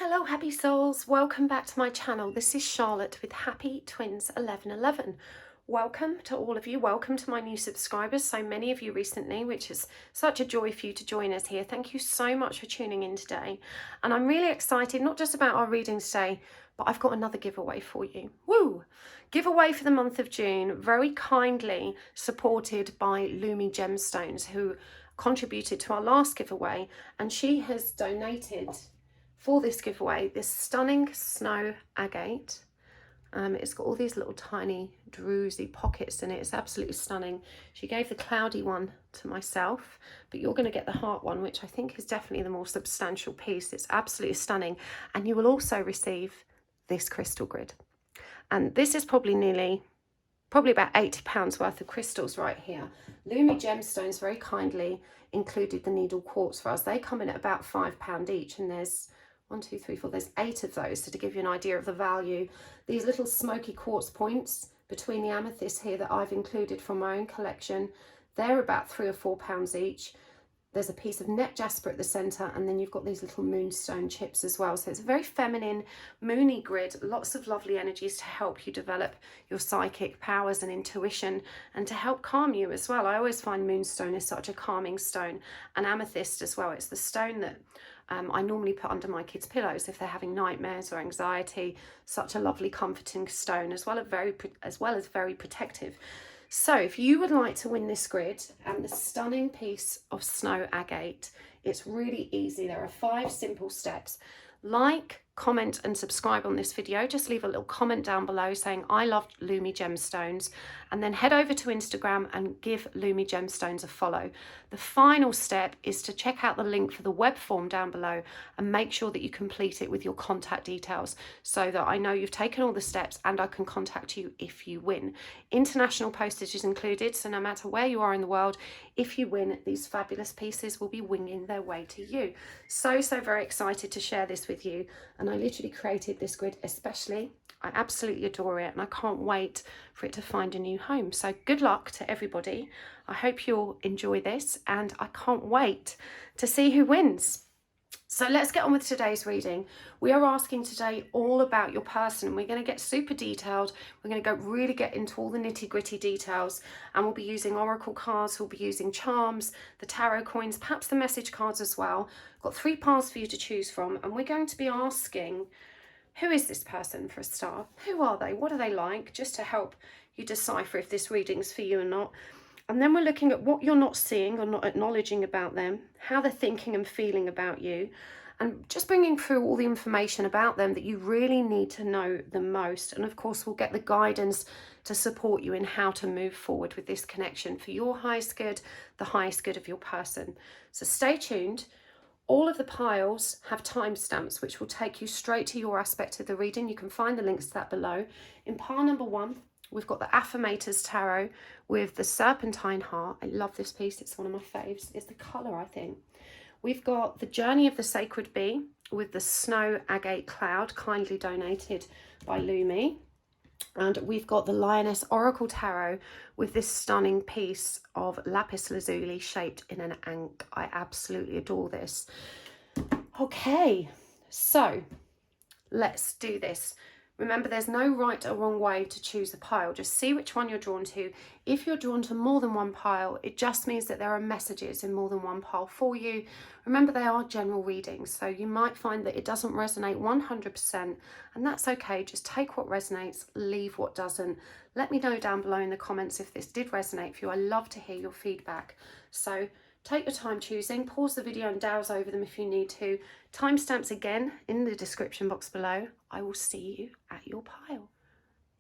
Hello happy souls, welcome back to my channel. This is Charlotte with Happy Twins 1111. Welcome to all of you, welcome to my new subscribers, so many of you recently, which is such a joy for you to join us here. Thank you so much for tuning in today, and I'm really excited not just about our readings today, but I've got another giveaway for you. Woo! Giveaway for the month of June, very kindly supported by Lumi Gemstones, who contributed to our last giveaway, and she has donated for this giveaway this stunning snow agate. It's got all these little tiny druzy pockets in it. It's absolutely stunning. She gave the cloudy one to myself, but you're going to get the heart one, which I think is definitely the more substantial piece. It's absolutely stunning. And you will also receive this crystal grid. And this is probably about £80 worth of crystals right here. Lumi Gemstones very kindly included the needle quartz for us. They come in at about £5 each, and there's 1, 2, 3, 4, there's 8 of those. So to give you an idea of the value, these little smoky quartz points between the amethyst here that I've included from my own collection, they're about £3 or £4 each. There's a piece of net jasper at the center, and then you've got these little moonstone chips as well. So it's a very feminine, moony grid, lots of lovely energies to help you develop your psychic powers and intuition, and to help calm you as well. I always find moonstone is such a calming stone, and amethyst as well. It's the stone that I normally put under my kids' pillows if they're having nightmares or anxiety. Such a lovely comforting stone, as well as very protective. So if you would like to win this grid and the stunning piece of snow agate, it's really easy. There are 5 simple steps. Like, comment and subscribe on this video. Just leave a little comment down below saying I love Lumi Gemstones, and then head over to Instagram and give Lumi Gemstones a follow. The final step is to check out the link for the web form down below and make sure that you complete it with your contact details so that I know you've taken all the steps and I can contact you if you win. International postage is included, so no matter where you are in the world, if you win, these fabulous pieces will be winging their way to you. So very excited to share this with you, and I literally created this grid especially. I absolutely adore it, and I can't wait for it to find a new home. So good luck to everybody. I hope you'll enjoy this, and I can't wait to see who wins. So let's get on with today's reading. We are asking today all about your person. We're going to get super detailed. We're going to really get into all the nitty-gritty details, and we'll be using oracle cards, we'll be using charms, the tarot coins, perhaps the message cards as well. I've got 3 piles for you to choose from, and we're going to be asking, who is this person for a start? Who are they? What are they like? Just to help you decipher if this reading's for you or not. And then we're looking at what you're not seeing or not acknowledging about them, how they're thinking and feeling about you, and just bringing through all the information about them that you really need to know the most. And of course, we'll get the guidance to support you in how to move forward with this connection for your highest good, the highest good of your person. So stay tuned. All of the piles have timestamps which will take you straight to your aspect of the reading. You can find the links to that below. In pile number 1, we've got the Affirmators tarot with the serpentine heart. I love this piece. It's one of my faves. It's the colour, I think. We've got the Journey of the Sacred Bee with the snow agate cloud, kindly donated by Lumi. And we've got the Lioness Oracle Tarot with this stunning piece of lapis lazuli shaped in an ankh. I absolutely adore this. Okay, so let's do this. Remember, there's no right or wrong way to choose a pile. Just see which one you're drawn to. If you're drawn to more than one pile, it just means that there are messages in more than one pile for you. Remember, they are general readings, so you might find that it doesn't resonate 100%, and that's okay. Just take what resonates, leave what doesn't. Let me know down below in the comments if this did resonate for you. I love to hear your feedback. So take your time choosing, pause the video and douse over them if you need to. Timestamps again in the description box below. I will see you at your pile.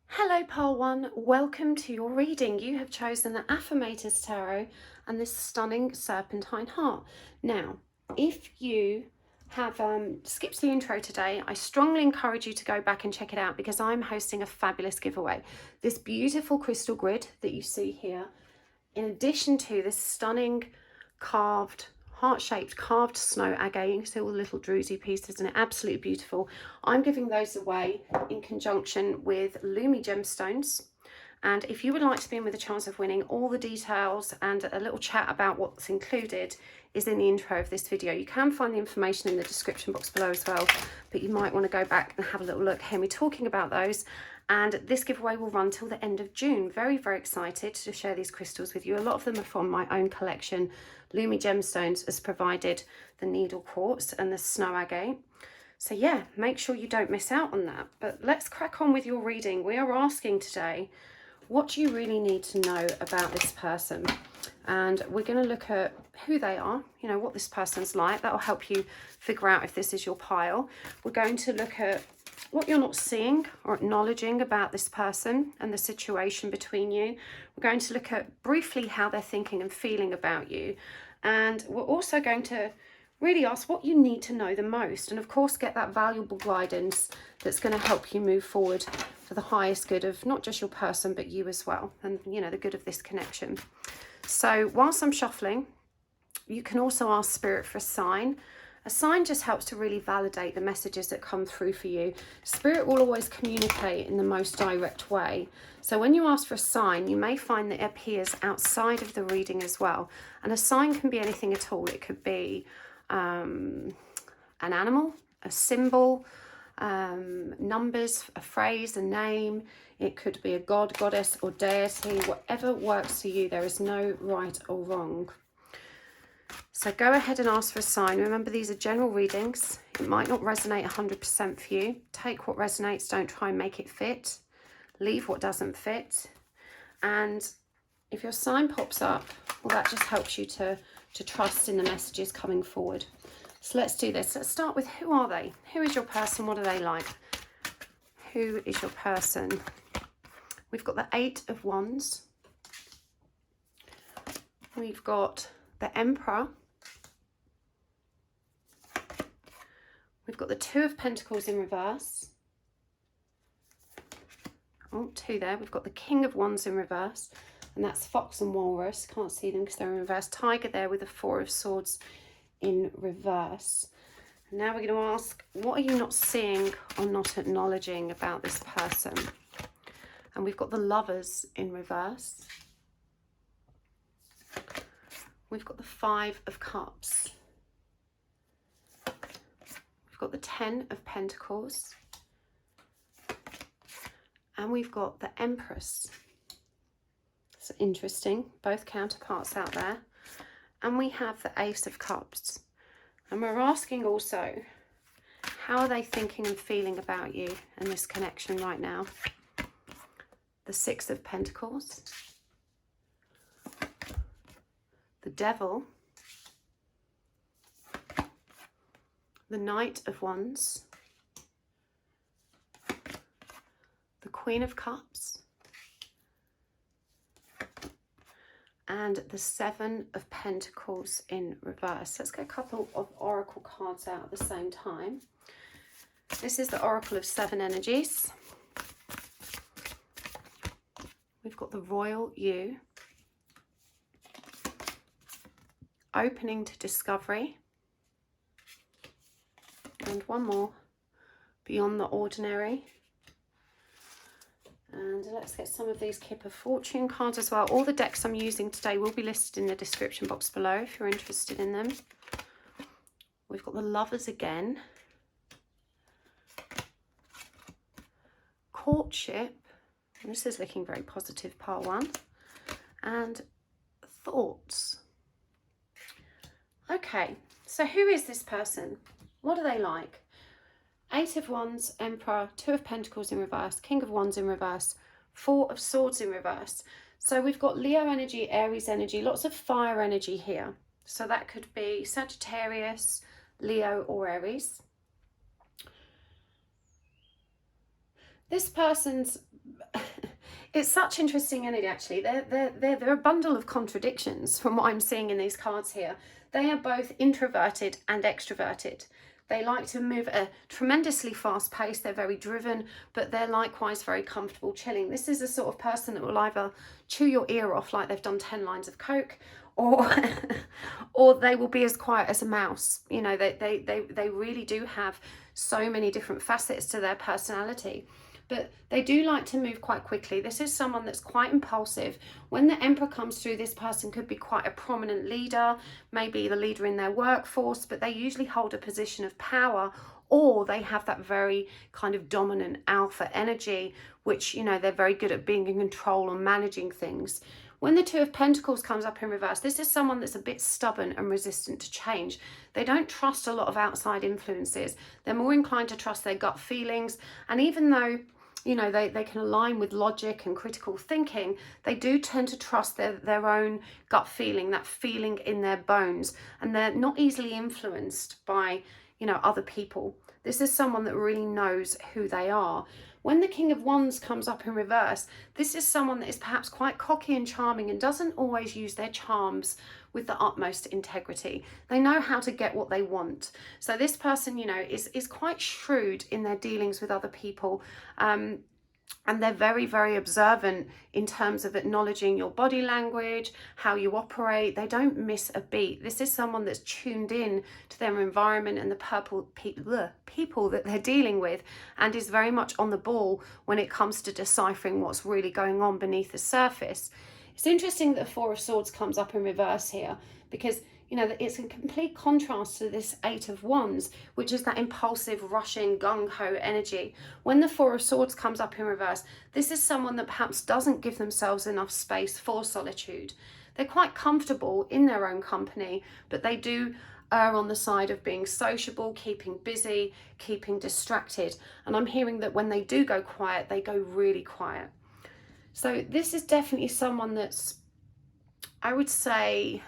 Hello pile 1, welcome to your reading. You have chosen the Affirmators tarot and this stunning serpentine heart. Now, if you have skipped the intro today, I strongly encourage you to go back and check it out because I'm hosting a fabulous giveaway. This beautiful crystal grid that you see here, in addition to this stunning carved, heart-shaped carved snow agate. You can see all the little druzy pieces and it's absolutely beautiful. I'm giving those away in conjunction with Lumi Gemstones, And if you would like to be in with a chance of winning, all the details and a little chat about what's included is in the intro of this video. You can find the information in the description box below as well, but you might want to go back and have a little look, hear me talking about those. And this giveaway will run till the end of June. Very, very excited to share these crystals with you. A lot of them are from my own collection. Lumi Gemstones has provided the needle quartz and the snow agate. So yeah, make sure you don't miss out on that. But let's crack on with your reading. We are asking today, what do you really need to know about this person? And we're going to look at who they are, you know, what this person's like. That'll help you figure out if this is your pile. We're going to look at what you're not seeing or acknowledging about this person and the situation between you. We're going to look at briefly how they're thinking and feeling about you. And we're also going to really ask what you need to know the most. And of course, get that valuable guidance that's going to help you move forward for the highest good of not just your person, but you as well. And, you know, the good of this connection. So whilst I'm shuffling, you can also ask Spirit for a sign. A sign just helps to really validate the messages that come through for you. Spirit will always communicate in the most direct way. So when you ask for a sign, you may find that it appears outside of the reading as well. And a sign can be anything at all. It could be an animal, a symbol, numbers, a phrase, a name. It could be a god, goddess, or deity. Whatever works for you. There is no right or wrong. So go ahead and ask for a sign. Remember, these are general readings. It might not resonate 100% for you. Take what resonates. Don't try and make it fit. Leave what doesn't fit. And if your sign pops up, well, that just helps you to trust in the messages coming forward. So let's do this. Let's start with, who are they? Who is your person? What are they like? Who is your person? We've got the 8 of Wands. We've got the Emperor. We've got the 2 of Pentacles in reverse. Oh, 2 there. We've got the King of Wands in reverse. And that's Fox and Walrus. Can't see them because they're in reverse. Tiger there with the 4 of Swords in reverse. And now we're going to ask, what are you not seeing or not acknowledging about this person? And we've got the Lovers in reverse. We've got the 5 of Cups. We've got the 10 of Pentacles. And we've got the Empress. It's interesting, both counterparts out there. And we have the Ace of Cups. And we're asking also, how are they thinking and feeling about you and this connection right now? The 6 of Pentacles. The Devil. The Knight of Wands. The Queen of Cups. And the 7 of Pentacles in reverse. Let's get a couple of oracle cards out at the same time. This is the Oracle of 7 energies. We've got the Royal You. Opening to discovery. And one more. Beyond the ordinary. And let's get some of these Kipper fortune cards as well. All the decks I'm using today will be listed in the description box below if you're interested in them. We've got the Lovers again. Courtship. And this is looking very positive, part 1. And Thoughts. Okay, so who is this person? What are they like? 8 of Wands, Emperor, 2 of Pentacles in reverse, King of Wands in reverse, 4 of Swords in reverse. So we've got Leo energy, Aries energy, lots of fire energy here. So that could be Sagittarius, Leo or Aries. This person's, it's such interesting energy actually. They're a bundle of contradictions from what I'm seeing in these cards here. They are both introverted and extroverted. They like to move at a tremendously fast pace. They're very driven, but they're likewise very comfortable chilling. This is the sort of person that will either chew your ear off like they've done 10 lines of coke, or or they will be as quiet as a mouse. You know, they really do have so many different facets to their personality. but they do like to move quite quickly. This is someone that's quite impulsive. When the Emperor comes through, this person could be quite a prominent leader, maybe the leader in their workforce, but they usually hold a position of power, or they have that very kind of dominant alpha energy, which, you know, they're very good at being in control and managing things. When the Two of Pentacles comes up in reverse, this is someone that's a bit stubborn and resistant to change. They don't trust a lot of outside influences. They're more inclined to trust their gut feelings. And even though, you know, they can align with logic and critical thinking, they do tend to trust their own gut feeling, that feeling in their bones. And they're not easily influenced by, you know, other people. This is someone that really knows who they are. When the King of Wands comes up in reverse, this is someone that is perhaps quite cocky and charming and doesn't always use their charms with the utmost integrity. They know how to get what they want. So this person, you know, is quite shrewd in their dealings with other people. And they're very, very observant in terms of acknowledging your body language, how you operate. They don't miss a beat. This is someone that's tuned in to their environment and the people that they're dealing with, and is very much on the ball when it comes to deciphering what's really going on beneath the surface. It's interesting that the Four of Swords comes up in reverse here, because, you know, it's in complete contrast to this Eight of Wands, which is that impulsive, rushing, gung-ho energy. When the Four of Swords comes up in reverse, this is someone that perhaps doesn't give themselves enough space for solitude. They're quite comfortable in their own company, but they do err on the side of being sociable, keeping busy, keeping distracted. And I'm hearing that when they do go quiet, they go really quiet. So this is definitely someone that's, I would say,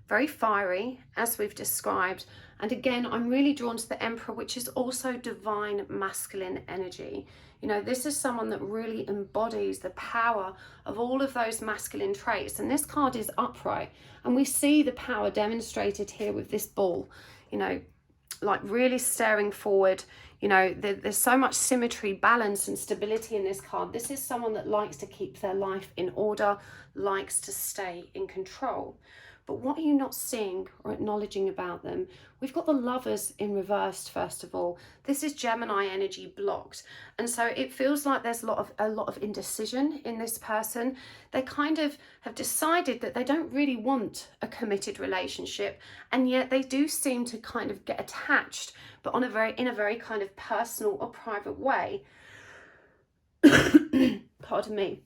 very fiery, as we've described. And again, I'm really drawn to the Emperor, which is also divine masculine energy. You know, this is someone that really embodies the power of all of those masculine traits. And this card is upright. And we see the power demonstrated here with this bull, you know, like really staring forward. You know, there's so much symmetry, balance and stability in this card. This is someone that likes to keep their life in order, likes to stay in control. But what are you not seeing or acknowledging about them? We've got the Lovers in reversed, first of all. This is Gemini energy blocked. And so it feels like there's a lot of indecision in this person. They kind of have decided that they don't really want a committed relationship, and yet they do seem to kind of get attached, but in a very kind of personal or private way. Pardon me.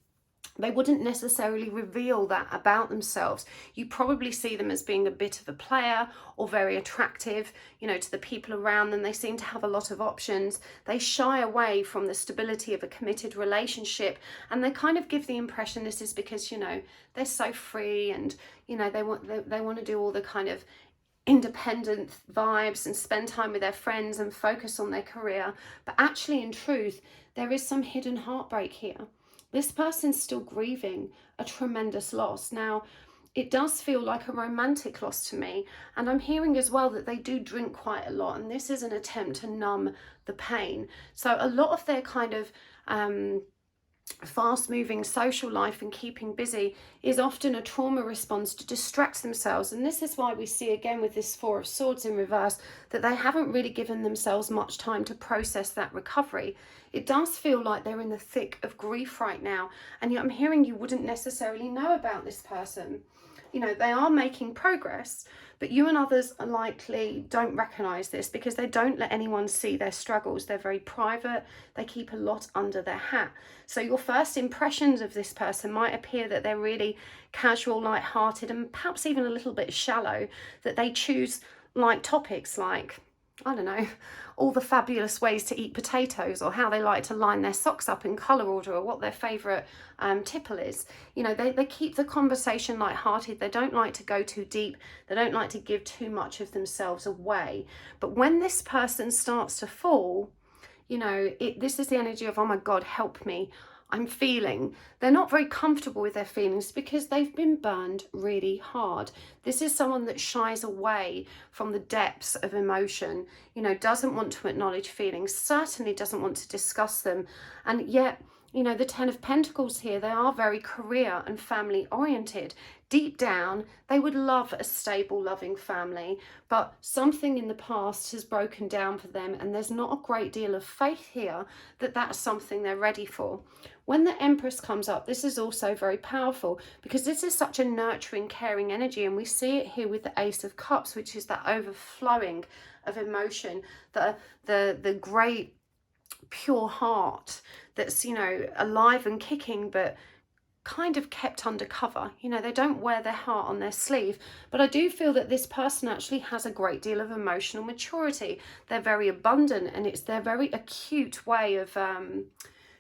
They wouldn't necessarily reveal that about themselves. You probably see them as being a bit of a player or very attractive, you know, to the people around them. They seem to have a lot of options. They shy away from the stability of a committed relationship, and they kind of give the impression this is because, you know, they're so free and, you know, they want to do all the kind of independent vibes and spend time with their friends and focus on their career. But actually, in truth, there is some hidden heartbreak here. This person's still grieving a tremendous loss. Now, it does feel like a romantic loss to me. And I'm hearing as well that they do drink quite a lot. And this is an attempt to numb the pain. So a lot of their kind of fast-moving social life and keeping busy is often a trauma response to distract themselves. And this is why we see again with this Four of Swords in reverse that they haven't really given themselves much time to process that recovery. It does feel like they're in the thick of grief right now, and yet I'm hearing you wouldn't necessarily know about this person. You know, they are making progress, but you and others are likely don't recognize this because they don't let anyone see their struggles. They're very private. They keep a lot under their hat. So your first impressions of this person might appear that they're really casual, light-hearted, and perhaps even a little bit shallow, that they choose light topics like, I don't know, all the fabulous ways to eat potatoes, or how they like to line their socks up in colour order, or what their favourite tipple is. You know, they keep the conversation light-hearted. They don't like to go too deep. They don't like to give too much of themselves away. But when this person starts to fall, you know, this is the energy of, oh my God, help me. I'm feeling. They're not very comfortable with their feelings because they've been burned really hard. This is someone that shies away from the depths of emotion, you know, doesn't want to acknowledge feelings, certainly doesn't want to discuss them. And yet You know, the Ten of Pentacles here, they are very career and family oriented. Deep down, they would love a stable, loving family, but something in the past has broken down for them, and there's not a great deal of faith here that that's something they're ready for. When the Empress comes up, this is also very powerful because this is such a nurturing, caring energy, and we see it here with the Ace of Cups, which is that overflowing of emotion, the great pure heart that's, you know, alive and kicking, but kind of kept undercover. You know, they don't wear their heart on their sleeve, but I do feel that this person actually has a great deal of emotional maturity. They're very abundant, and it's their very acute way of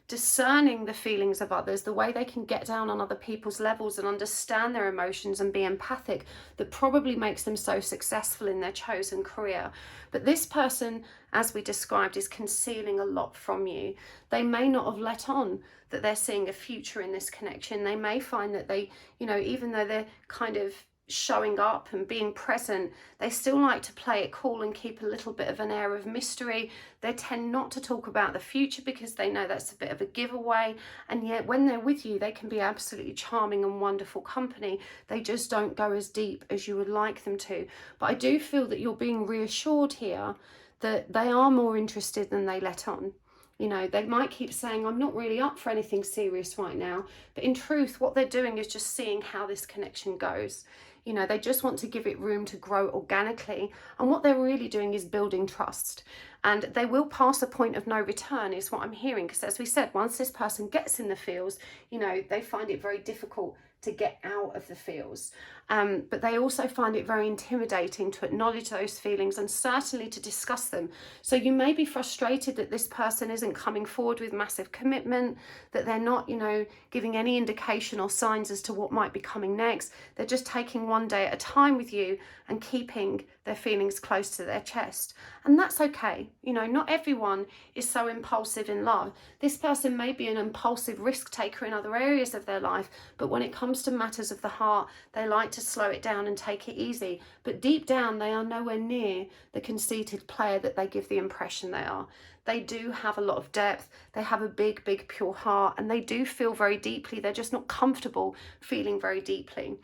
discerning the feelings of others, the way they can get down on other people's levels and understand their emotions and be empathic, that probably makes them so successful in their chosen career. But this person, as we described, is concealing a lot from you. They may not have let on that they're seeing a future in this connection. They may find that they, you know, even though they're kind of showing up and being present, they still like to play it cool and keep a little bit of an air of mystery. They tend not to talk about the future because they know that's a bit of a giveaway, and yet when they're with you, they can be absolutely charming and wonderful company. They just don't go as deep as you would like them to. But I do feel that you're being reassured here that they are more interested than they let on. You know, they might keep saying, I'm not really up for anything serious right now, but in truth, what they're doing is just seeing how this connection goes. You know, they just want to give it room to grow organically. And what they're really doing is building trust. And they will pass a point of no return is what I'm hearing. Because as we said, once this person gets in the feels, you know, they find it very difficult to get out of the feels. But they also find it very intimidating to acknowledge those feelings and certainly to discuss them. So you may be frustrated that this person isn't coming forward with massive commitment, that they're not, you know, giving any indication or signs as to what might be coming next. They're just taking one day at a time with you and keeping their feelings close to their chest. And that's okay. You know, not everyone is so impulsive in love. This person may be an impulsive risk taker in other areas of their life, but when it comes to matters of the heart, they like to slow it down and take it easy. But deep down, they are nowhere near the conceited player that they give the impression they are. They do have a lot of depth. They have a big, big, pure heart, and they do feel very deeply. They're just not comfortable feeling very deeply.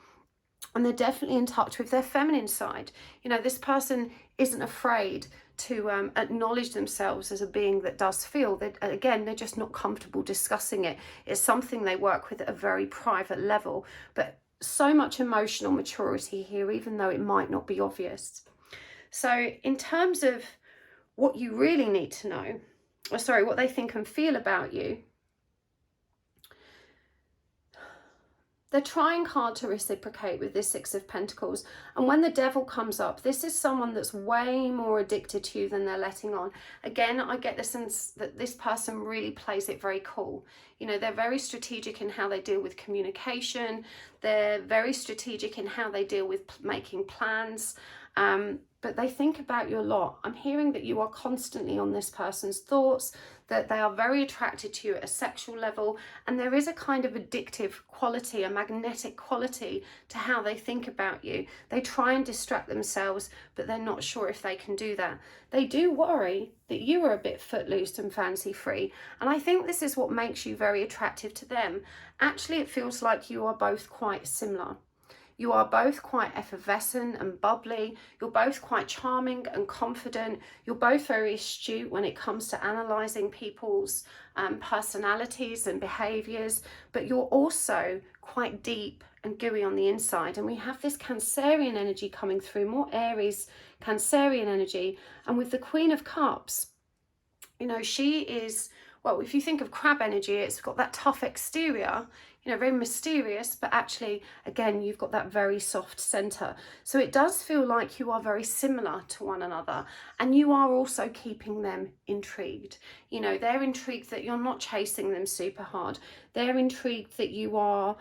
And they're definitely in touch with their feminine side. You know, this person isn't afraid to acknowledge themselves as a being that does feel. That, again, they're just not comfortable discussing it. It's something they work with at a very private level. But so much emotional maturity here, even though it might not be obvious. So in terms of what you really need to know, or sorry, what they think and feel about you, they're trying hard to reciprocate with this Six of Pentacles. And when the Devil comes up, this is someone that's way more addicted to you than they're letting on. Again, I get the sense that this person really plays it very cool. You know, they're very strategic in how they deal with communication. They're very strategic in how they deal with making plans. But they think about you a lot. I'm hearing that you are constantly on this person's thoughts, that they are very attracted to you at a sexual level, and there is a kind of addictive quality, a magnetic quality to how they think about you. They try and distract themselves, but they're not sure if they can do that. They do worry that you are a bit footloose and fancy free, and I think this is what makes you very attractive to them. Actually, it feels like you are both quite similar. You are both quite effervescent and bubbly. You're both quite charming and confident. You're both very astute when it comes to analysing people's personalities and behaviours. But you're also quite deep and gooey on the inside. And we have this Cancerian energy coming through, more Aries Cancerian energy. And with the Queen of Cups, you know, she is, well, if you think of crab energy, it's got that tough exterior, you know, very mysterious, but actually, again, you've got that very soft center. So it does feel like you are very similar to one another, and you are also keeping them intrigued. You know, they're intrigued that you're not chasing them super hard. They're intrigued that you are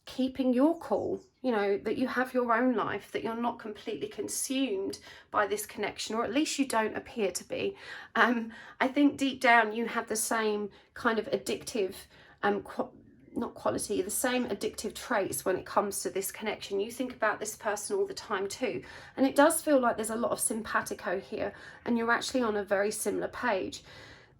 keeping your cool, you know, that you have your own life, that you're not completely consumed by this connection, or at least you don't appear to be. I think deep down you have the same kind of addictive not quality, the same addictive traits when it comes to this connection. You think about this person all the time too, and it does feel like there's a lot of simpatico here, and you're actually on a very similar page.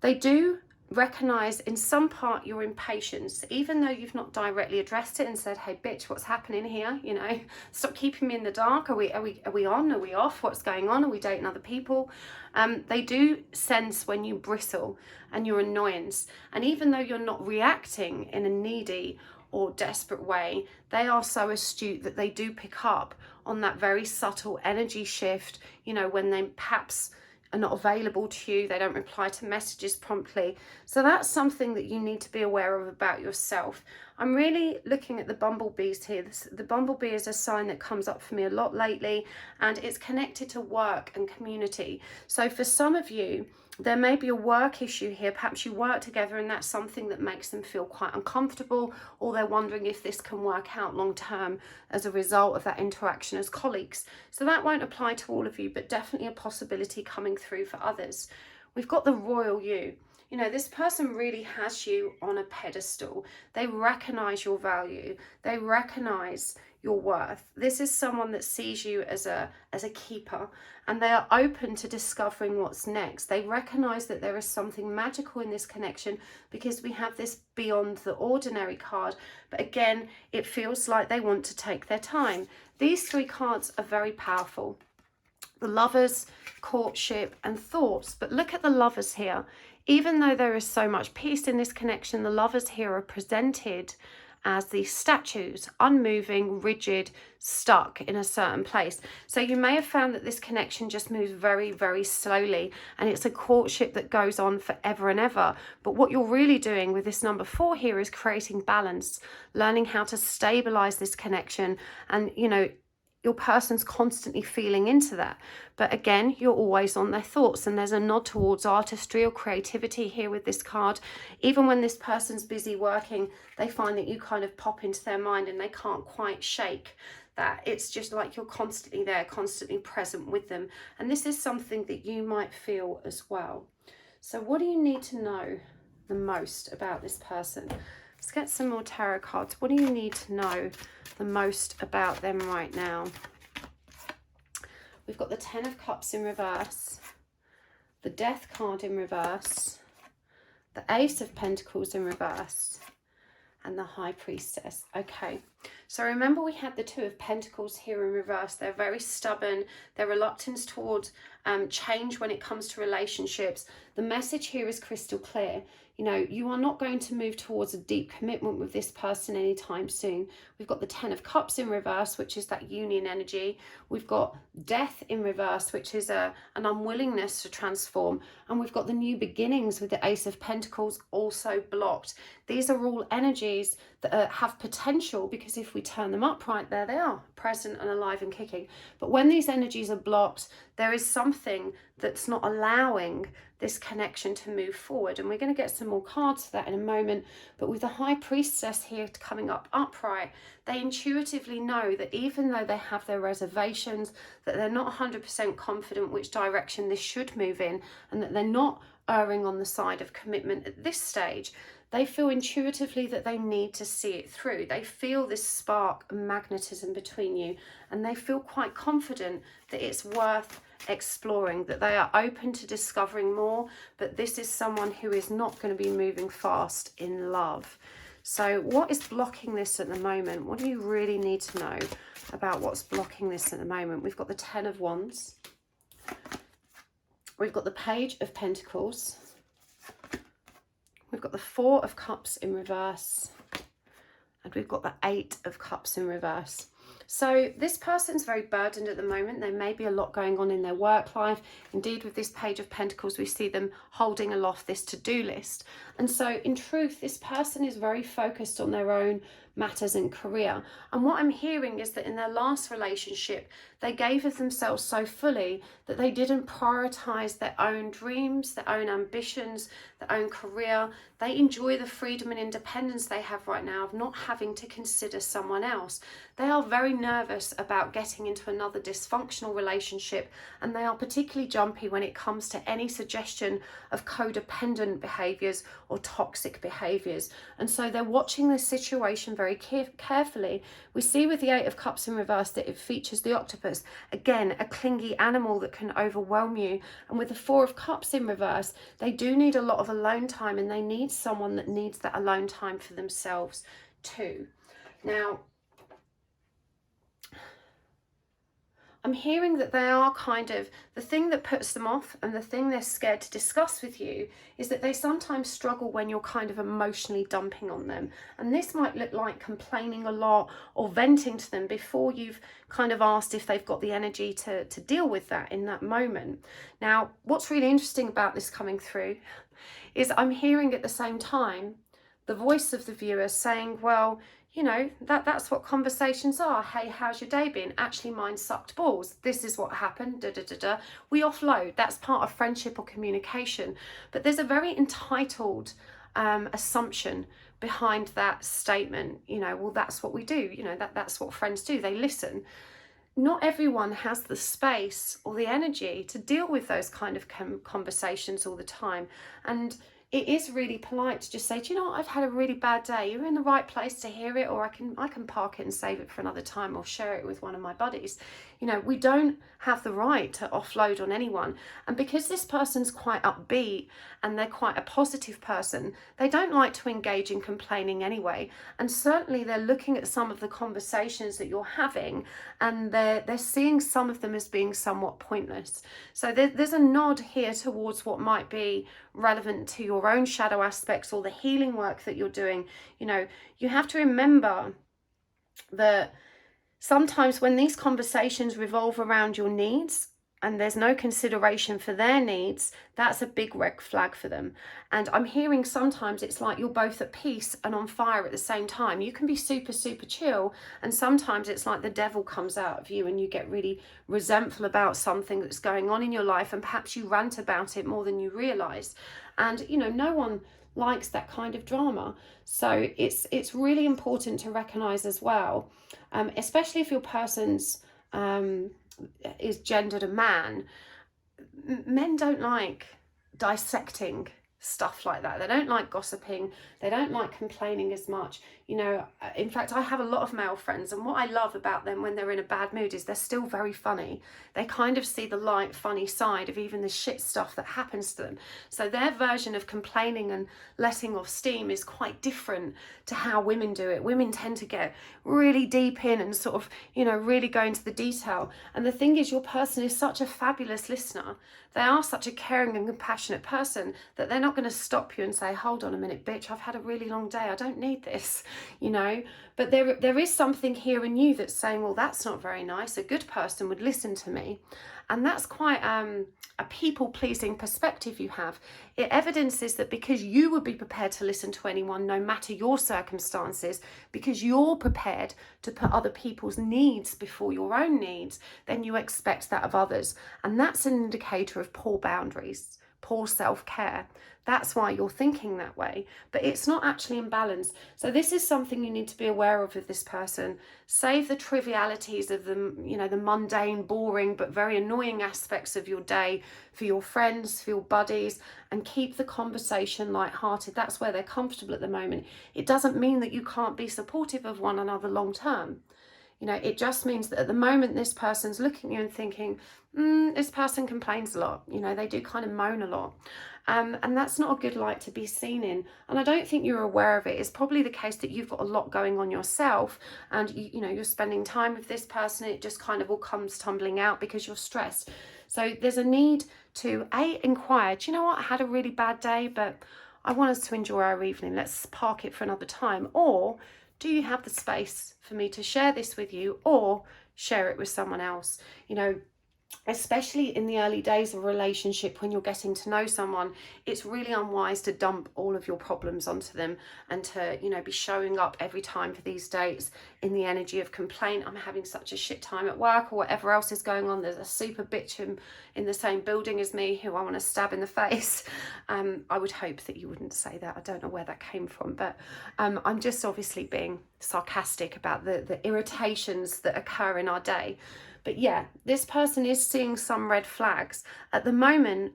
They do recognize in some part your impatience, even though you've not directly addressed it and said, hey bitch, what's happening here, you know, stop keeping me in the dark. Are we on, are we off, what's going on, are we dating other people? They do sense when you bristle and your annoyance, and even though you're not reacting in a needy or desperate way, they are so astute that they do pick up on that very subtle energy shift, you know, when they perhaps are not available to you, they don't reply to messages promptly. So that's something that you need to be aware of about yourself. I'm really looking at the bumblebees here. The bumblebee is a sign that comes up for me a lot lately, and it's connected to work and community. So for some of you, there may be a work issue here. Perhaps you work together and that's something that makes them feel quite uncomfortable, or they're wondering if this can work out long term as a result of that interaction as colleagues. So that won't apply to all of you, but definitely a possibility coming through for others. We've got the royal you. You know, this person really has you on a pedestal. They recognize your value. They recognize your worth. This is someone that sees you as a keeper, and they are open to discovering what's next. They recognize that there is something magical in this connection, because we have this beyond the ordinary card. But again, it feels like they want to take their time. These three cards are very powerful. The lovers, courtship, and thoughts. But look at the lovers here. Even though there is so much peace in this connection, the lovers here are presented as these statues, unmoving, rigid, stuck in a certain place. So you may have found that this connection just moves very, very slowly, and it's a courtship that goes on forever and ever. But what you're really doing with this number 4 here is creating balance, learning how to stabilize this connection, and, you know, your person's constantly feeling into that. But again, you're always on their thoughts, and there's a nod towards artistry or creativity here with this card. Even when this person's busy working, they find that you kind of pop into their mind and they can't quite shake that. It's just like you're constantly there, constantly present with them. And this is something that you might feel as well. So what do you need to know the most about this person? Let's get some more tarot cards. What do you need to know the most about them right now? We've got the 10 of Cups in reverse, the Death card in reverse, the Ace of Pentacles in reverse, and the High Priestess. Okay, so remember we had the 2 of Pentacles here in reverse. They're very stubborn. Their reluctance towards change when it comes to relationships. The message here is crystal clear. You know, you are not going to move towards a deep commitment with this person anytime soon. We've got the 10 of Cups in reverse, which is that union energy. We've got Death in reverse, which is an unwillingness to transform. And we've got the new beginnings with the Ace of Pentacles also blocked. These are all energies that have potential, because if we turn them upright, there they are, present and alive and kicking. But when these energies are blocked, there is something that's not allowing this connection to move forward. And we're going to get some more cards for that in a moment. But with the High Priestess here coming up upright, they intuitively know that even though they have their reservations, that they're not 100% confident which direction this should move in, and that they're not erring on the side of commitment at this stage. They feel intuitively that they need to see it through. They feel this spark and magnetism between you, and they feel quite confident that it's worth exploring, that they are open to discovering more. But this is someone who is not going to be moving fast in love. So what is blocking this at the moment? What do you really need to know about what's blocking this at the moment? We've got the 10 of Wands. We've got the Page of Pentacles. We've got the 4 of Cups in reverse. And we've got the 8 of Cups in reverse. So this person's very burdened at the moment. There may be a lot going on in their work life. Indeed, with this Page of Pentacles, we see them holding aloft this to-do list. And so in truth, this person is very focused on their own matters and career. And what I'm hearing is that in their last relationship, they gave of themselves so fully that they didn't prioritize their own dreams, their own ambitions, their own career. They enjoy the freedom and independence they have right now of not having to consider someone else. They are very nervous about getting into another dysfunctional relationship, and they are particularly jumpy when it comes to any suggestion of codependent behaviors or toxic behaviors. And so they're watching this situation very very carefully. We see with the Eight of Cups in reverse that it features the octopus. Again, a clingy animal that can overwhelm you. And with the Four of Cups in reverse, they do need a lot of alone time, and they need someone that needs that alone time for themselves too. Now, I'm hearing that they are kind of, the thing that puts them off and the thing they're scared to discuss with you is that they sometimes struggle when you're kind of emotionally dumping on them. And this might look like complaining a lot or venting to them before you've kind of asked if they've got the energy to deal with that in that moment. Now, what's really interesting about this coming through is I'm hearing at the same time the voice of the viewer saying, well, you know, that's what conversations are. Hey, how's your day been? Actually, mine sucked balls. This is what happened. Da, da, da, da. We offload. That's part of friendship or communication. But there's a very entitled assumption behind that statement. You know, well, that's what we do. You know, that's what friends do. They listen. Not everyone has the space or the energy to deal with those kind of conversations all the time. And it is really polite to just say, do you know what, I've had a really bad day. You're in the right place to hear it, or I can park it and save it for another time, or share it with one of my buddies. You know, we don't have the right to offload on anyone. And because this person's quite upbeat and they're quite a positive person, they don't like to engage in complaining anyway. And certainly they're looking at some of the conversations that you're having, and they're seeing some of them as being somewhat pointless. So there's a nod here towards what might be relevant to your own shadow aspects or the healing work that you're doing. You know, you have to remember that sometimes when these conversations revolve around your needs and there's no consideration for their needs, that's a big red flag for them. And I'm hearing sometimes it's like you're both at peace and on fire at the same time. You can be super, super chill, and sometimes it's like the devil comes out of you and you get really resentful about something that's going on in your life, and perhaps you rant about it more than you realise. And, you know, no one likes that kind of drama. So it's really important to recognise as well, especially if your person's is gendered a man. Men don't like dissecting stuff like that. They don't like gossiping. They don't like complaining as much. You know, in fact, I have a lot of male friends, and what I love about them when they're in a bad mood is they're still very funny. They kind of see the light, funny side of even the shit stuff that happens to them. So their version of complaining and letting off steam is quite different to how women do it. Women tend to get really deep in and sort of, you know, really go into the detail. And the thing is, your person is such a fabulous listener. They are such a caring and compassionate person that they're not going to stop you and say, hold on a minute, bitch, I've had a really long day. I don't need this, you know. But there is something here in you that's saying, well, that's not very nice. A good person would listen to me. And that's quite a people-pleasing perspective you have. It evidences that because you would be prepared to listen to anyone, no matter your circumstances, because you're prepared to put other people's needs before your own needs, then you expect that of others. And that's an indicator of poor boundaries, poor self-care. That's why you're thinking that way, but it's not actually in balance. So this is something you need to be aware of with this person. Save the trivialities of the, you know, the mundane, boring, but very annoying aspects of your day for your friends, for your buddies, and keep the conversation lighthearted. That's where they're comfortable at the moment. It doesn't mean that you can't be supportive of one another long term. You know, it just means that at the moment this person's looking at you and thinking, this person complains a lot. You know, they do kind of moan a lot. And that's not a good light to be seen in. And I don't think you're aware of it. It's probably the case that you've got a lot going on yourself, and you know, you're spending time with this person. It just kind of all comes tumbling out because you're stressed. So there's a need to inquire, do you know what, I had a really bad day, but I want us to enjoy our evening. Let's park it for another time. Or do you have the space for me to share this with you, or share it with someone else? You know, especially in the early days of a relationship, when you're getting to know someone, it's really unwise to dump all of your problems onto them and to, you know, be showing up every time for these dates in the energy of complaint. I'm having such a shit time at work, or whatever else is going on. There's a super bitch in the same building as me who I want to stab in the face. I would hope that you wouldn't say that. I don't know where that came from, but I'm just obviously being sarcastic about the irritations that occur in our day. But yeah, this person is seeing some red flags. At the moment,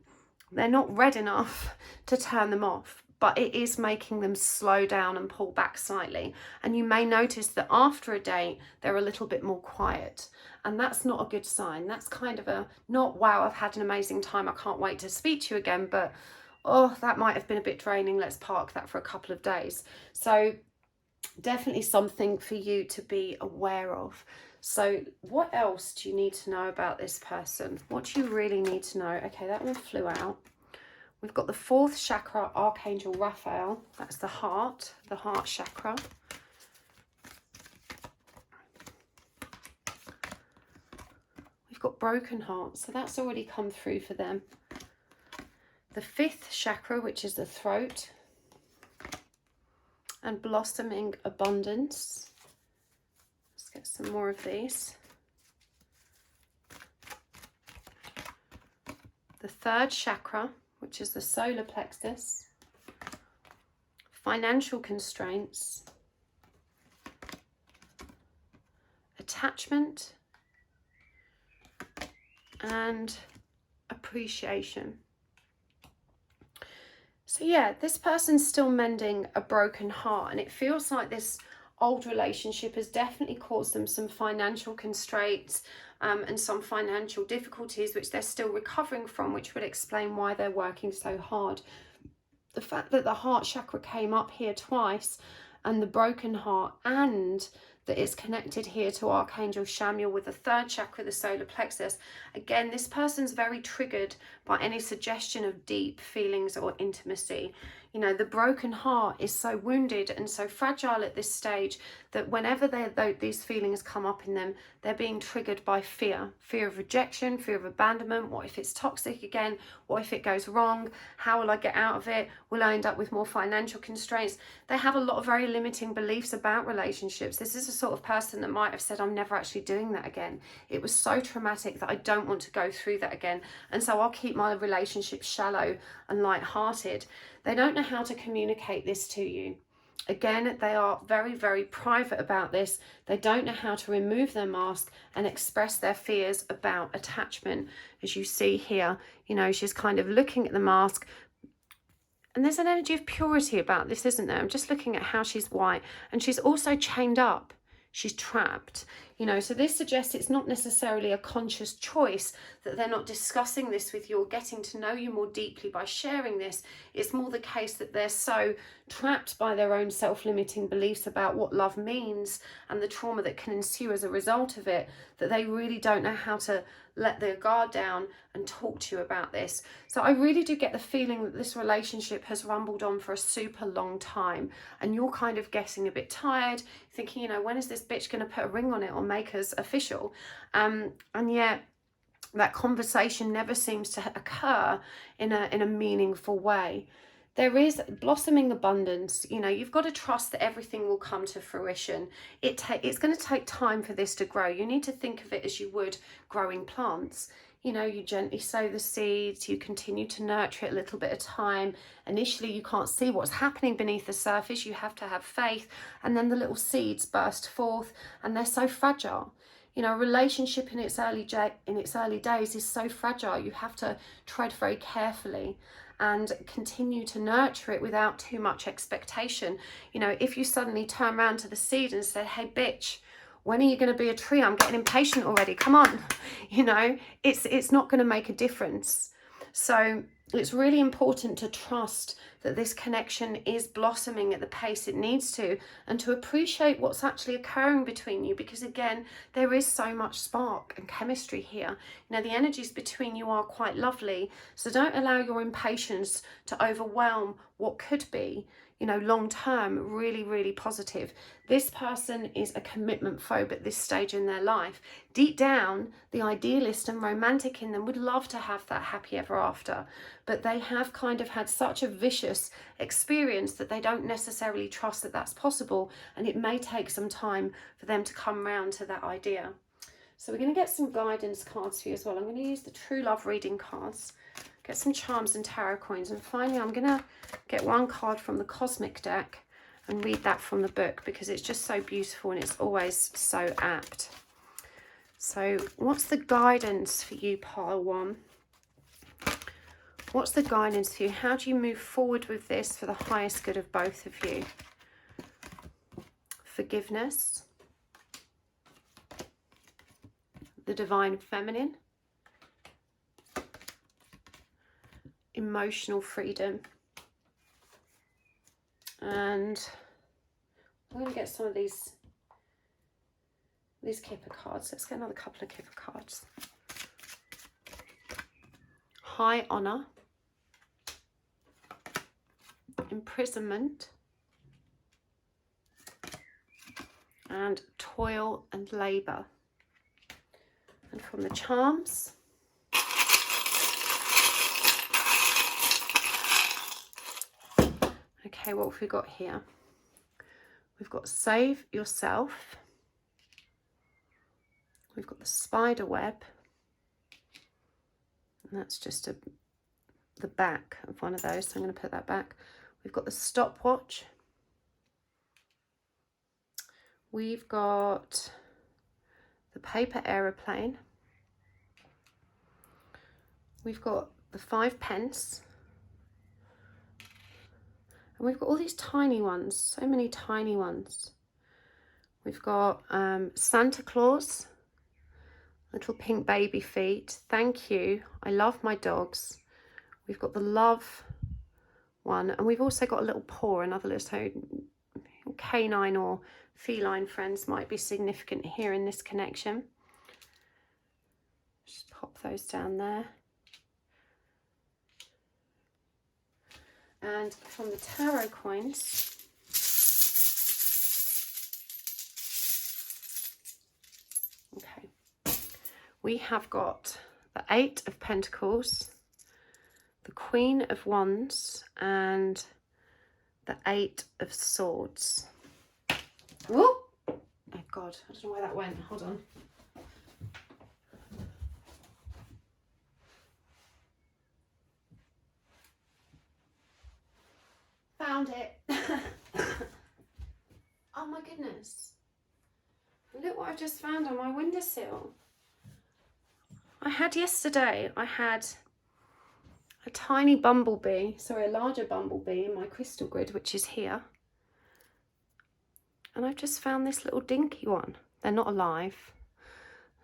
they're not red enough to turn them off. but it is making them slow down and pull back slightly. And you may notice that after a date, they're a little bit more quiet. And that's not a good sign. That's kind of a, not, wow, I've had an amazing time, I can't wait to speak to you again, but, oh, that might have been a bit draining, let's park that for a couple of days. So definitely something for you to be aware of. So what else do you need to know about this person? What do you really need to know? Okay, that one flew out. We've got the 4th chakra, Archangel Raphael. That's the heart chakra. We've got broken hearts, so that's already come through for them. The 5th chakra, which is the throat, and blossoming abundance. Let's get some more of these. The 3rd chakra, which is the solar plexus, financial constraints, attachment, and appreciation. So yeah, this person's still mending a broken heart, and it feels like this old relationship has definitely caused them some financial constraints and some financial difficulties, which they're still recovering from, which would explain why they're working so hard. The fact that the heart chakra came up here twice, and the broken heart, and that it's connected here to Archangel Chamuel with the 3rd chakra, the solar plexus. Again, this person's very triggered by any suggestion of deep feelings or intimacy. You know, the broken heart is so wounded and so fragile at this stage that whenever these feelings come up in them, they're being triggered by fear. Fear of rejection, fear of abandonment. What if it's toxic again? What if it goes wrong? How will I get out of it? Will I end up with more financial constraints? They have a lot of very limiting beliefs about relationships. This is a sort of person that might have said, I'm never actually doing that again. It was so traumatic that I don't want to go through that again. And so I'll keep my relationship shallow and light-hearted. They don't know how to communicate this to you. Again, they are very, very private about this. They don't know how to remove their mask and express their fears about attachment. As you see here, you know, she's kind of looking at the mask. And there's an energy of purity about this, isn't there? I'm just looking at how she's white. And she's also chained up. She's trapped, you know, so this suggests it's not necessarily a conscious choice that they're not discussing this with you or getting to know you more deeply by sharing this. It's more the case that they're so trapped by their own self-limiting beliefs about what love means and the trauma that can ensue as a result of it, that they really don't know how to let their guard down and talk to you about this. So I really do get the feeling that this relationship has rumbled on for a super long time, and you're kind of getting a bit tired, thinking, you know, when is this bitch going to put a ring on it or make us official? And yet that conversation never seems to occur in a meaningful way. There is blossoming abundance. You know, you've got to trust that everything will come to fruition. It's going to take time for this to grow. You need to think of it as you would growing plants. You know, you gently sow the seeds, you continue to nurture it a little bit at a time. Initially, you can't see what's happening beneath the surface. You have to have faith. And then the little seeds burst forth, and they're so fragile. You know, a relationship in its early days is so fragile. You have to tread very carefully and continue to nurture it without too much expectation. You know, if you suddenly turn around to the seed and say, hey, bitch, when are you going to be a tree? I'm getting impatient already. Come on. You know, it's not going to make a difference. So it's really important to trust that this connection is blossoming at the pace it needs to, and to appreciate what's actually occurring between you, because again, there is so much spark and chemistry here. You know, the energies between you are quite lovely, so don't allow your impatience to overwhelm what could be, you know, long term, really, really positive. This person is a commitment phobe at this stage in their life. Deep down, the idealist and romantic in them would love to have that happy ever after, but they have kind of had such a vicious experience that they don't necessarily trust that that's possible, and it may take some time for them to come round to that idea. So we're going to get some guidance cards for you as well. I'm going to use the True Love reading cards, get some charms and tarot coins, and finally I'm going to get one card from the Cosmic deck and read that from the book, because it's just so beautiful and it's always so apt. So what's the guidance for you, pile one? What's the guidance for you? How do you move forward with this for the highest good of both of you? Forgiveness. The divine feminine. Emotional freedom. And I'm going to get some of these Kipper cards. Let's get another couple of Kipper cards. High honor. Imprisonment. And toil and labor. And from the charms, okay, what have we got here? We've got save yourself. We've got the spider web. And that's just the back of one of those, so I'm going to put that back. We've got the stopwatch. We've got the paper aeroplane. We've got the 5 pence. And we've got all these tiny ones, so many tiny ones. We've got Santa Claus, little pink baby feet. Thank you. I love my dogs. We've got the love one. And we've also got a little paw, another little, so canine or feline friends might be significant here in this connection. Just pop those down there. And from the tarot coins, okay, we have got the 8 of Pentacles, the Queen of Wands, and the 8 of Swords. Whoop! Oh God, I don't know where that went. Hold on. Found it. Oh my goodness. Look what I've just found on my windowsill. I had a tiny bumblebee, sorry, a larger bumblebee in my crystal grid, which is here. And I've just found this little dinky one. They're not alive.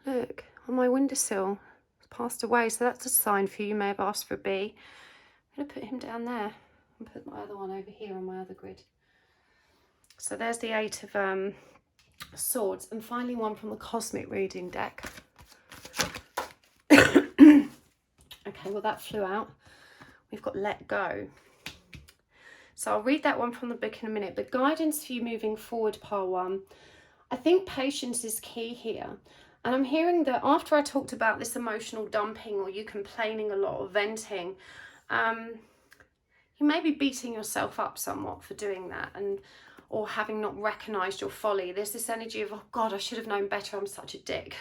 Look, on my windowsill. It's passed away, so that's a sign for you. You may have asked for a bee. I'm going to put him down there and put my other one over here on my other grid. So there's the 8 of Swords, and finally one from the Cosmic Reading deck. Okay, well that flew out. We've got Let Go. So I'll read that one from the book in a minute, but guidance for you moving forward, pile 1. I think patience is key here. And I'm hearing that after I talked about this emotional dumping or you complaining a lot or venting, you may be beating yourself up somewhat for doing that, and or having not recognised your folly. There's this energy of, oh God, I should have known better, I'm such a dick.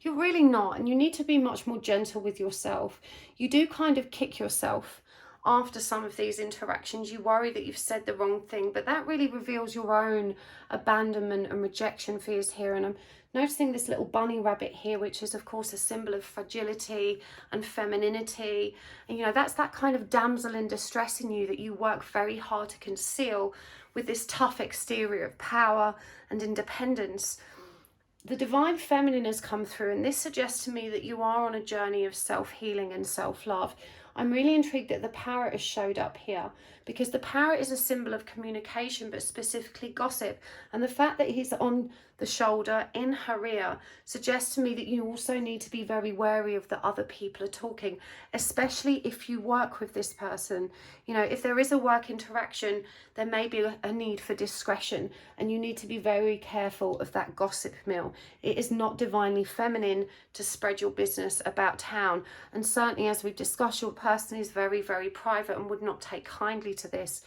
You're really not, and you need to be much more gentle with yourself. You do kind of kick yourself after some of these interactions. You worry that you've said the wrong thing, but that really reveals your own abandonment and rejection fears here. And I'm noticing this little bunny rabbit here, which is of course a symbol of fragility and femininity. And you know, that's that kind of damsel in distress in you that you work very hard to conceal with this tough exterior of power and independence. The divine feminine has come through, and this suggests to me that you are on a journey of self-healing and self-love. I'm really intrigued that the parrot has showed up here, because the parrot is a symbol of communication, but specifically gossip. And the fact that he's on the shoulder in her ear suggests to me that you also need to be very wary of the other people are talking, especially if you work with this person. You know, if there is a work interaction, there may be a need for discretion, and you need to be very careful of that gossip mill. It is not divinely feminine to spread your business about town. And certainly, as we've discussed, your person is very, very private and would not take kindly to this.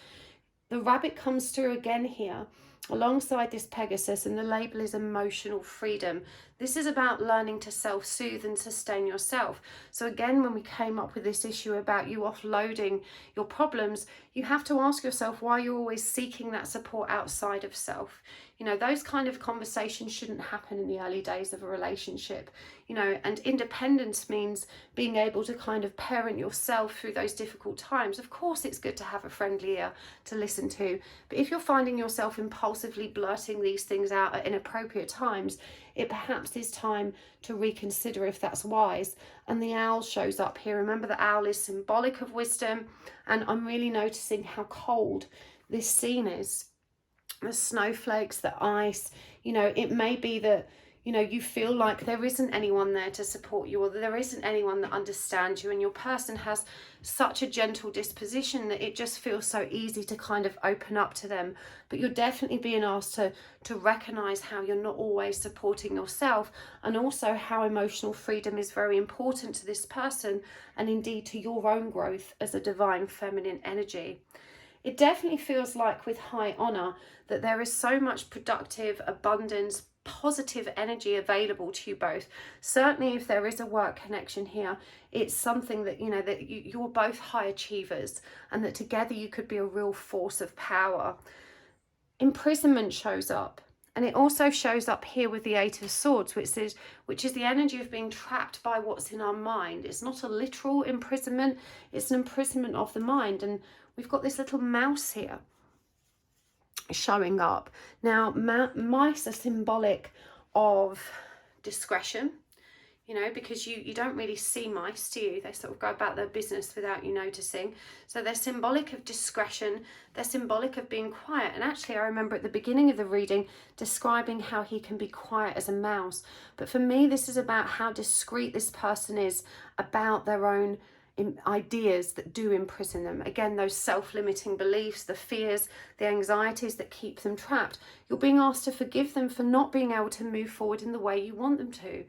The rabbit comes through again here, alongside this Pegasus, and the label is emotional freedom. This is about learning to self-soothe and sustain yourself. So again, when we came up with this issue about you offloading your problems, you have to ask yourself why you're always seeking that support outside of self. You know, those kind of conversations shouldn't happen in the early days of a relationship. You know, and independence means being able to kind of parent yourself through those difficult times. Of course, it's good to have a friendly ear to listen to, but if you're finding yourself impulsively blurting these things out at inappropriate times, it perhaps is time to reconsider if that's wise. And the owl shows up here. Remember, the owl is symbolic of wisdom, and I'm really noticing how cold this scene is. The snowflakes, the ice, you know, it may be that, you know, you feel like there isn't anyone there to support you, or there isn't anyone that understands you, and your person has such a gentle disposition that it just feels so easy to kind of open up to them. But you're definitely being asked to recognize how you're not always supporting yourself, and also how emotional freedom is very important to this person, and indeed to your own growth as a divine feminine energy. It definitely feels like with high honor that there is so much productive abundance, positive energy available to you both. Certainly if there is a work connection here, it's something that, you know, that you're both high achievers, and that together you could be a real force of power. Imprisonment shows up, and it also shows up here with the Eight of Swords, which is the energy of being trapped by what's in our mind. It's not a literal imprisonment, it's an imprisonment of the mind. And we've got this little mouse here showing up. Now, mice are symbolic of discretion, you know, because you don't really see mice, do you? They sort of go about their business without you noticing. So they're symbolic of discretion, they're symbolic of being quiet. And actually, I remember at the beginning of the reading describing how he can be quiet as a mouse. But for me, this is about how discreet this person is about their own ideas that do imprison them. Again, those self-limiting beliefs, the fears, the anxieties that keep them trapped. You're being asked to forgive them for not being able to move forward in the way you want them to.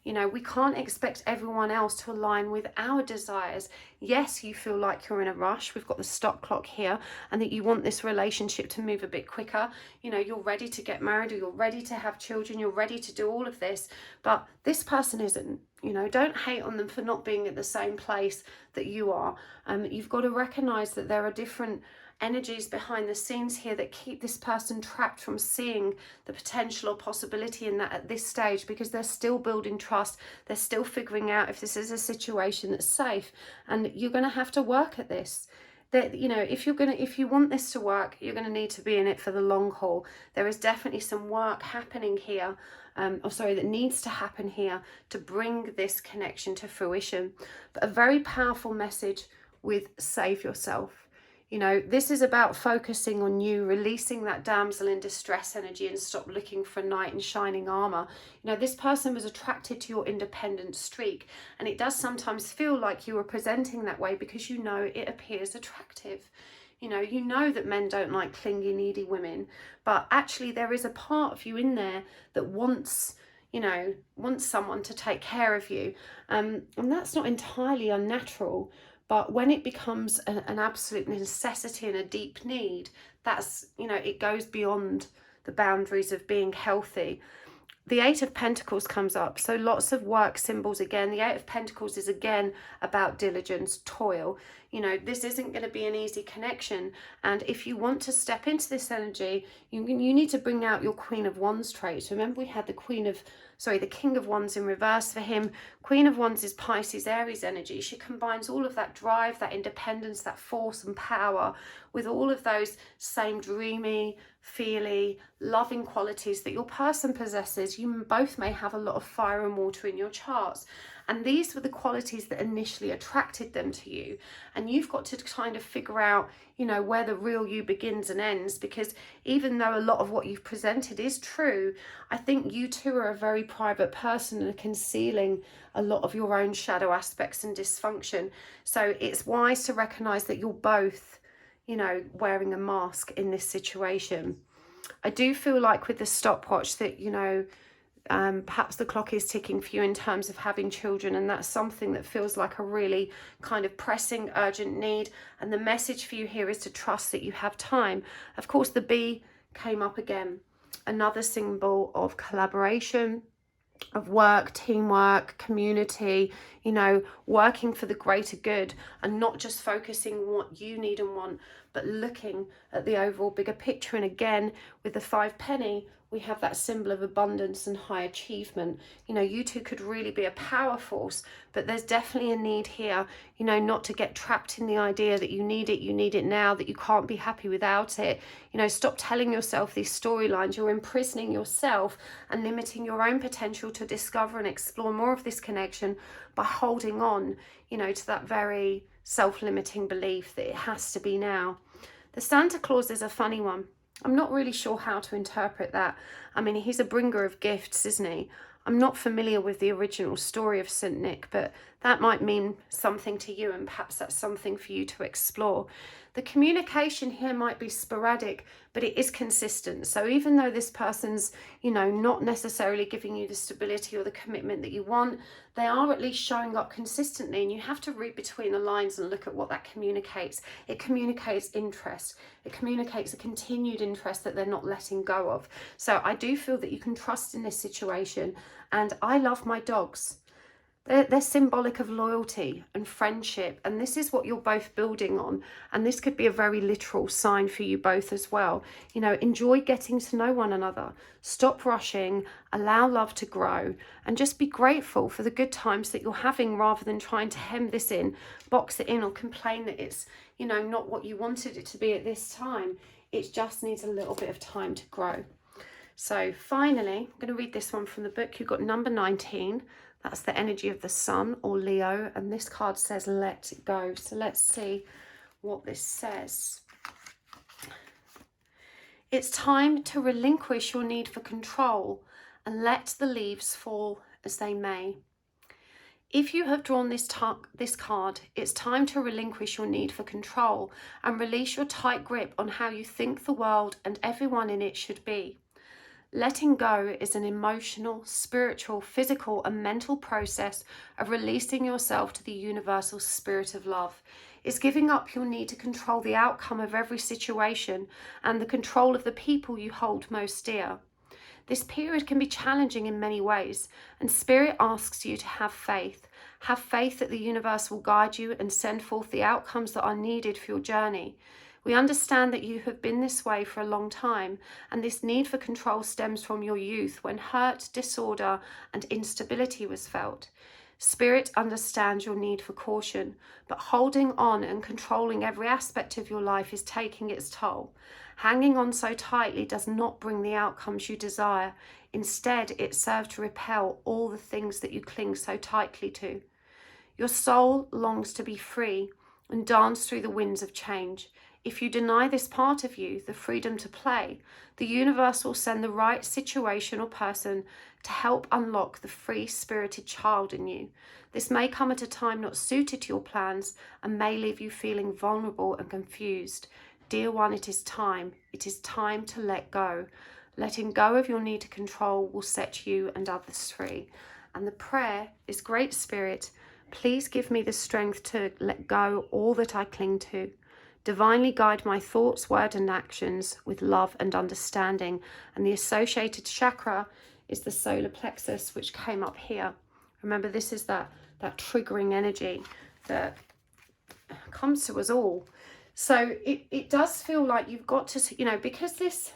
You know, we can't expect everyone else to align with our desires. Yes, you feel like you're in a rush. We've got the stop clock here, and that you want this relationship to move a bit quicker. You know, you're ready to get married, or you're ready to have children, you're ready to do all of this, but this person isn't. You know, don't hate on them for not being at the same place that you are. You've got to recognize that there are different energies behind the scenes here that keep this person trapped from seeing the potential or possibility in that at this stage, because they're still building trust. They're still figuring out if this is a situation that's safe, and you're going to have to work at this. That, you know, if you want this to work, you're going to need to be in it for the long haul. There is definitely some work happening here, that needs to happen here to bring this connection to fruition. But a very powerful message with save yourself. You know, this is about focusing on you, releasing that damsel in distress energy, and stop looking for knight in shining armor. You know, this person was attracted to your independent streak, and it does sometimes feel like you are presenting that way because you know it appears attractive. You know that men don't like clingy, needy women, but actually there is a part of you in there that wants someone to take care of you. And that's not entirely unnatural. But when it becomes an absolute necessity and a deep need, that's, you know, it goes beyond the boundaries of being healthy. The Eight of Pentacles comes up, so lots of work symbols again. The Eight of Pentacles is again about diligence, toil. You know, this isn't going to be an easy connection, and if you want to step into this energy, you need to bring out your Queen of Wands traits. Remember, we had the King of Wands in reverse for him. Queen of Wands is Pisces, Aries energy. She combines all of that drive, that independence, that force and power with all of those same dreamy, feely, loving qualities that your person possesses. You both may have a lot of fire and water in your charts. And these were the qualities that initially attracted them to you. And you've got to kind of figure out, you know, where the real you begins and ends. Because even though a lot of what you've presented is true, I think you two are a very private person and are concealing a lot of your own shadow aspects and dysfunction. So it's wise to recognize that you're both, you know, wearing a mask in this situation. I do feel like with the stopwatch that, you know, perhaps the clock is ticking for you in terms of having children, and that's something that feels like a really kind of pressing, urgent need. And the message for you here is to trust that you have time. Of course, the bee came up again. Another symbol of collaboration, of work, teamwork, community, you know, working for the greater good, and not just focusing on what you need and want, but looking at the overall bigger picture. And again, with the 5 penny, we have that symbol of abundance and high achievement. You know, you two could really be a power force, but there's definitely a need here, you know, not to get trapped in the idea that you need it now, that you can't be happy without it. You know, stop telling yourself these storylines. You're imprisoning yourself and limiting your own potential to discover and explore more of this connection by holding on, you know, to that very self-limiting belief that it has to be now. The Santa Claus is a funny one. I'm not really sure how to interpret that. I mean, he's a bringer of gifts, isn't he? I'm not familiar with the original story of St. Nick, but that might mean something to you, and perhaps that's something for you to explore. The communication here might be sporadic, but it is consistent. So even though this person's, you know, not necessarily giving you the stability or the commitment that you want, they are at least showing up consistently, and you have to read between the lines and look at what that communicates. It communicates interest. It communicates a continued interest that they're not letting go of. So I do feel that you can trust in this situation, and I love my dogs. They're symbolic of loyalty and friendship, and this is what you're both building on, and this could be a very literal sign for you both as well. You know, enjoy getting to know one another, stop rushing, allow love to grow, and just be grateful for the good times that you're having, rather than trying to hem this in, box it in, or complain that it's, you know, not what you wanted it to be at this time. It just needs a little bit of time to grow. So finally, I'm going to read this one from the book. You've got number 19. That's the energy of the sun, or Leo, and this card says let it go. So let's see what this says. It's time to relinquish your need for control and let the leaves fall as they may. If you have drawn this card, it's time to relinquish your need for control and release your tight grip on how you think the world and everyone in it should be. Letting go is an emotional, spiritual, physical, and mental process of releasing yourself to the universal spirit of love. It's giving up your need to control the outcome of every situation and the control of the people you hold most dear. This period can be challenging in many ways, and Spirit asks you to have faith. Have faith that the universe will guide you and send forth the outcomes that are needed for your journey. We understand that you have been this way for a long time, and this need for control stems from your youth, when hurt, disorder, and instability was felt. Spirit understands your need for caution, but holding on and controlling every aspect of your life is taking its toll. Hanging on so tightly does not bring the outcomes you desire. Instead, it serves to repel all the things that you cling so tightly to. Your soul longs to be free and dance through the winds of change. If you deny this part of you the freedom to play, the universe will send the right situation or person to help unlock the free-spirited child in you. This may come at a time not suited to your plans and may leave you feeling vulnerable and confused. Dear one, it is time. It is time to let go. Letting go of your need to control will set you and others free. And the prayer is, Great Spirit, please give me the strength to let go all that I cling to. Divinely guide my thoughts, words, and actions with love and understanding. And the associated chakra is the solar plexus, which came up here. Remember, this is that triggering energy that comes to us all. So it does feel like you've got to, you know, because this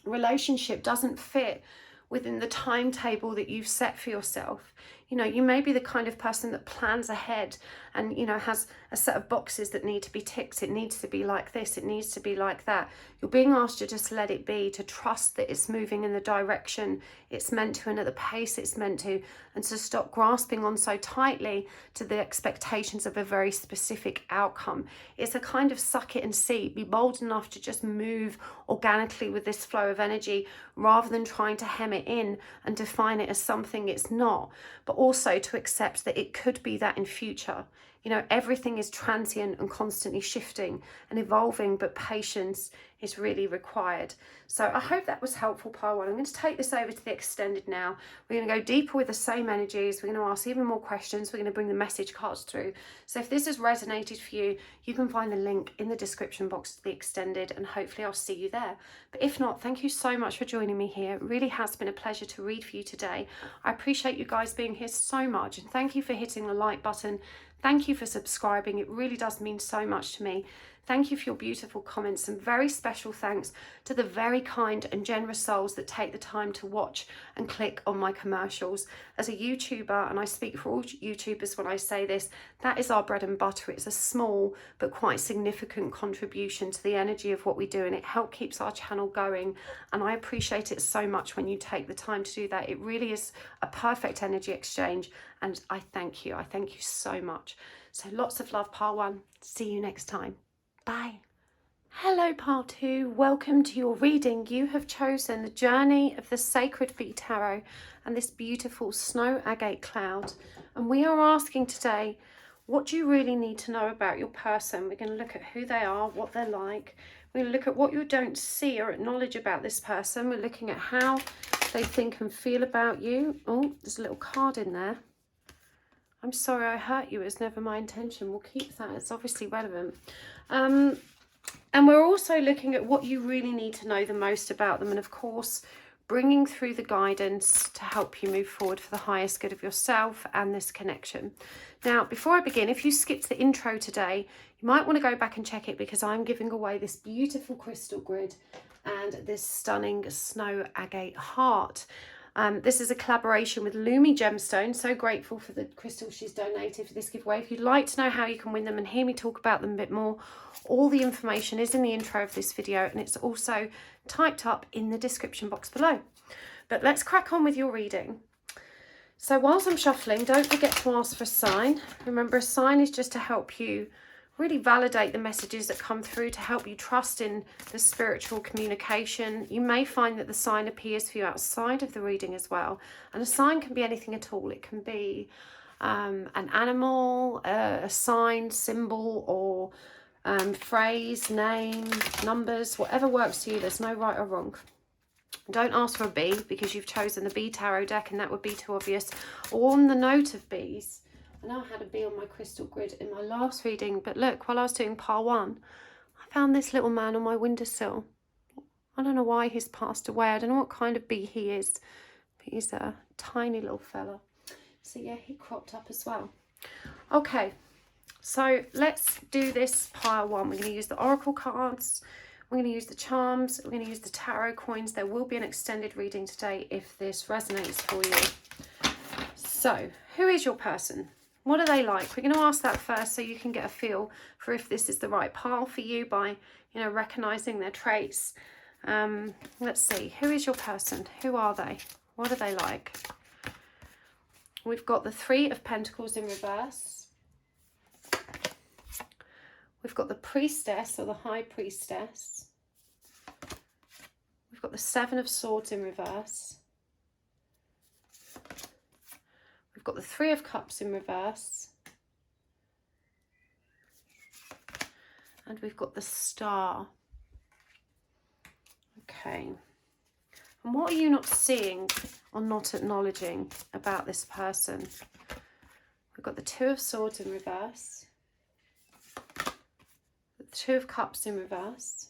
relationship doesn't fit within the timetable that you've set for yourself. You know, you may be the kind of person that plans ahead and, you know, has a set of boxes that need to be ticked. It needs to be like this. It needs to be like that. You're being asked to just let it be, to trust that it's moving in the direction it's meant to and at the pace it's meant to, and to stop grasping on so tightly to the expectations of a very specific outcome. It's a kind of suck it and see. Be bold enough to just move organically with this flow of energy, rather than trying to hem it in and define it as something it's not, but also to accept that it could be that in future. You know, everything is transient and constantly shifting and evolving, but patience is really required. So I hope that was helpful, pile 1. I'm going to take this over to the extended now. We're going to go deeper with the same energies. We're going to ask even more questions. We're going to bring the message cards through. So if this has resonated for you, you can find the link in the description box to the extended, and hopefully I'll see you there. But if not, thank you so much for joining me here. It really has been a pleasure to read for you today. I appreciate you guys being here so much, and thank you for hitting the like button. Thank you for subscribing. It really does mean so much to me. Thank you for your beautiful comments, and very special thanks to the very kind and generous souls that take the time to watch and click on my commercials. As a YouTuber, and I speak for all YouTubers when I say this, that is our bread and butter. It's a small but quite significant contribution to the energy of what we do, and it helps keeps our channel going, and I appreciate it so much when you take the time to do that. It really is a perfect energy exchange, and I thank you. I thank you so much. So lots of love, pile 1. See you next time. Bye. Hello, pile 2. Welcome to your reading. You have chosen the Journey of the Sacred Bee Tarot and this beautiful snow agate cloud. And we are asking today, what do you really need to know about your person? We're going to look at who they are, what they're like. We're going to look at what you don't see or acknowledge about this person. We're looking at how they think and feel about you. Oh, there's a little card in there. I'm sorry I hurt you. It's never my intention. We'll keep that. It's obviously relevant. And we're also looking at what you really need to know the most about them. And of course, bringing through the guidance to help you move forward for the highest good of yourself and this connection. Now, before I begin, if you skipped the intro today, you might want to go back and check it, because I'm giving away this beautiful crystal grid and this stunning snow agate heart. This is a collaboration with Lumi Gemstone. So grateful for the crystals she's donated for this giveaway. If you'd like to know how you can win them and hear me talk about them a bit more, all the information is in the intro of this video, and it's also typed up in the description box below. But let's crack on with your reading. So whilst I'm shuffling, don't forget to ask for a sign. Remember, a sign is just to help you really validate the messages that come through, to help you trust in the spiritual communication. You may find that the sign appears for you outside of the reading as well. And a sign can be anything at all. It can be an animal, a sign, symbol, or phrase, name, numbers, whatever works for you. There's no right or wrong. Don't ask for a bee, because you've chosen the bee tarot deck and that would be too obvious. Or on the note of bees, I know I had a bee on my crystal grid in my last reading, but look, while I was doing pile 1, I found this little man on my windowsill. I don't know why he's passed away. I don't know what kind of bee he is, but he's a tiny little fella. So yeah, he cropped up as well. Okay, so let's do this pile 1. We're going to use the oracle cards. We're going to use the charms. We're going to use the tarot coins. There will be an extended reading today if this resonates for you. So, who is your person? What are they like? We're going to ask that first, so you can get a feel for if this is the right pile for you by, you know, recognizing their traits. Let's see. Who is your person? Who are they? What are they like? We've got the 3 of Pentacles in reverse. We've got the Priestess, or the High Priestess. We've got the 7 of Swords in reverse. We've got the 3 of Cups in reverse. And we've got the Star. Okay. And what are you not seeing or not acknowledging about this person? We've got the 2 of Swords in reverse. The 2 of Cups in reverse.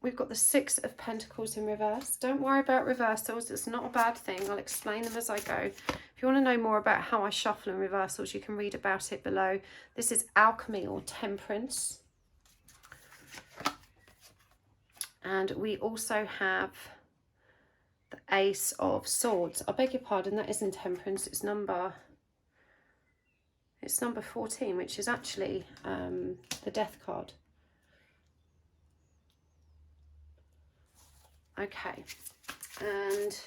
We've got the 6 of Pentacles in reverse. Don't worry about reversals. It's not a bad thing. I'll explain them as I go. If you want to know more about how I shuffle in reversals, you can read about it below. This is Alchemy or Temperance. And we also have the Ace of Swords. I beg your pardon, that isn't Temperance. It's number 14, which is actually the Death card. Okay, and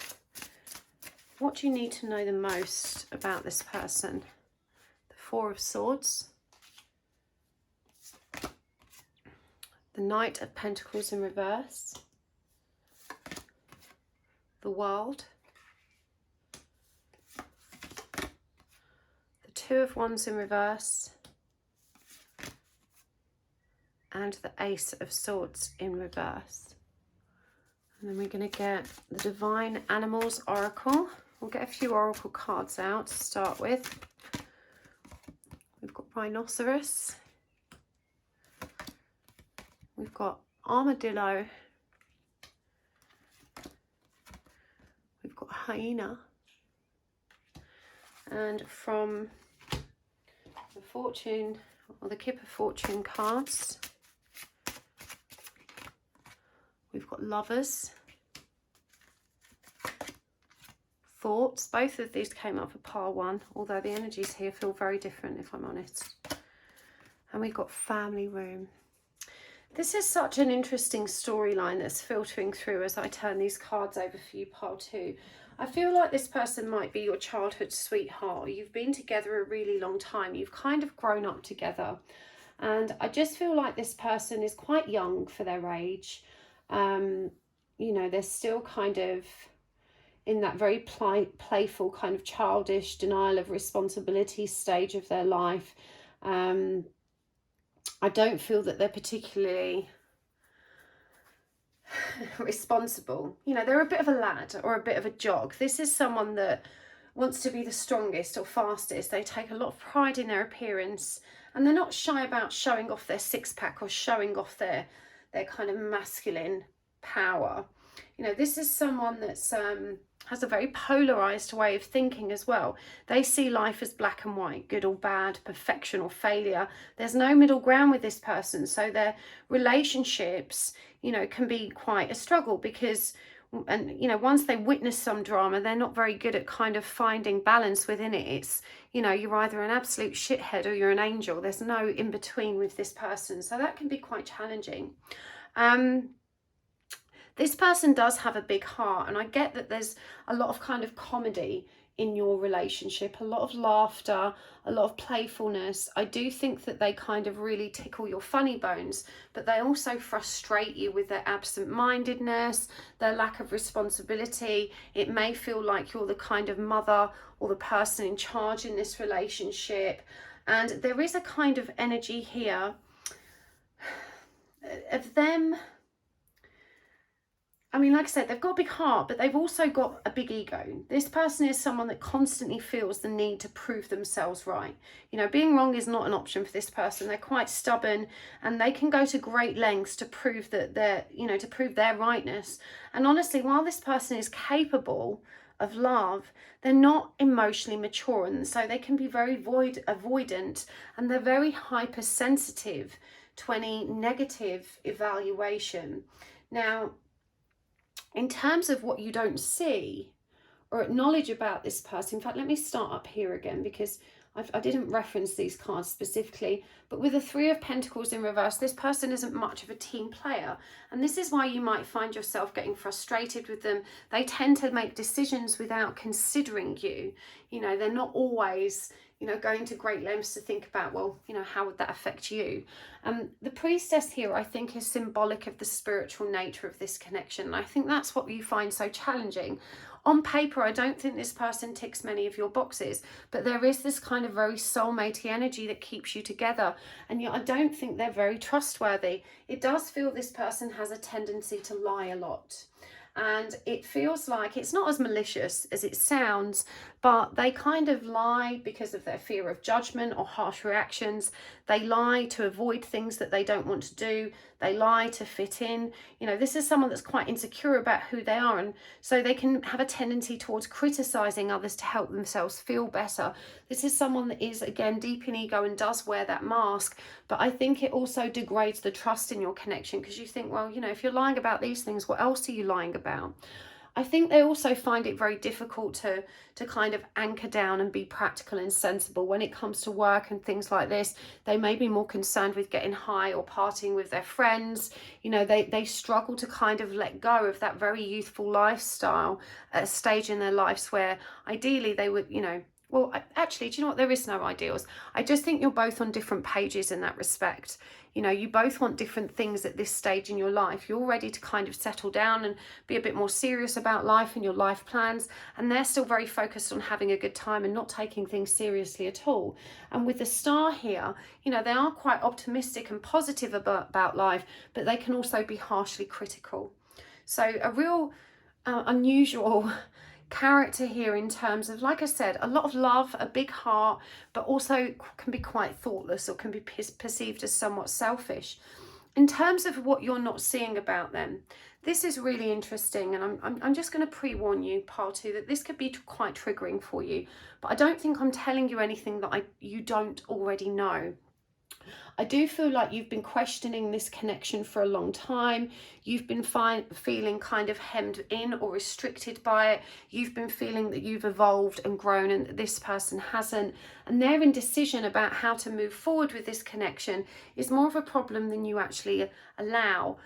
what do you need to know the most about this person? The 4 of Swords, the Knight of Pentacles in reverse, the World, Two of Wands in reverse. And the Ace of Swords in reverse. And then we're going to get the Divine Animals Oracle. We'll get a few Oracle cards out to start with. We've got Rhinoceros. We've got Armadillo. We've got Hyena. And from the Fortune, or the Kipper Fortune cards, we've got Lovers, Thoughts. Both of these came up for pile 1, although the energies here feel very different, if I'm honest. And we've got Family Room. This is such an interesting storyline that's filtering through as I turn these cards over for you, pile 2. I feel like this person might be your childhood sweetheart. You've been together a really long time. You've kind of grown up together. And I just feel like this person is quite young for their age. You know, they're still kind of in that very playful kind of childish denial of responsibility stage of their life. I don't feel that they're particularly responsible. You know, they're a bit of a lad or a bit of a jog. This is someone that wants to be the strongest or fastest. They take a lot of pride in their appearance, and they're not shy about showing off their six-pack or showing off their kind of masculine power. You know, this is someone that's has a very polarized way of thinking as well. They see life as black and white, good or bad, perfection or failure. There's no middle ground with this person. So their relationships, you know, can be quite a struggle because, and you know, once they witness some drama, they're not very good at kind of finding balance within it. It's, you know, you're either an absolute shithead or you're an angel. There's no in between with this person. So that can be quite challenging. This person does have a big heart, and I get that there's a lot of kind of comedy in your relationship, a lot of laughter, a lot of playfulness. I do think that they kind of really tickle your funny bones, but they also frustrate you with their absent-mindedness, their lack of responsibility. It may feel like you're the kind of mother or the person in charge in this relationship, and there is a kind of energy here of them. I mean, like I said, they've got a big heart, but they've also got a big ego. This person is someone that constantly feels the need to prove themselves right. You know, being wrong is not an option for this person. They're quite stubborn, and they can go to great lengths to prove that they're, you know, to prove their rightness. And honestly, while this person is capable of love, they're not emotionally mature, and so they can be very avoidant, and they're very hypersensitive to any negative evaluation. Now, in terms of what you don't see or acknowledge about this person, in fact, let me start up here again because I didn't reference these cards specifically, but with the Three of Pentacles in reverse, this person isn't much of a team player. And this is why you might find yourself getting frustrated with them. They tend to make decisions without considering you. You know, they're not always, you know, going to great lengths to think about, well, you know, how would that affect you? The Priestess here, I think, is symbolic of the spiritual nature of this connection. And I think that's what you find so challenging. On paper, I don't think this person ticks many of your boxes, but there is this kind of very soulmate-y energy that keeps you together. And yet I don't think they're very trustworthy. It does feel this person has a tendency to lie a lot. And it feels like it's not as malicious as it sounds, but they kind of lie because of their fear of judgment or harsh reactions. They lie to avoid things that they don't want to do. They lie to fit in. You know, this is someone that's quite insecure about who they are, and so they can have a tendency towards criticizing others to help themselves feel better. This is someone that is, again, deep in ego and does wear that mask, but I think it also degrades the trust in your connection because you think, well, you know, if you're lying about these things, what else are you lying about? I think they also find it very difficult to kind of anchor down and be practical and sensible when it comes to work and things like this. They may be more concerned with getting high or partying with their friends. You know, they struggle to kind of let go of that very youthful lifestyle at a stage in their lives where ideally they would, you know, Well, actually, do you know what? There is no ideals. I just think you're both on different pages in that respect. You know, you both want different things at this stage in your life. You're ready to kind of settle down and be a bit more serious about life and your life plans. And they're still very focused on having a good time and not taking things seriously at all. And with the star here, you know, they are quite optimistic and positive about life, but they can also be harshly critical. So a real unusual character here in terms of, like I said, a lot of love, a big heart, but also can be quite thoughtless or can be perceived as somewhat selfish. In terms of what you're not seeing about them, this is really interesting, and I'm just going to pre-warn you, pile two, that this could be quite triggering for you, but I don't think I'm telling you anything that you don't already know. I do feel like you've been questioning this connection for a long time. You've been feeling kind of hemmed in or restricted by it. You've been feeling that you've evolved and grown and that this person hasn't. And their indecision about how to move forward with this connection is more of a problem than you actually allow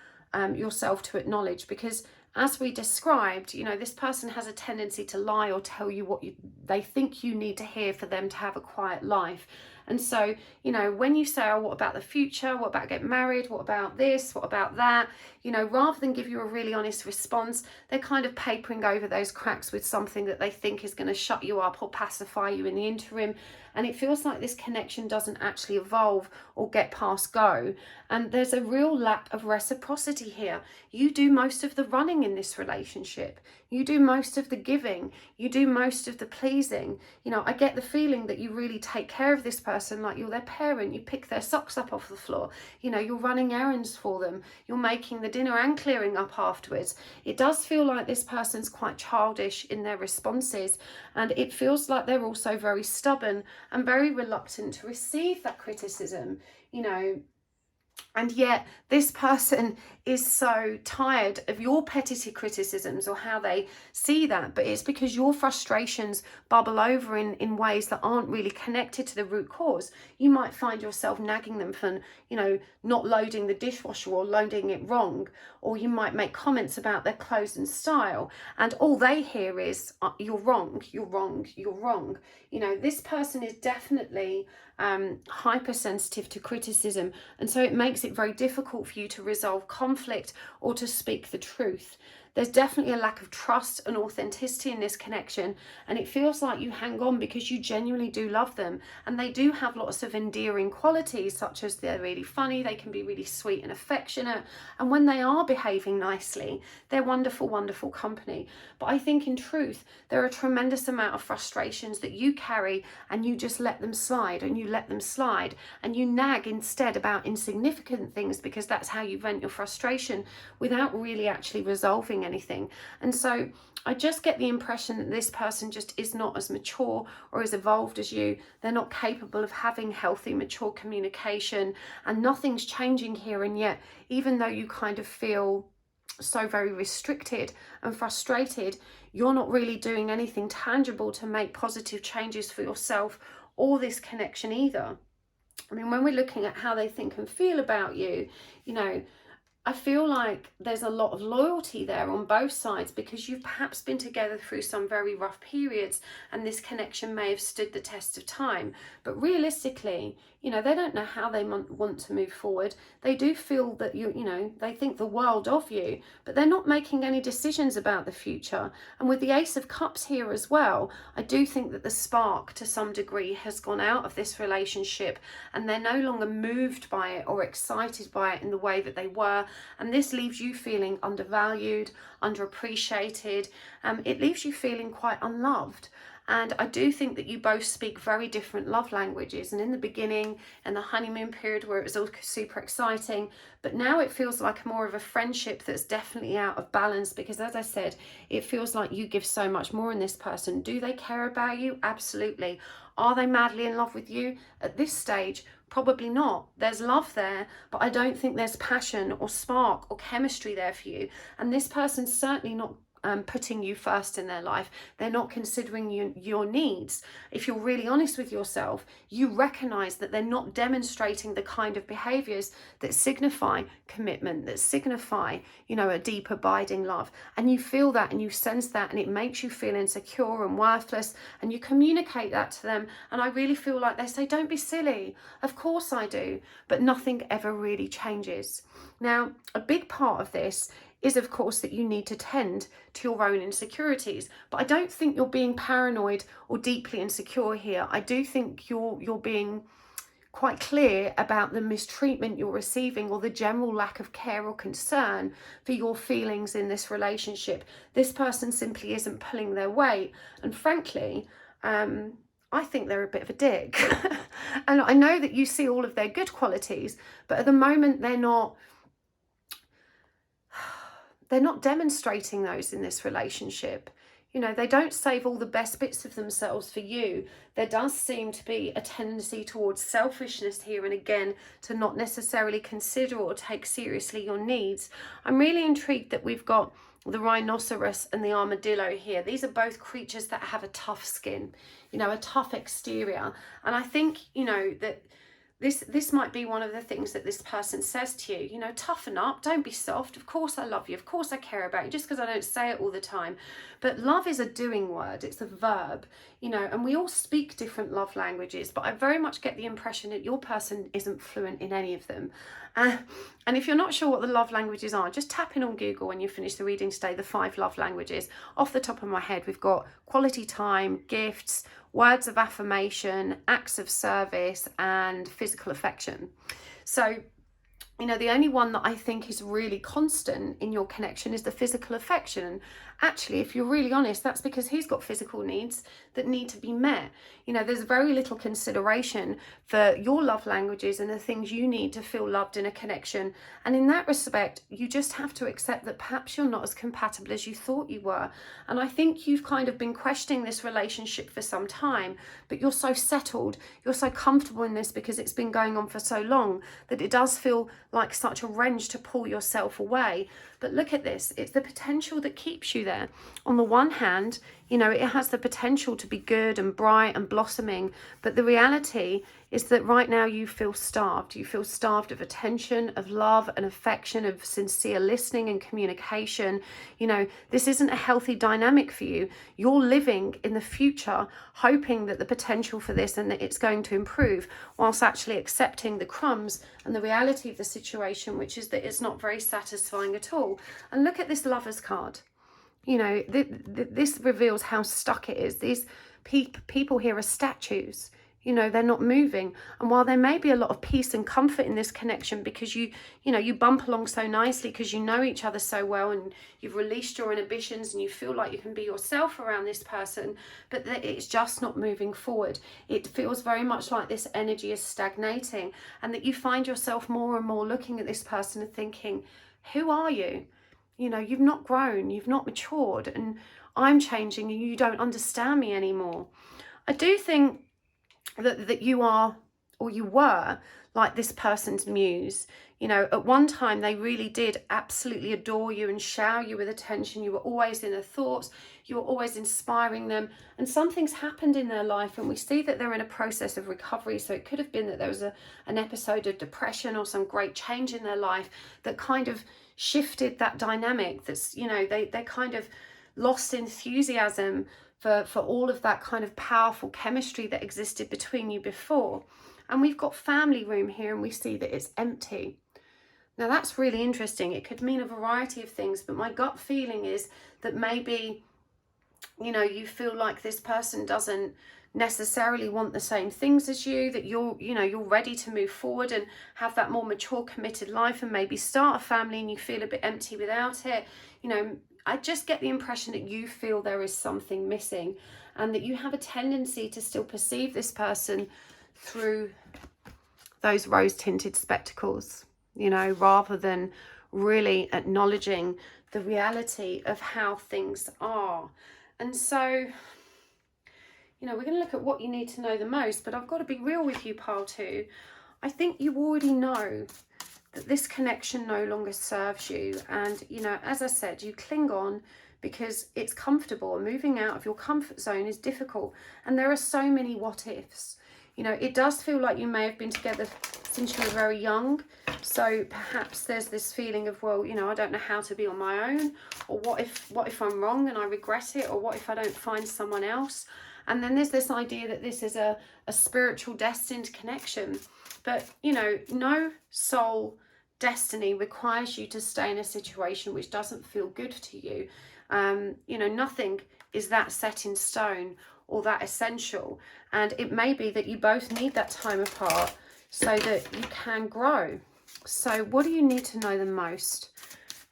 yourself to acknowledge, because as we described, you know, this person has a tendency to lie or tell you what they think you need to hear for them to have a quiet life. And so, you know, when you say, oh, what about the future? What about getting married? What about this? What about that? You know, rather than give you a really honest response, they're kind of papering over those cracks with something that they think is going to shut you up or pacify you in the interim. And it feels like this connection doesn't actually evolve or get past go. And there's a real lack of reciprocity here. You do most of the running in this relationship. You do most of the giving. You do most of the pleasing. You know, I get the feeling that you really take care of this person like you're their parent. You pick their socks up off the floor. You know, you're running errands for them. You're making the dinner and clearing up afterwards. It does feel like this person's quite childish in their responses, and it feels like they're also very stubborn and very reluctant to receive that criticism, you know. And yet this person is so tired of your petty criticisms or how they see that, but it's because your frustrations bubble over in ways that aren't really connected to the root cause. You might find yourself nagging them for, you know, not loading the dishwasher or loading it wrong, or you might make comments about their clothes and style, and all they hear is, you're wrong, you're wrong, you're wrong. You know, this person is definitely hypersensitive to criticism, and so it makes it very difficult for you to resolve conflict or to speak the truth. There's definitely a lack of trust and authenticity in this connection, and it feels like you hang on because you genuinely do love them, and they do have lots of endearing qualities, such as they're really funny, they can be really sweet and affectionate, and when they are behaving nicely, they're wonderful, wonderful company. But I think in truth, there are a tremendous amount of frustrations that you carry, and you just let them slide, and you let them slide, and you nag instead about insignificant things because that's how you vent your frustration without really actually resolving anything. And so I just get the impression that this person just is not as mature or as evolved as you. They're not capable of having healthy, mature communication, and nothing's changing here. And yet, even though you kind of feel so very restricted and frustrated, you're not really doing anything tangible to make positive changes for yourself or this connection either. I mean, when we're looking at how they think and feel about you, you know, I feel like there's a lot of loyalty there on both sides, because you've perhaps been together through some very rough periods and this connection may have stood the test of time. But realistically, you know, they don't know how they want to move forward. They do feel that you know, they think the world of you, but they're not making any decisions about the future. And with the Ace of Cups here as well, I do think that the spark to some degree has gone out of this relationship, and they're no longer moved by it or excited by it in the way that they were. And this leaves you feeling undervalued, underappreciated. It leaves you feeling quite unloved. And I do think that you both speak very different love languages. And in the beginning, in the honeymoon period where it was all super exciting, but now it feels like more of a friendship that's definitely out of balance, because as I said, it feels like you give so much more in this person. Do they care about you? Absolutely. Are they madly in love with you? At this stage, probably not. There's love there, but I don't think there's passion or spark or chemistry there for you. And this person's certainly not putting you first in their life. They're not considering your needs. If you're really honest with yourself, you recognize that they're not demonstrating the kind of behaviors that signify commitment, that signify, you know, a deep abiding love. And you feel that and you sense that, and it makes you feel insecure and worthless, and you communicate that to them. And I really feel like they say, don't be silly. Of course I do. But nothing ever really changes. Now, a big part of this is, of course, that you need to tend to your own insecurities. But I don't think you're being paranoid or deeply insecure here. I do think you're being quite clear about the mistreatment you're receiving, or the general lack of care or concern for your feelings in this relationship. This person simply isn't pulling their weight. And frankly, I think they're a bit of a dick. And I know that you see all of their good qualities, but at the moment they're not demonstrating those in this relationship. You know, they don't save all the best bits of themselves for you. There does seem to be a tendency towards selfishness here, and again, to not necessarily consider or take seriously your needs. I'm really intrigued that we've got the rhinoceros and the armadillo here. These are both creatures that have a tough skin, you know, a tough exterior. And I think, you know, that this might be one of the things that this person says to you, you know, toughen up, don't be soft. Of course I love you. Of course I care about you, just because I don't say it all the time. But love is a doing word. It's a verb, you know, and we all speak different love languages, but I very much get the impression that your person isn't fluent in any of them. And if you're not sure what the love languages are, just tap in on Google when you finish the reading today, the 5 love languages. Off the top of my head, we've got quality time, gifts, words of affirmation, acts of service, and physical affection. So, you know, the only one that I think is really constant in your connection is the physical affection. And actually, if you're really honest, that's because he's got physical needs that need to be met. You know, there's very little consideration for your love languages and the things you need to feel loved in a connection. And in that respect, you just have to accept that perhaps you're not as compatible as you thought you were. And I think you've kind of been questioning this relationship for some time, but you're so settled, you're so comfortable in this because it's been going on for so long, that it does feel like such a wrench to pull yourself away. But look at this, it's the potential that keeps you there. On the one hand, you know, it has the potential to be good and bright and blossoming, but the reality is that right now you feel starved. You feel starved of attention, of love and affection, of sincere listening and communication. You know, this isn't a healthy dynamic for you. You're living in the future hoping that the potential for this and that it's going to improve, whilst actually accepting the crumbs and the reality of the situation, which is that it's not very satisfying at all. And look at this Lovers card. You know, this reveals how stuck it is. These people here are statues. You know, they're not moving. And while there may be a lot of peace and comfort in this connection, because you know, you bump along so nicely because you know each other so well, and you've released your inhibitions and you feel like you can be yourself around this person, but that it's just not moving forward. It feels very much like this energy is stagnating, and that you find yourself more and more looking at this person and thinking, who are you? You know, you've not grown, you've not matured, and I'm changing and you don't understand me anymore. I do think that you are, or you were, like this person's muse. You know, at one time they really did absolutely adore you and shower you with attention. You were always in their thoughts, you were always inspiring them, and something's happened in their life, and we see that they're in a process of recovery. So it could have been that there was an episode of depression or some great change in their life that kind of shifted that dynamic. That's, you know, they kind of lost enthusiasm for all of that kind of powerful chemistry that existed between you before. And we've got family room here, and we see that it's empty. Now that's really interesting. It could mean a variety of things, but my gut feeling is that maybe, you know, you feel like this person doesn't necessarily want the same things as you, that you're ready to move forward and have that more mature, committed life and maybe start a family, and you feel a bit empty without it. You know, I just get the impression that you feel there is something missing, and that you have a tendency to still perceive this person through those rose-tinted spectacles, you know, rather than really acknowledging the reality of how things are. And so, you know, we're going to look at what you need to know the most, but I've got to be real with you, pile 2. I think you already know that this connection no longer serves you. And, you know, as I said, you cling on because it's comfortable, and moving out of your comfort zone is difficult. And there are so many what ifs. You know, it does feel like you may have been together since you were very young. So perhaps there's this feeling of, well, you know, I don't know how to be on my own, or what if I'm wrong and I regret it, or what if I don't find someone else? And then there's this idea that this is a spiritual destined connection. But, you know, no soul destiny requires you to stay in a situation which doesn't feel good to you. You know, nothing is that set in stone or that essential. And it may be that you both need that time apart so that you can grow. So what do you need to know the most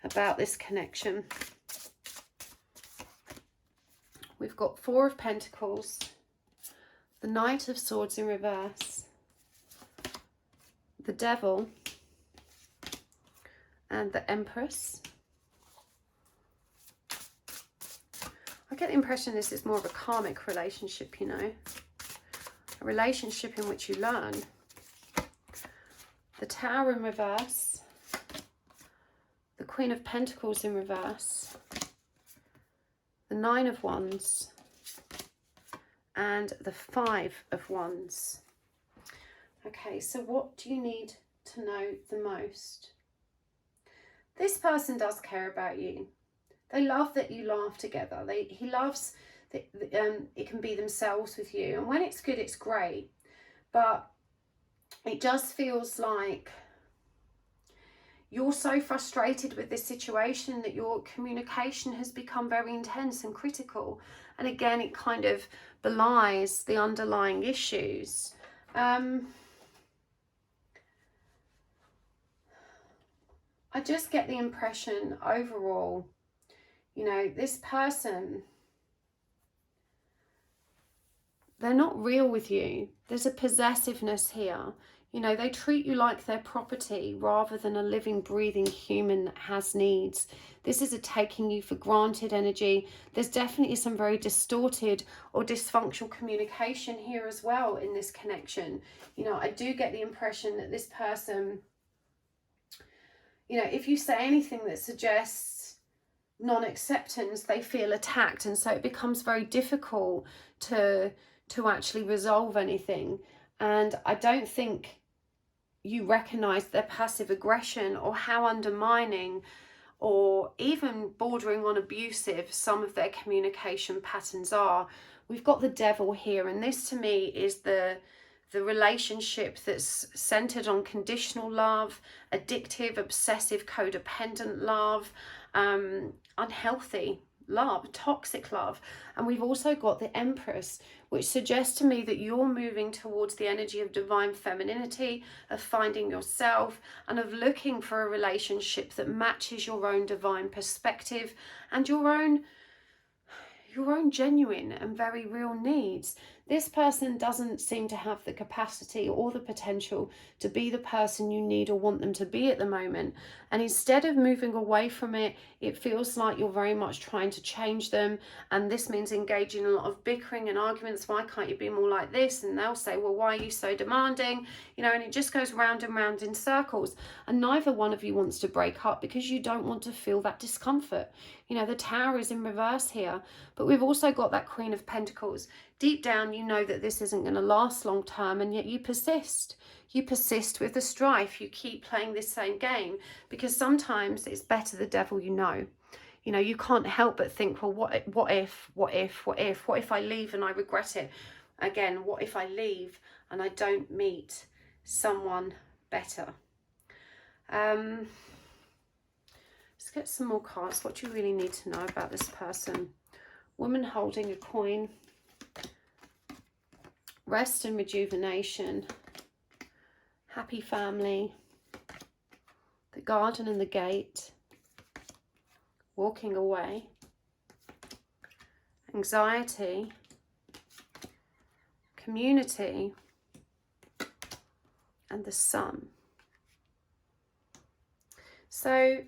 about this connection? We've got Four of Pentacles, the Knight of Swords in reverse, the Devil, and the Empress. I get the impression this is more of a karmic relationship, you know, a relationship in which you learn. The Tower in reverse, the Queen of Pentacles in reverse, the Nine of Wands, and the Five of Wands. Okay, so what do you need to know the most? This person does care about you. They love that you laugh together. He loves that it can be themselves with you. And when it's good, it's great. But it just feels like you're so frustrated with this situation that your communication has become very intense and critical. And again, it kind of belies the underlying issues. I just get the impression overall, you know, this person, they're not real with you. There's a possessiveness here. You know, they treat you like their property rather than a living, breathing human that has needs. This is a taking you for granted energy. There's definitely some very distorted or dysfunctional communication here as well in this connection. You know, I do get the impression that this person, you know, if you say anything that suggests non-acceptance, they feel attacked, and so it becomes very difficult to actually resolve anything. And I don't think you recognize their passive aggression or how undermining or even bordering on abusive some of their communication patterns are. We've got the Devil here, and this to me is the relationship that's centered on conditional love, addictive, obsessive, codependent love, unhealthy love, toxic love. And we've also got the Empress, which suggests to me that you're moving towards the energy of divine femininity, of finding yourself, and of looking for a relationship that matches your own divine perspective and your own genuine and very real needs. This person doesn't seem to have the capacity or the potential to be the person you need or want them to be at the moment. And instead of moving away from it, it feels like you're very much trying to change them. And this means engaging in a lot of bickering and arguments. Why can't you be more like this? And they'll say, well, why are you so demanding? You know, and it just goes round and round in circles. And neither one of you wants to break up because you don't want to feel that discomfort. You know, the Tower is in reverse here, but we've also got that Queen of Pentacles. Deep down, you know that this isn't going to last long term, and yet you persist. You persist with the strife. You keep playing this same game because sometimes it's better the devil you know. You know, you can't help but think, well, what if I leave and I regret it? Again, what if I leave and I don't meet someone better? Let's get some more cards. What do you really need to know about this person? Woman holding a coin. Rest and rejuvenation. Happy family. The garden and the gate. Walking away. Anxiety. Community. And the sun. So,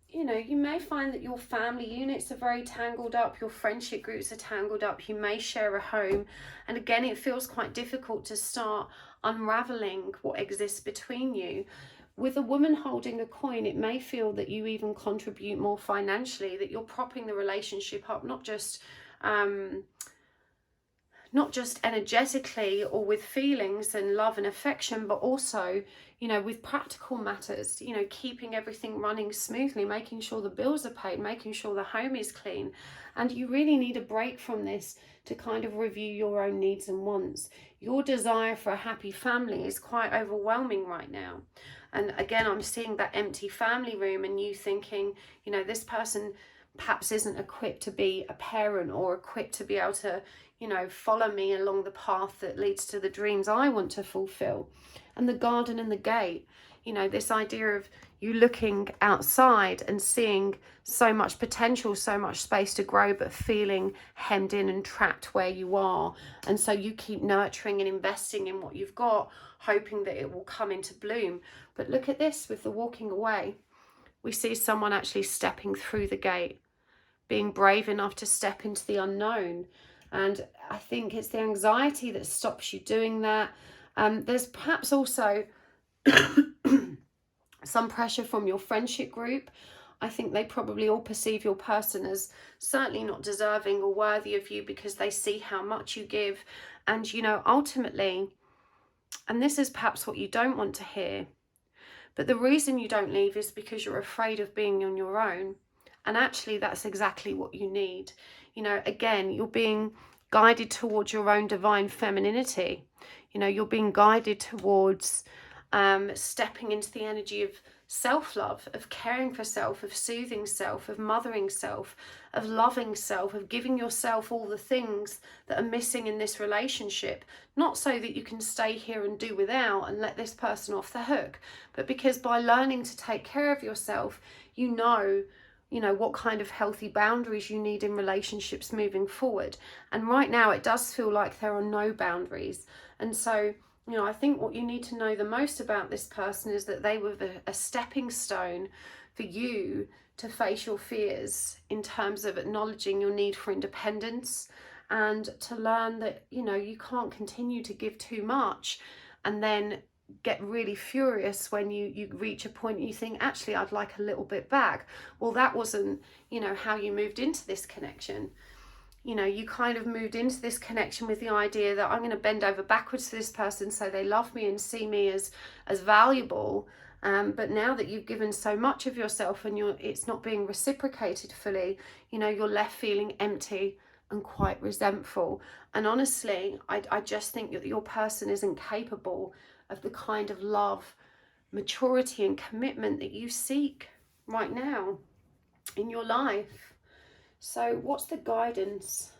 you know, you may find that your family units are very tangled up, your friendship groups are tangled up, you may share a home, and again it feels quite difficult to start unraveling what exists between you. With a woman holding a coin, it may feel that you even contribute more financially, that you're propping the relationship up, not just energetically or with feelings and love and affection, but also, you know, with practical matters, you know, keeping everything running smoothly, making sure the bills are paid, making sure the home is clean. And you really need a break from this to kind of review your own needs and wants. Your desire for a happy family is quite overwhelming right now. And again, I'm seeing that empty family room and you thinking, you know, this person perhaps isn't equipped to be a parent or equipped to be able to, you know, follow me along the path that leads to the dreams I want to fulfill. And the garden and the gate, you know, this idea of you looking outside and seeing so much potential, so much space to grow, but feeling hemmed in and trapped where you are. And so you keep nurturing and investing in what you've got, hoping that it will come into bloom. But look at this with the walking away. We see someone actually stepping through the gate, being brave enough to step into the unknown. And I think it's the anxiety that stops you doing that. There's perhaps also some pressure from your friendship group. I think they probably all perceive your person as certainly not deserving or worthy of you because they see how much you give. And, you know, ultimately, and this is perhaps what you don't want to hear, but the reason you don't leave is because you're afraid of being on your own. And actually, that's exactly what you need. You know, again, you're being guided towards your own divine femininity. You know, you're being guided towards stepping into the energy of self-love, of caring for self, of soothing self, of mothering self, of loving self, of giving yourself all the things that are missing in this relationship. Not so that you can stay here and do without and let this person off the hook, but because by learning to take care of yourself, you know what kind of healthy boundaries you need in relationships moving forward. And right now it does feel like there are no boundaries. And so, you know, I think what you need to know the most about this person is that they were a stepping stone for you to face your fears in terms of acknowledging your need for independence and to learn that, you know, you can't continue to give too much and then get really furious when you reach a point and you think, actually, I'd like a little bit back. Well, that wasn't, you know, how you moved into this connection. You know, you kind of moved into this connection with the idea that I'm going to bend over backwards for this person so they love me and see me as valuable. But now that you've given so much of yourself and it's not being reciprocated fully, you know, you're left feeling empty and quite resentful. And honestly, I just think that your person isn't capable of the kind of love, maturity and commitment that you seek right now in your life. So what's the guidance?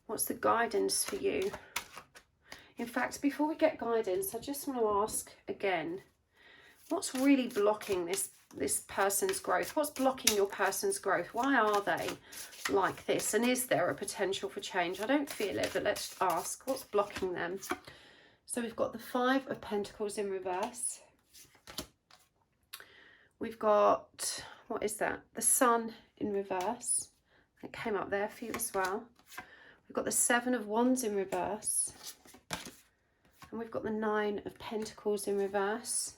What's the guidance for you? In fact, before we get guidance, I just want to ask again, what's really blocking this person's growth? What's blocking your person's growth? Why are they like this? And is there a potential for change? I don't feel it, but let's ask, what's blocking them? So we've got the 5 of Pentacles in reverse. We've got, what is that? The Sun in reverse. It came up there for you as well. We've got the 7 of Wands in reverse. And we've got the 9 of Pentacles in reverse.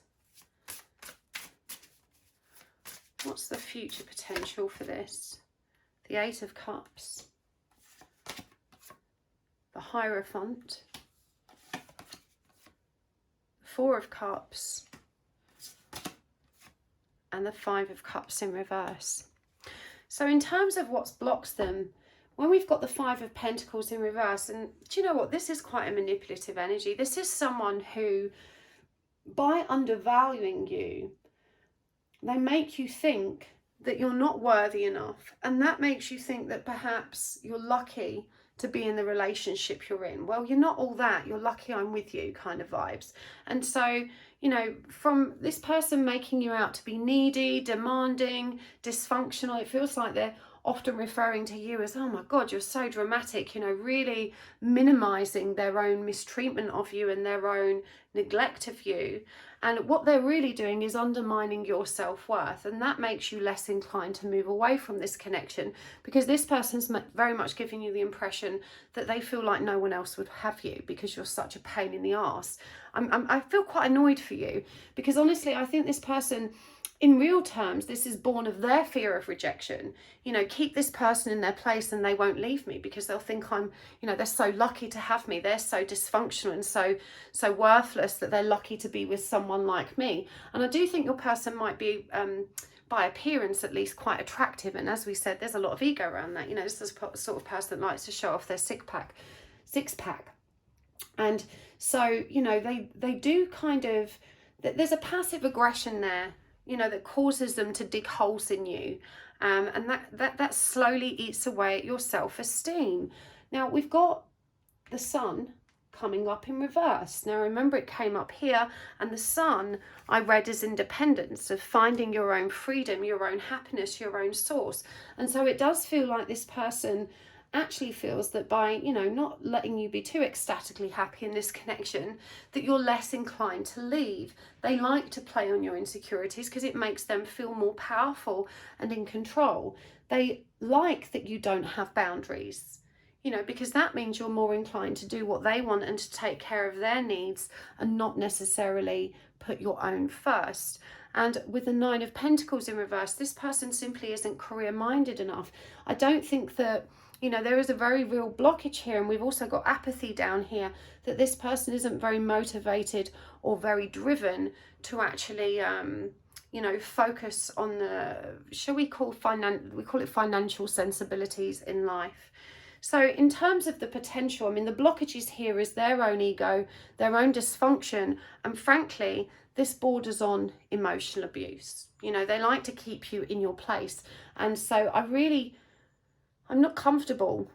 What's the future potential for this? The 8 of Cups. The Hierophant. 4 of Cups and the 5 of Cups in reverse. So in terms of what's blocked them, when we've got the 5 of Pentacles in reverse, and do you know what, this is quite a manipulative energy. This is someone who, by undervaluing you, they make you think that you're not worthy enough, and that makes you think that perhaps you're lucky to be in the relationship you're in. Well, you're not all that. You're lucky I'm with you kind of vibes. And so, you know, from this person making you out to be needy, demanding, dysfunctional, it feels like they're often referring to you as, oh my God, you're so dramatic, you know, really minimizing their own mistreatment of you and their own neglect of you. And what they're really doing is undermining your self-worth, and that makes you less inclined to move away from this connection, because this person's very much giving you the impression that they feel like no one else would have you because you're such a pain in the arse. I feel quite annoyed for you, because honestly, I think this person, in real terms, this is born of their fear of rejection. You know, keep this person in their place and they won't leave me, because they'll think I'm, you know, they're so lucky to have me. They're so dysfunctional and so worthless that they're lucky to be with someone like me. And I do think your person might be, by appearance at least, quite attractive. And as we said, there's a lot of ego around that. You know, this is the sort of person that likes to show off their six pack. And so, you know, they do kind of, there's a passive aggression there, you know, that causes them to dig holes in you. And that slowly eats away at your self-esteem. Now, we've got the sun coming up in reverse. Now, remember, it came up here, and the sun I read as independence, of finding your own freedom, your own happiness, your own source. And so it does feel like this person actually feels that by, you know, not letting you be too ecstatically happy in this connection, that you're less inclined to leave. They like to play on your insecurities because it makes them feel more powerful and in control. They like that you don't have boundaries, you know, because that means you're more inclined to do what they want and to take care of their needs and not necessarily put your own first. And with the 9 of Pentacles in reverse, this person simply isn't career minded enough. I don't think that, you know, there is a very real blockage here, and we've also got apathy down here, that this person isn't very motivated or very driven to actually, you know, focus on the, shall we call it financial sensibilities in life. So in terms of the potential, I mean, the blockages here is their own ego, their own dysfunction, and frankly, this borders on emotional abuse. You know, they like to keep you in your place. And so I'm not comfortable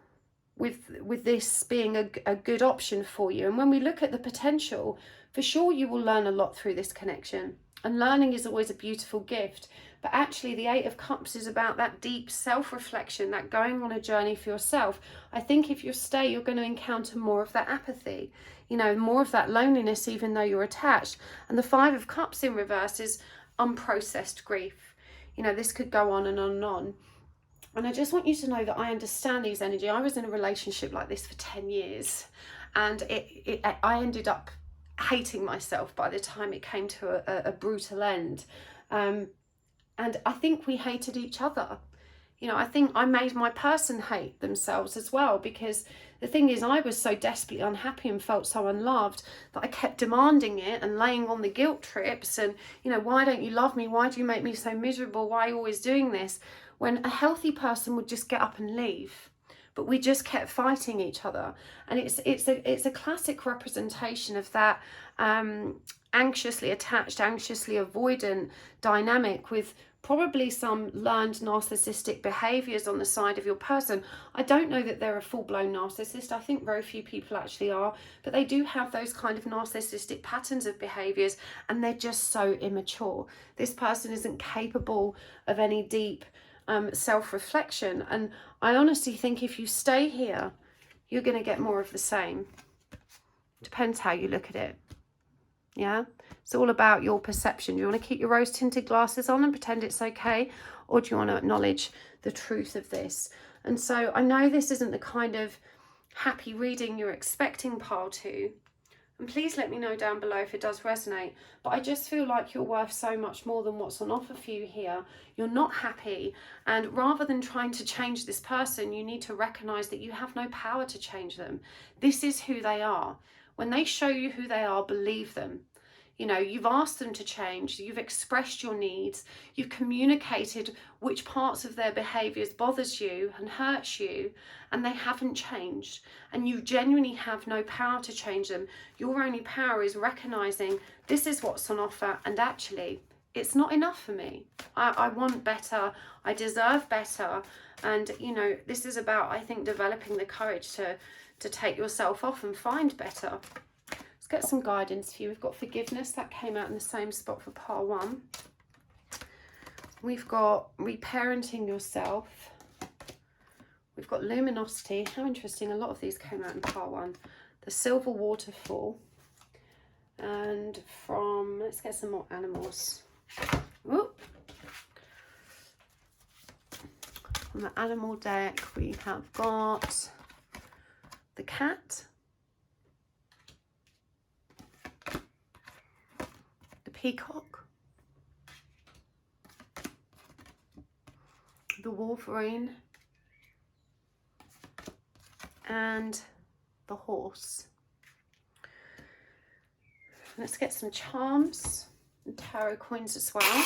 with this being a good option for you. And when we look at the potential, for sure you will learn a lot through this connection. And learning is always a beautiful gift. But actually the 8 of Cups is about that deep self-reflection, that going on a journey for yourself. I think if you stay, you're going to encounter more of that apathy, you know, more of that loneliness, even though you're attached. And the 5 of Cups in reverse is unprocessed grief. You know, this could go on and on and on. And I just want you to know that I understand these energy. I was in a relationship like this for 10 years, and I ended up hating myself by the time it came to a brutal end. And I think we hated each other. You know, I think I made my person hate themselves as well, because the thing is, I was so desperately unhappy and felt so unloved that I kept demanding it and laying on the guilt trips and, you know, why don't you love me? Why do you make me so miserable? Why are you always doing this? When a healthy person would just get up and leave. But we just kept fighting each other. And it's a classic representation of that anxiously attached, anxiously avoidant dynamic, with probably some learned narcissistic behaviours on the side of your person. I don't know that they're a full-blown narcissist. I think very few people actually are, but they do have those kind of narcissistic patterns of behaviours, and they're just so immature. This person isn't capable of any deep self-reflection, and I honestly think if you stay here, you're going to get more of the same. Depends how you look at it. Yeah, it's all about your perception. Do you want to keep your rose tinted glasses on and pretend it's okay, or do you want to acknowledge the truth of this? And so I know this isn't the kind of happy reading you're expecting, pile 2, and please let me know down below if it does resonate, but I just feel like you're worth so much more than what's on offer for you here. You're not happy, and rather than trying to change this person, you need to recognize that you have no power to change them. This is who they are. When they show you who they are, believe them. You know, you've asked them to change, you've expressed your needs, you've communicated which parts of their behaviours bothers you and hurts you, and they haven't changed. And you genuinely have no power to change them. Your only power is recognising this is what's on offer, and actually, it's not enough for me. I want better, I deserve better. And, you know, this is about, I think, developing the courage to take yourself off and find better. Let's get some guidance for you. We've got forgiveness. That came out in the same spot for pile 1. We've got reparenting yourself. We've got luminosity. How interesting. A lot of these came out in pile 1. The silver waterfall. And from, let's get some more animals. Ooh. On the animal deck, we have got the cat, peacock, the wolverine, and the horse. Let's get some charms and tarot coins as well.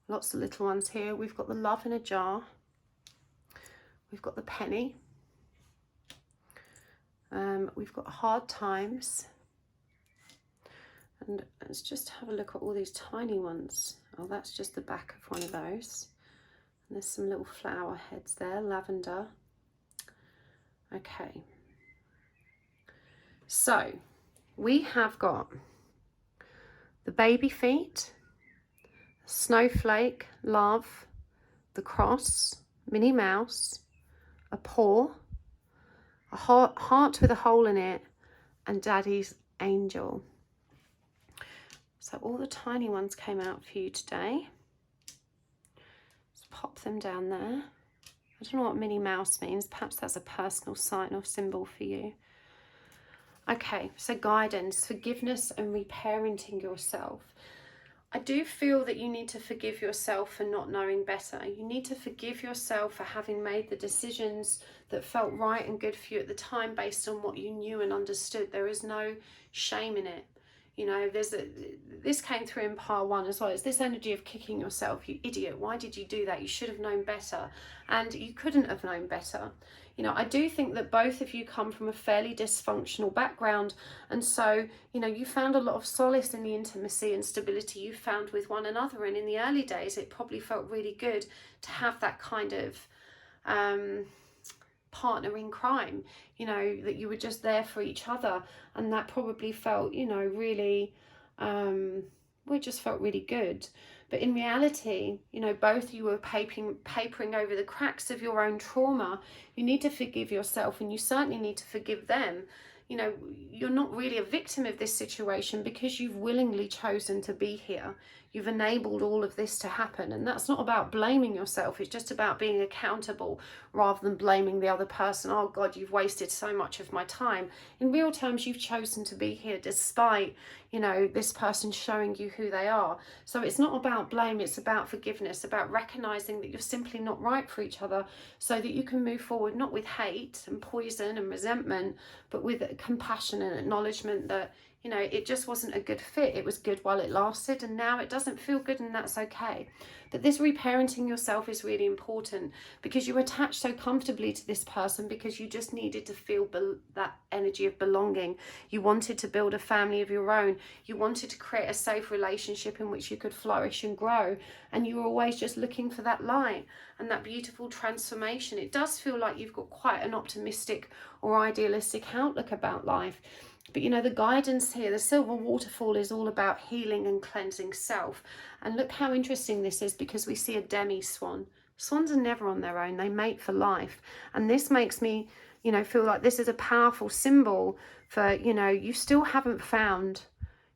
Lots of little ones here. We've got the love in a jar. We've got the penny. We've got hard times. And let's just have a look at all these tiny ones. Oh, that's just the back of one of those. And there's some little flower heads there, lavender. Okay. So we have got the baby feet, snowflake, love, the cross, Minnie Mouse, a paw, a heart with a hole in it, and Daddy's angel. So all the tiny ones came out for you today. Let's pop them down there. I don't know what Minnie Mouse means. Perhaps that's a personal sign or symbol for you. Okay, so guidance, forgiveness and reparenting yourself. I do feel that you need to forgive yourself for not knowing better. You need to forgive yourself for having made the decisions that felt right and good for you at the time based on what you knew and understood. There is no shame in it. You know, this came through in part one as well. It's this energy of kicking yourself. You idiot, why did you do that? You should have known better. And you couldn't have known better. You know, I do think that both of you come from a fairly dysfunctional background. And so, you know, you found a lot of solace in the intimacy and stability you found with one another. And in the early days, it probably felt really good to have that kind of partner in crime, you know, that you were just there for each other. And that probably felt, you know, really, well, it just felt really good. But in reality, you know, both of you were papering over the cracks of your own trauma. You need to forgive yourself, and you certainly need to forgive them. You know, you're not really a victim of this situation because you've willingly chosen to be here. You've enabled all of this to happen. And that's not about blaming yourself. It's just about being accountable rather than blaming the other person. Oh God, you've wasted so much of my time. In real terms, you've chosen to be here despite, you know, this person showing you who they are. So it's not about blame. It's about forgiveness, about recognizing that you're simply not right for each other so that you can move forward, not with hate and poison and resentment, but with compassion and acknowledgement that, you know, it just wasn't a good fit. It was good while it lasted, and now it doesn't feel good, and that's okay. That this reparenting yourself is really important because you attached so comfortably to this person because you just needed to feel that energy of belonging. You wanted to build a family of your own. You wanted to create a safe relationship in which you could flourish and grow, and you were always just looking for that light and that beautiful transformation. It does feel like you've got quite an optimistic or idealistic outlook about life. But you know, the guidance here, the silver waterfall, is all about healing and cleansing self. And look how interesting this is, because we see a demi-swan. Swans are never on their own. They mate for life. And this makes me, you know, feel like this is a powerful symbol for, you know, you still haven't found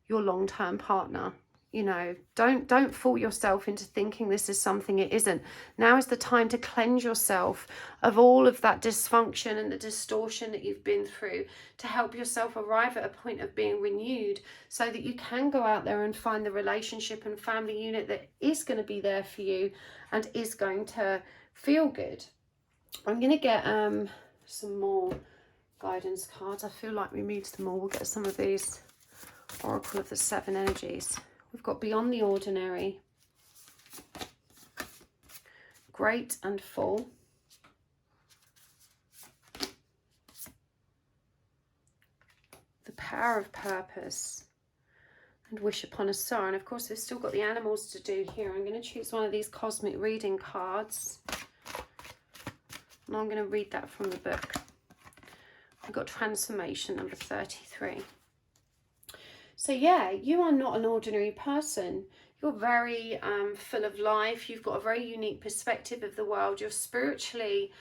your long-term partner. You know, don't fool yourself into thinking this is something it isn't. Now is the time to cleanse yourself of all of that dysfunction and the distortion that you've been through, to help yourself arrive at a point of being renewed so that you can go out there and find the relationship and family unit that is going to be there for you and is going to feel good. I'm going to get some more guidance cards. I feel like we need some more. We'll get some of these Oracle of the Seven Energies. We've got Beyond the Ordinary, Great and Full, The Power of Purpose, and Wish Upon a Star. And of course, we've still got the animals to do here. I'm going to choose one of these cosmic reading cards, and I'm going to read that from the book. I've got Transformation number 33. So yeah, you are not an ordinary person. You're very full of life. You've got a very unique perspective of the world. You're spiritually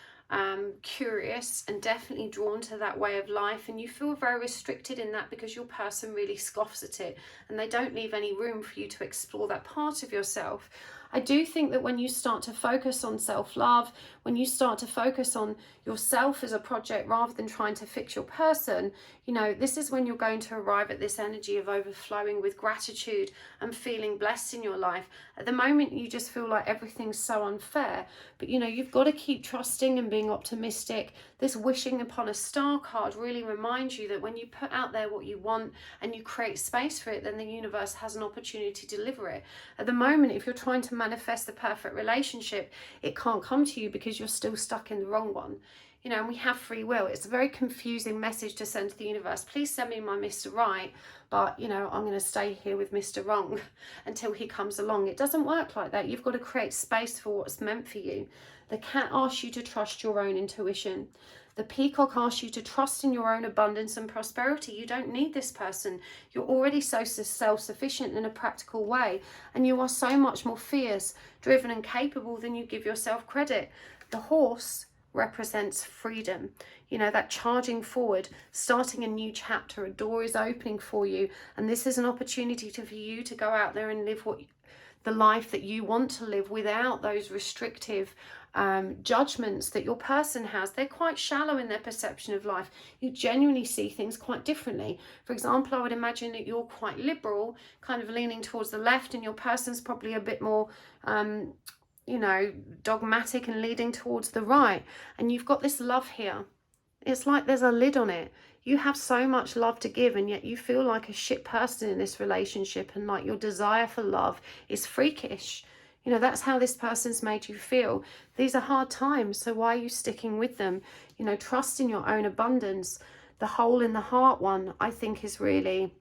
curious and definitely drawn to that way of life, and you feel very restricted in that because your person really scoffs at it and they don't leave any room for you to explore that part of yourself. I do think that when you start to focus on self-love, when you start to focus on yourself as a project rather than trying to fix your person, you know, this is when you're going to arrive at this energy of overflowing with gratitude and feeling blessed in your life. At the moment, you just feel like everything's so unfair, but you know, you've got to keep trusting and being optimistic. This wishing upon a star card really reminds you that when you put out there what you want and you create space for it, then the universe has an opportunity to deliver it. At the moment, if you're trying to manifest the perfect relationship, it can't come to you because you're still stuck in the wrong one. You know, and we have free will. It's a very confusing message to send to the universe. Please send me my Mr. Right, but, you know, I'm going to stay here with Mr. Wrong until he comes along. It doesn't work like that. You've got to create space for what's meant for you. The cat asks you to trust your own intuition. The peacock asks you to trust in your own abundance and prosperity. You don't need this person. You're already so self-sufficient in a practical way, and you are so much more fierce, driven and capable than you give yourself credit. The horse represents freedom, you know, that charging forward, starting a new chapter. A door is opening for you, and this is an opportunity for you to go out there and live the life that you want to live without those restrictive judgments that your person has. They're quite shallow in their perception of life. You genuinely see things quite differently. For example, I would imagine that you're quite liberal, kind of leaning towards the left, and your person's probably a bit more you know, dogmatic and leading towards the right. And you've got this love here. It's like there's a lid on it. You have so much love to give, and yet you feel like a shit person in this relationship, and like your desire for love is freakish. You know, that's how this person's made you feel. These are hard times, so why are you sticking with them? You know, trust in your own abundance. The hole in the heart one, I think, is really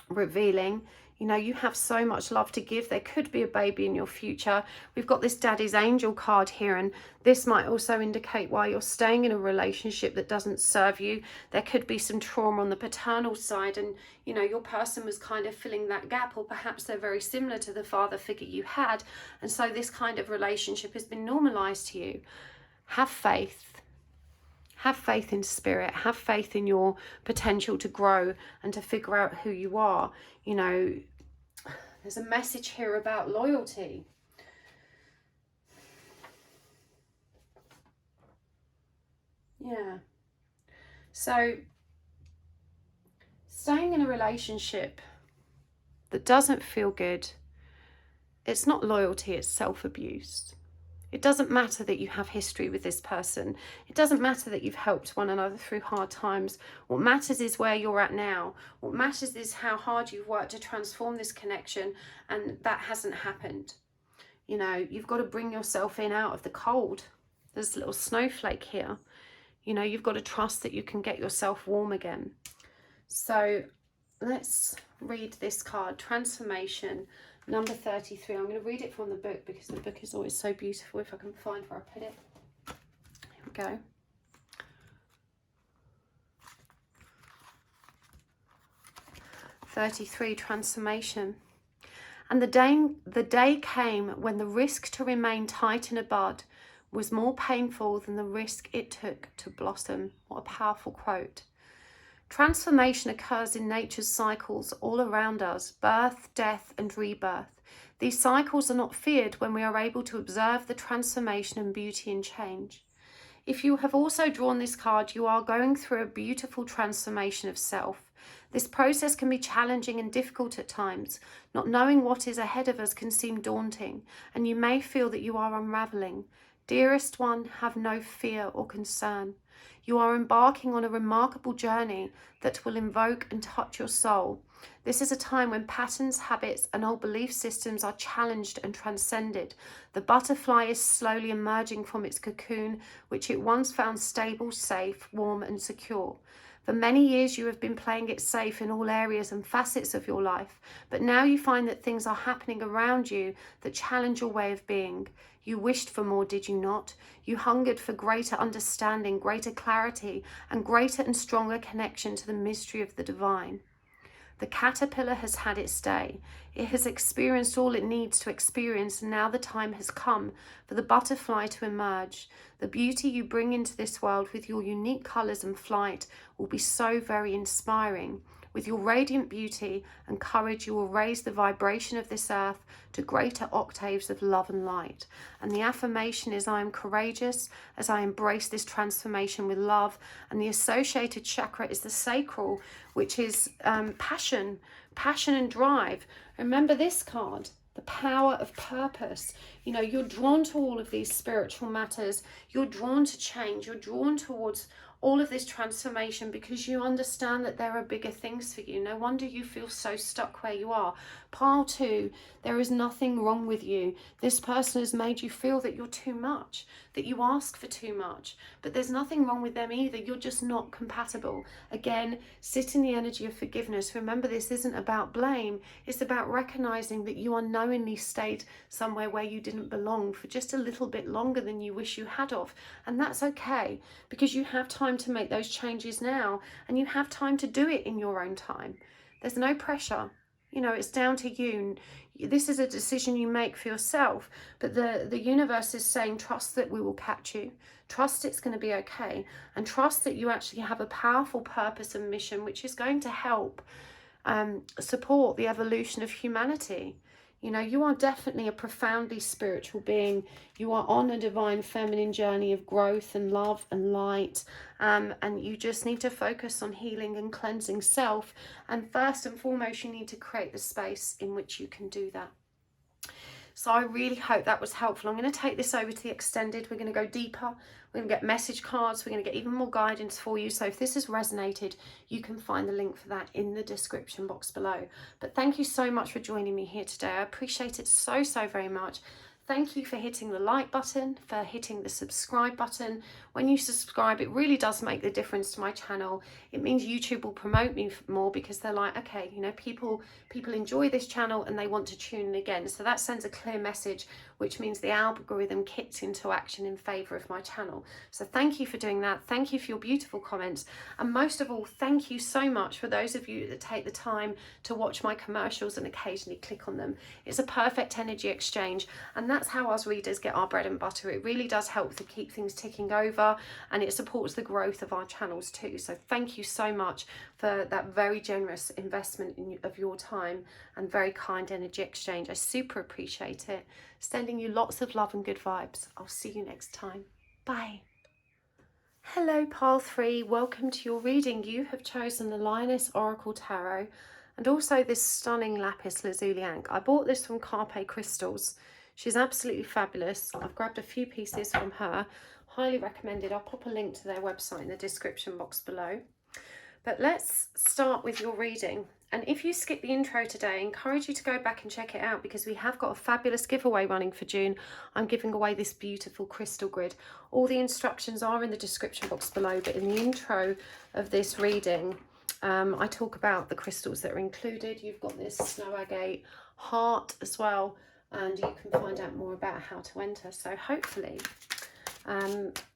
revealing. You know, you have so much love to give. There could be a baby in your future. We've got this daddy's angel card here, and this might also indicate why you're staying in a relationship that doesn't serve you. There could be some trauma on the paternal side, and you know, your person was kind of filling that gap, or perhaps they're very similar to the father figure you had, and so this kind of relationship has been normalized to you. Have faith. Have faith in spirit. Have faith in your potential to grow and to figure out who you are. You know, there's a message here about loyalty. Yeah. So, staying in a relationship that doesn't feel good, it's not loyalty, it's self-abuse. It doesn't matter that you have history with this person. It doesn't matter that you've helped one another through hard times. What matters is where you're at now. What matters is how hard you've worked to transform this connection, and that hasn't happened. You know, you've got to bring yourself in out of the cold. There's a little snowflake here. You know, you've got to trust that you can get yourself warm again. So let's read this card, Transformation. Number 33. I'm going to read it from the book because the book is always so beautiful. If I can find where I put it. Here we go. Transformation. And the day came when the risk to remain tight in a bud was more painful than the risk it took to blossom. What a powerful quote. Transformation occurs in nature's cycles all around us, birth, death, and rebirth. These cycles are not feared when we are able to observe the transformation and beauty in change. If you have also drawn this card, you are going through a beautiful transformation of self. This process can be challenging and difficult at times. Not knowing what is ahead of us can seem daunting, and you may feel that you are unraveling. Dearest one, have no fear or concern. You are embarking on a remarkable journey that will invoke and touch your soul. This is a time when patterns, habits, and old belief systems are challenged and transcended. The butterfly is slowly emerging from its cocoon, which it once found stable, safe, warm, and secure. For many years, you have been playing it safe in all areas and facets of your life, but now you find that things are happening around you that challenge your way of being. You wished for more, did you not? You hungered for greater understanding, greater clarity, and greater and stronger connection to the mystery of the divine. The caterpillar has had its day. It has experienced all it needs to experience, and now the time has come for the butterfly to emerge. The beauty you bring into this world with your unique colours and flight will be so very inspiring. With your radiant beauty and courage, you will raise the vibration of this earth to greater octaves of love and light. And the affirmation is, I am courageous as I embrace this transformation with love. And the associated chakra is the sacral, which is passion and drive. Remember this card, the power of purpose. You know, you're drawn to all of these spiritual matters. You're drawn to change. You're drawn towards all of this transformation because you understand that there are bigger things for you. No wonder you feel so stuck where you are. Pile 2, there is nothing wrong with you. This person has made you feel that you're too much, that you ask for too much, but there's nothing wrong with them either. You're just not compatible. Again, sit in the energy of forgiveness. Remember, this isn't about blame. It's about recognizing that you unknowingly stayed somewhere where you didn't belong for just a little bit longer than you wish you had of. And that's okay, because you have time to make those changes now, and you have time to do it in your own time. There's no pressure. You know, it's down to you. This is a decision you make for yourself, but the universe is saying, trust that we will catch you. Trust it's going to be okay, and trust that you actually have a powerful purpose and mission which is going to help support the evolution of humanity. You know, you are definitely a profoundly spiritual being. You are on a divine feminine journey of growth and love and light. And you just need to focus on healing and cleansing self. And first and foremost, you need to create the space in which you can do that. So I really hope that was helpful. I'm going to take this over to the extended. We're going to go deeper. We're going to get message cards. We're going to get even more guidance for you. So if this has resonated, you can find the link for that in the description box below. But thank you so much for joining me here today. I appreciate it so very much. Thank you for hitting the like button, for hitting the subscribe button. When you subscribe, it really does make the difference to my channel. It means YouTube will promote me more because they're like, okay, you know, people enjoy this channel and they want to tune in again. So that sends a clear message, which means the algorithm kicks into action in favor of my channel. So thank you for doing that. Thank you for your beautiful comments. And most of all, thank you so much for those of you that take the time to watch my commercials and occasionally click on them. It's a perfect energy exchange. And that's how us readers get our bread and butter. It really does help to keep things ticking over, and it supports the growth of our channels too. So thank you so much for that very generous investment of your time and very kind energy exchange. I super appreciate it. Sending you lots of love and good vibes. I'll see you next time. Bye. Hello, Pile 3. Welcome to your reading. You have chosen the Lioness Oracle Tarot and also this stunning lapis lazuli ink. I bought this from Carpe Crystals. She's absolutely fabulous. I've grabbed a few pieces from her. Highly recommended. I'll pop a link to their website in the description box below. But let's start with your reading. And if you skip the intro today, I encourage you to go back and check it out because we have got a fabulous giveaway running for June. I'm giving away this beautiful crystal grid. All the instructions are in the description box below, but in the intro of this reading, I talk about the crystals that are included. You've got this snow agate heart as well, and you can find out more about how to enter. So hopefully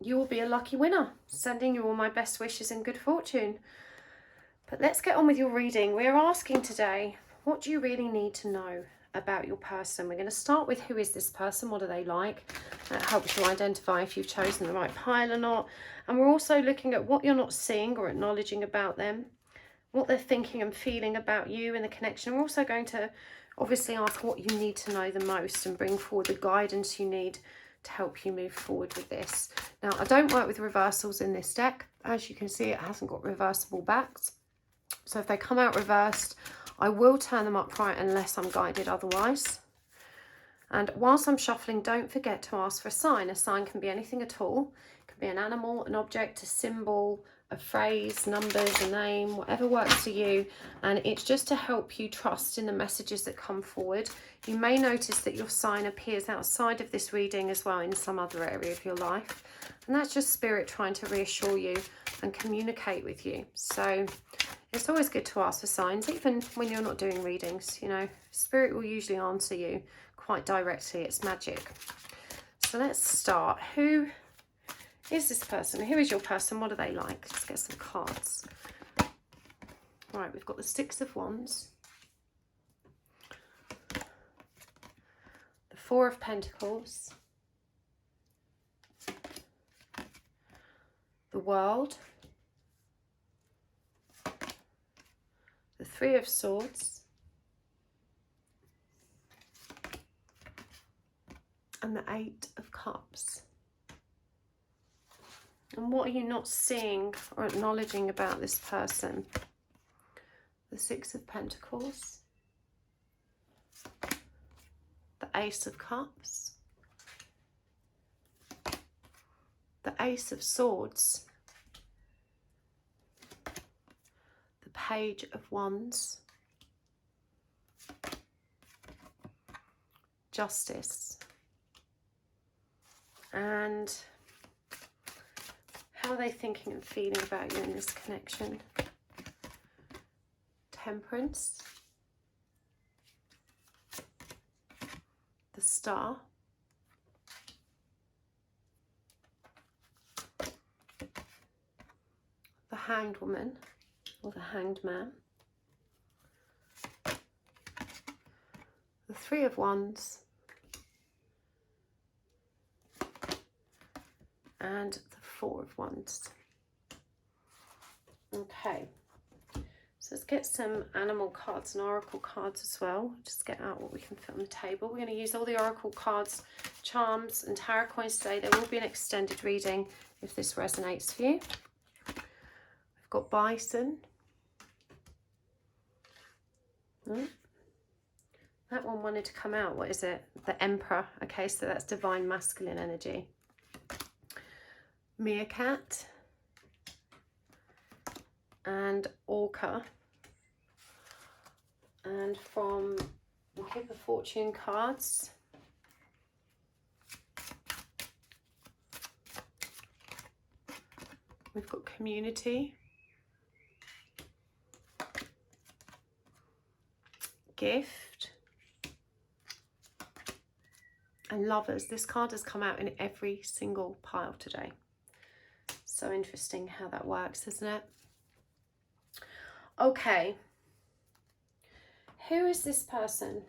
you will be a lucky winner. Sending you all my best wishes and good fortune. But let's get on with your reading. We're asking today, what do you really need to know about your person? We're going to start with, who is this person? What are they like? That helps you identify if you've chosen the right pile or not. And we're also looking at what you're not seeing or acknowledging about them, what they're thinking and feeling about you in the connection. We're also going to obviously ask what you need to know the most and bring forward the guidance you need to help you move forward with this. Now, I don't work with reversals in this deck. As you can see, it hasn't got reversible backs. So if they come out reversed, I will turn them upright unless I'm guided otherwise. And whilst I'm shuffling, don't forget to ask for a sign. A sign can be anything at all. It can be an animal, an object, a symbol, a phrase, numbers, a name, whatever works for you. And it's just to help you trust in the messages that come forward. You may notice that your sign appears outside of this reading as well in some other area of your life. And that's just spirit trying to reassure you and communicate with you. So it's always good to ask for signs, even when you're not doing readings. You know, spirit will usually answer you quite directly. It's magic. So let's start. Who is this person? Who is your person? What are they like? Let's get some cards. Right, we've got the Six of Wands, the Four of Pentacles, the World, the Three of Swords, and the Eight of Cups. And what are you not seeing or acknowledging about this person? The Six of Pentacles, the Ace of Cups, the Ace of Swords, the Page of Wands, Justice. And how are they thinking and feeling about you in this connection? Temperance, the Star, the Hanged Woman or the Hanged Man, the Three of Wands, and the Four of Wands. Okay, so let's get some animal cards and oracle cards as well. Just get out what we can fit on the table. We're going to use all the oracle cards, charms and tarot coins today. There will be an extended reading if this resonates for you. We've got Bison. That one wanted to come out. What is it? The Emperor. Okay, so that's divine masculine energy. Meerkat and Orca. And from the Kipper fortune cards, we've got Community, Gift, and Lovers. This card has come out in every single pile today. So interesting how that works, isn't it? Okay. Who is this person?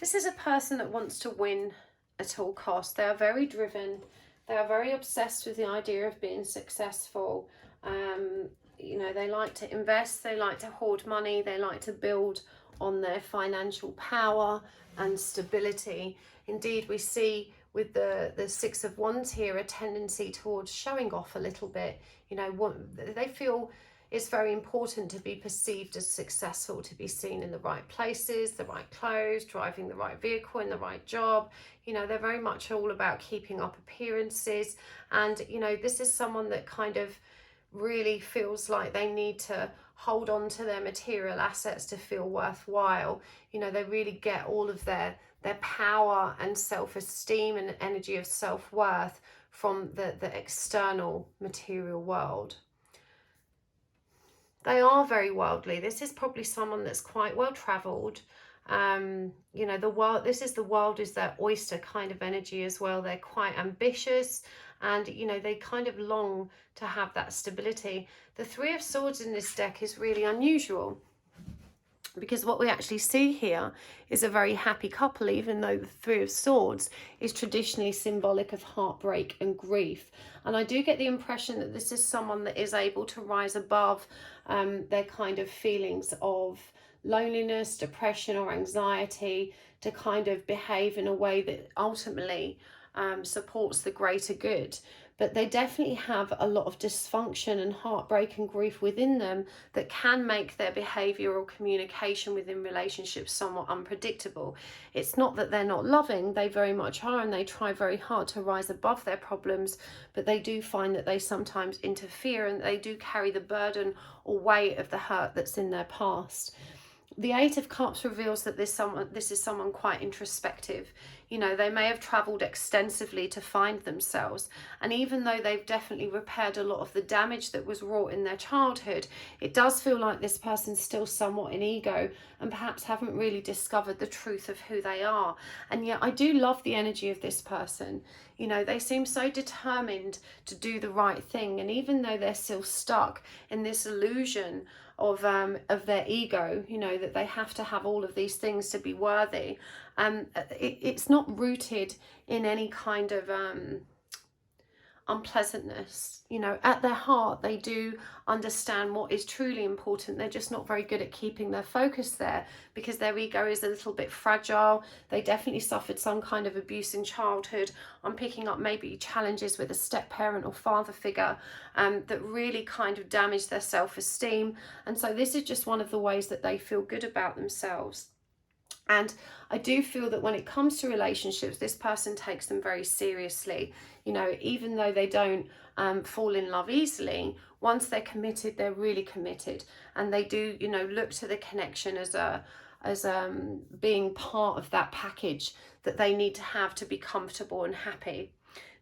This is a person that wants to win at all costs. They are very driven. They are very obsessed with the idea of being successful. You know, they like to invest. They like to hoard money. They like to build on their financial power and stability. Indeed, we see with the Six of Wands here a tendency towards showing off a little bit. You know, they feel it's very important to be perceived as successful, to be seen in the right places, the right clothes, driving the right vehicle, in the right job. You know, they're very much all about keeping up appearances. And, you know, this is someone that kind of really feels like they need to hold on to their material assets to feel worthwhile. You know, they really get all of their power and self-esteem and energy of self-worth from the external material world. They are very worldly. This is probably someone that's quite well traveled. You know, the world is their oyster kind of energy as well. They're quite ambitious, and you know, they kind of long to have that stability. The Three of Swords in this deck is really unusual, because what we actually see here is a very happy couple, even though the Three of Swords is traditionally symbolic of heartbreak and grief. And I do get the impression that this is someone that is able to rise above their kind of feelings of loneliness, depression or anxiety, to kind of behave in a way that ultimately supports the greater good. But they definitely have a lot of dysfunction and heartbreak and grief within them that can make their behaviour or communication within relationships somewhat unpredictable. It's not that they're not loving, they very much are, and they try very hard to rise above their problems, but they do find that they sometimes interfere, and they do carry the burden or weight of the hurt that's in their past. The Eight of Cups reveals that this is someone quite introspective. You know, they may have travelled extensively to find themselves, and even though they've definitely repaired a lot of the damage that was wrought in their childhood, it does feel like this person's still somewhat in ego and perhaps haven't really discovered the truth of who they are. And yet I do love the energy of this person. You know, they seem so determined to do the right thing, and even though they're still stuck in this illusion of their ego, you know, that they have to have all of these things to be worthy, it's not rooted in any kind of unpleasantness. You know, at their heart, they do understand what is truly important. They're just not very good at keeping their focus there because their ego is a little bit fragile. They definitely suffered some kind of abuse in childhood. I'm picking up maybe challenges with a step parent or father figure that really kind of damaged their self-esteem. And so this is just one of the ways that they feel good about themselves. And I do feel that when it comes to relationships, this person takes them very seriously. You know, even though they don't fall in love easily, once they're committed, they're really committed. And they do, you know, look to the connection as being part of that package that they need to have to be comfortable and happy.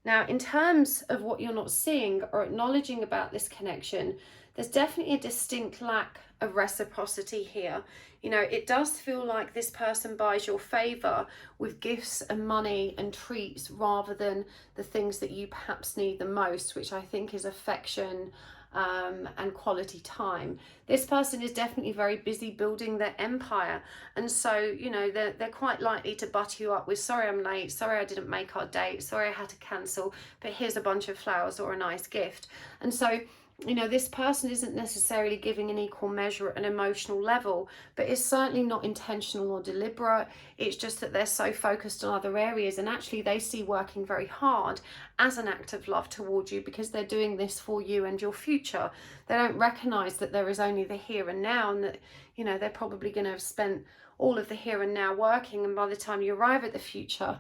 Now, in terms of what you're not seeing or acknowledging about this connection, there's definitely a distinct lack of reciprocity here. You know, it does feel like this person buys your favor with gifts and money and treats rather than the things that you perhaps need the most, which I think is affection and quality time. This person is definitely very busy building their empire, and so, you know, they're quite likely to butter you up with, sorry I'm late, sorry I didn't make our date, sorry I had to cancel, but here's a bunch of flowers or a nice gift. And so, you know, this person isn't necessarily giving an equal measure at an emotional level, but it's certainly not intentional or deliberate. It's just that they're so focused on other areas, and actually they see working very hard as an act of love towards you because they're doing this for you and your future. They don't recognize that there is only the here and now, and that, you know, they're probably going to have spent all of the here and now working, and by the time you arrive at the future,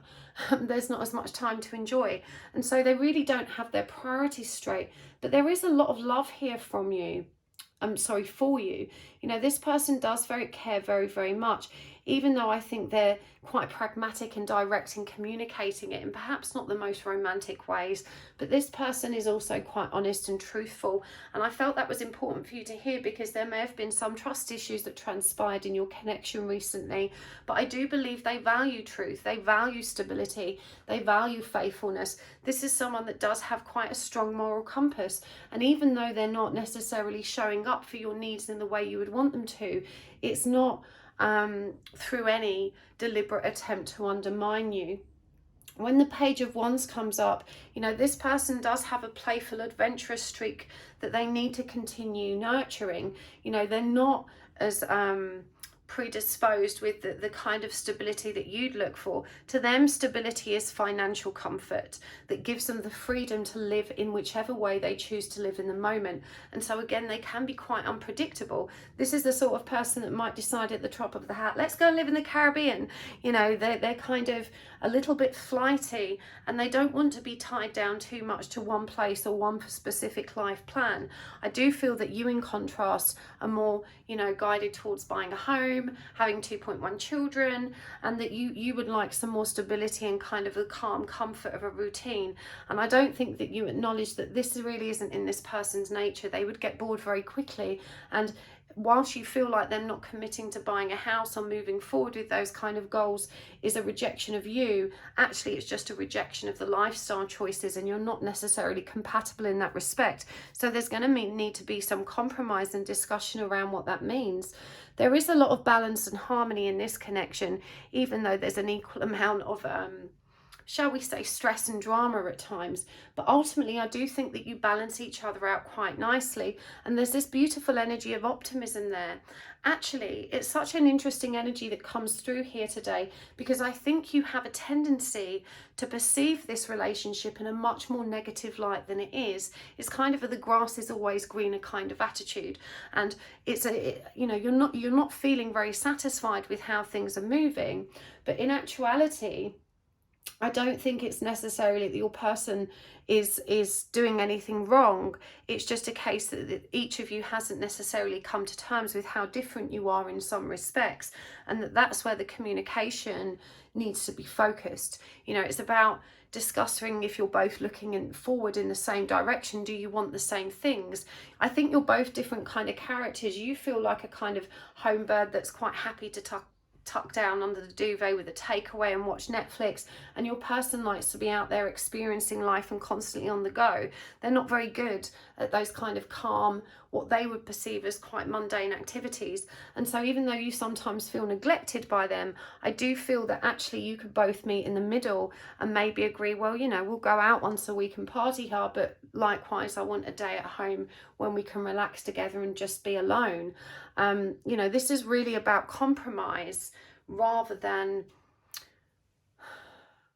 there's not as much time to enjoy. And so they really don't have their priorities straight. But there is a lot of love here from you. For you. You know, this person does care very, very much, even though I think they're quite pragmatic and direct in communicating it in perhaps not the most romantic ways. But this person is also quite honest and truthful. And I felt that was important for you to hear because there may have been some trust issues that transpired in your connection recently. But I do believe they value truth. They value stability. They value faithfulness. This is someone that does have quite a strong moral compass. And even though they're not necessarily showing up for your needs in the way you would want them to, it's not through any deliberate attempt to undermine you. When the Page of Wands comes up, you know, this person does have a playful, adventurous streak that they need to continue nurturing. You know, they're not as predisposed with the kind of stability that you'd look for. To them, stability is financial comfort that gives them the freedom to live in whichever way they choose to live in the moment. And so again, they can be quite unpredictable. This is the sort of person that might decide at the drop of the hat, let's go live in the Caribbean. You know, they're kind of a little bit flighty, and they don't want to be tied down too much to one place or one specific life plan. I do feel that you, in contrast, are more, you know, guided towards buying a home, having 2.1 children, and that you would like some more stability and kind of the calm comfort of a routine. And I don't think that you acknowledge that this really isn't in this person's nature. They would get bored very quickly, and whilst you feel like them not committing to buying a house or moving forward with those kind of goals is a rejection of you, actually it's just a rejection of the lifestyle choices, and you're not necessarily compatible in that respect. So there's going to need to be some compromise and discussion around what that means. There is a lot of balance and harmony in this connection, even though there's an equal amount of shall we say, stress and drama at times. But ultimately, I do think that you balance each other out quite nicely. And there's this beautiful energy of optimism there. Actually, it's such an interesting energy that comes through here today, because I think you have a tendency to perceive this relationship in a much more negative light than it is. It's kind of a the grass is always greener kind of attitude. And you know, you're not feeling very satisfied with how things are moving. But in actuality, I don't think it's necessarily that your person is doing anything wrong. It's just a case that each of you hasn't necessarily come to terms with how different you are in some respects, and that's where the communication needs to be focused. You know, it's about discussing if you're both looking forward in the same direction. Do you want the same things? I think you're both different kind of characters. You feel like a kind of home bird that's quite happy to tuck down under the duvet with a takeaway and watch Netflix, and your person likes to be out there experiencing life and constantly on the go. They're not very good at those kind of calm what they would perceive as quite mundane activities. And so even though you sometimes feel neglected by them, I do feel that actually you could both meet in the middle and maybe agree, well, you know, we'll go out once a week and party hard, but likewise I want a day at home when we can relax together and just be alone. You know, this is really about compromise rather than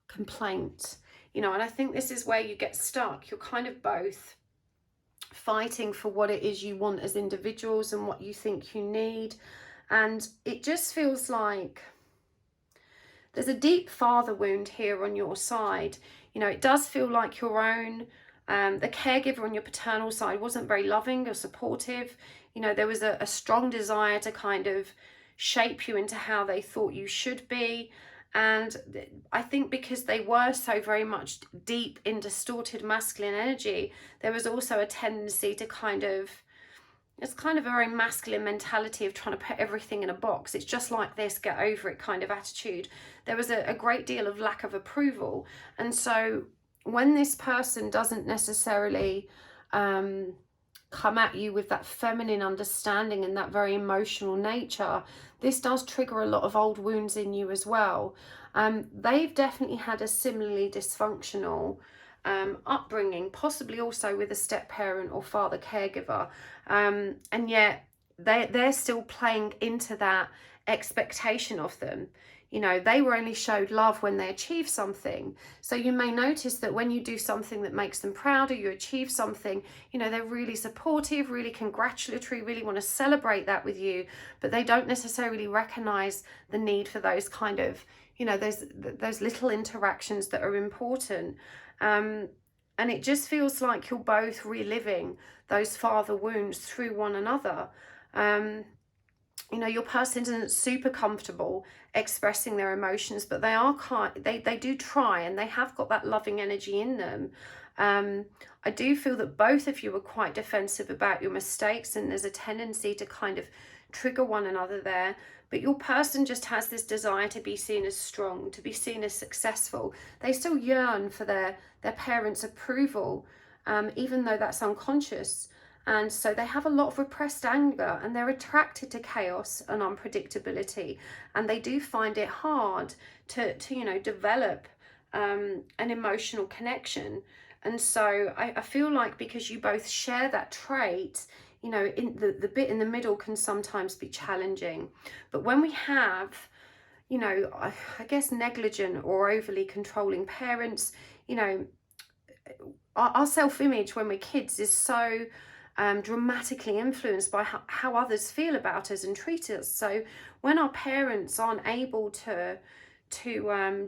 complaint, you know. And I think this is where you get stuck. You're kind of both fighting for what it is you want as individuals and what you think you need, and it just feels like there's a deep father wound here on your side. You know, it does feel like your own. The caregiver on your paternal side wasn't very loving or supportive. You know, there was a strong desire to kind of shape you into how they thought you should be. And I think because they were so very much deep in distorted masculine energy, there was also a tendency to kind of, it's kind of a very masculine mentality of trying to put everything in a box. It's just like this, get over it kind of attitude. There was a great deal of lack of approval. And so when this person doesn't necessarily come at you with that feminine understanding and that very emotional nature, this does trigger a lot of old wounds in you as well. They've definitely had a similarly dysfunctional upbringing, possibly also with a step parent or father caregiver, and yet they're still playing into that expectation of them. You know, they were only showed love when they achieved something. So you may notice that when you do something that makes them proud, or you achieve something, you know, they're really supportive, really congratulatory, really want to celebrate that with you, but they don't necessarily recognize the need for those kind of, you know, those little interactions that are important. And it just feels like you're both reliving those father wounds through one another. You know, your person isn't super comfortable expressing their emotions, but they do try, and they have got that loving energy in them. I do feel that both of you are quite defensive about your mistakes, and there's a tendency to kind of trigger one another there. But your person just has this desire to be seen as strong, to be seen as successful. They still yearn for their parents' approval, even though that's unconscious. And so they have a lot of repressed anger, and they're attracted to chaos and unpredictability. And they do find it hard to you know, develop an emotional connection. And so I feel like because you both share that trait, you know, in the bit in the middle can sometimes be challenging. But when we have, you know, I guess negligent or overly controlling parents, you know, our self-image when we're kids is so dramatically influenced by how others feel about us and treat us. So when our parents aren't able to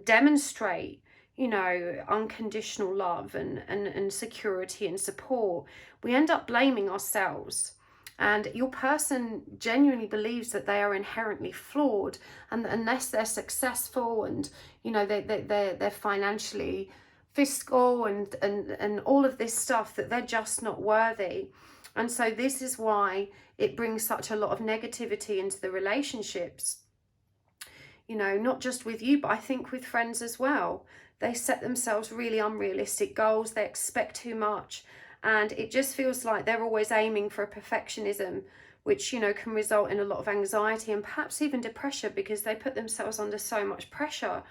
demonstrate, you know, unconditional love and security and support, we end up blaming ourselves. And your person genuinely believes that they are inherently flawed, and unless they're successful and, you know, they're financially fiscal and all of this stuff, that they're just not worthy. And so this is why it brings such a lot of negativity into the relationships, you know, not just with you, but I think with friends as well. They set themselves really unrealistic goals, they expect too much, and it just feels like they're always aiming for a perfectionism, which, you know, can result in a lot of anxiety and perhaps even depression, because they put themselves under so much pressure.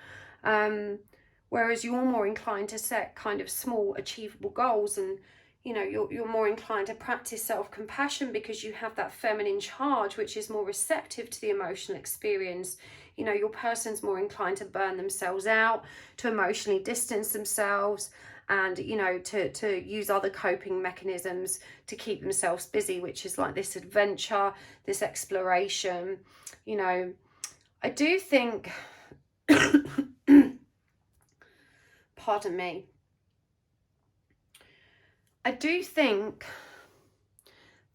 Whereas you're more inclined to set kind of small achievable goals, and, you know, you're more inclined to practice self-compassion because you have that feminine charge, which is more receptive to the emotional experience. You know, your person's more inclined to burn themselves out, to emotionally distance themselves, and, you know, to use other coping mechanisms to keep themselves busy, which is like this adventure, this exploration. You know, I do think, pardon me, I do think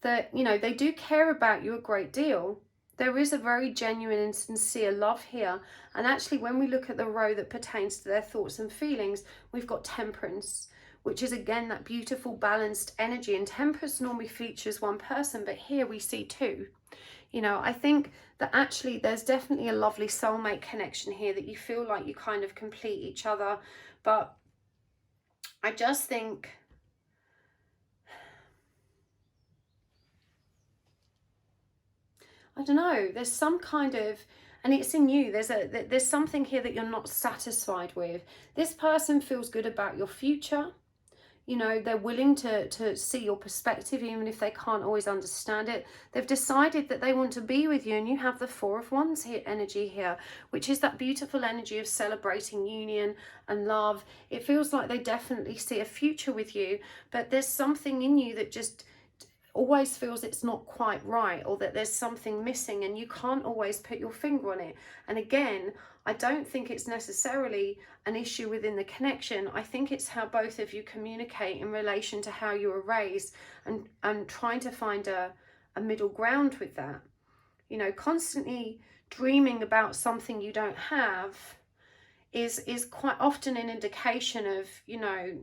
that, you know, they do care about you a great deal. There is a very genuine and sincere love here. And actually, when we look at the row that pertains to their thoughts and feelings, we've got temperance, which is again that beautiful balanced energy. And temperance normally features one person, but here we see two. You know, I think that actually there's definitely a lovely soulmate connection here, that you feel like you kind of complete each other. But I just think I don't know, there's some kind of, and it's in you, there's something here that you're not satisfied with. This person feels good about your future. You know, they're willing to see your perspective, even if they can't always understand it. They've decided that they want to be with you, and you have the Four of Wands here, energy here, which is that beautiful energy of celebrating union and love. It feels like they definitely see a future with you, but there's something in you that just always feels it's not quite right, or that there's something missing, and you can't always put your finger on it. And again, I don't think it's necessarily an issue within the connection. I think it's how both of you communicate in relation to how you were raised, and trying to find a middle ground with that. You know, constantly dreaming about something you don't have is quite often an indication of, you know,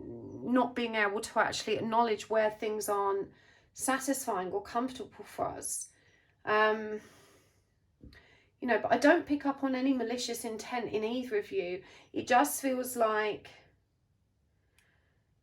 not being able to actually acknowledge where things aren't satisfying or comfortable for us. You know, but I don't pick up on any malicious intent in either of you. It just feels like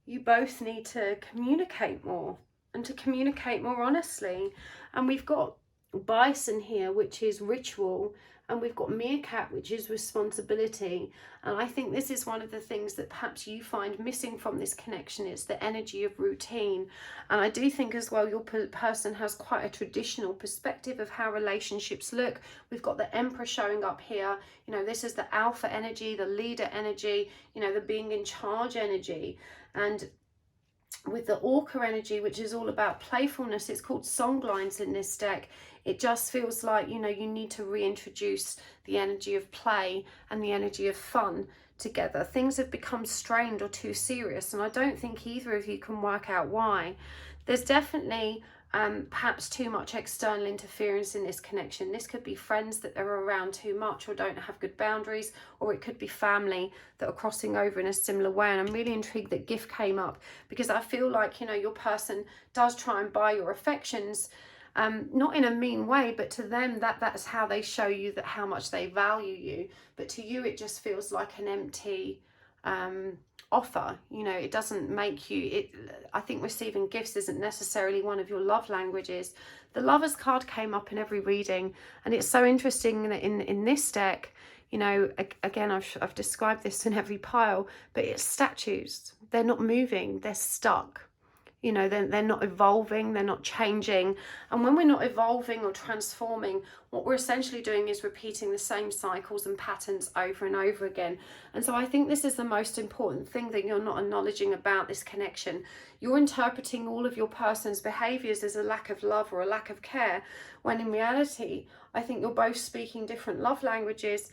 you both need to communicate more, and to communicate more honestly. And we've got bison here, which is ritual, and we've got meerkat, which is responsibility. And I think this is one of the things that perhaps you find missing from this connection. It's the energy of routine. And I do think as well, your person has quite a traditional perspective of how relationships look. We've got the Emperor showing up here. You know, this is the alpha energy, the leader energy, you know, the being in charge energy. And with the Orca energy, which is all about playfulness, it's called songlines in this deck. It just feels like, you know, you need to reintroduce the energy of play and the energy of fun together. Things have become strained or too serious, and I don't think either of you can work out why. There's definitely perhaps too much external interference in this connection. This could be friends that are around too much or don't have good boundaries, or it could be family that are crossing over in a similar way. And I'm really intrigued that gift came up, because I feel like, you know, your person does try and buy your affections, not in a mean way, but to them that's how they show you that how much they value you. But to you, it just feels like an empty offer. You know, it doesn't make you, I think receiving gifts isn't necessarily one of your love languages. The Lovers card came up in every reading, and it's so interesting that in this deck, you know, again, I've described this in every pile, but it's statues. They're not moving, they're stuck. You know, they're not evolving, they're not changing. And when we're not evolving or transforming, what we're essentially doing is repeating the same cycles and patterns over and over again. And so I think this is the most important thing that you're not acknowledging about this connection. You're interpreting all of your person's behaviors as a lack of love or a lack of care, when in reality, I think you're both speaking different love languages.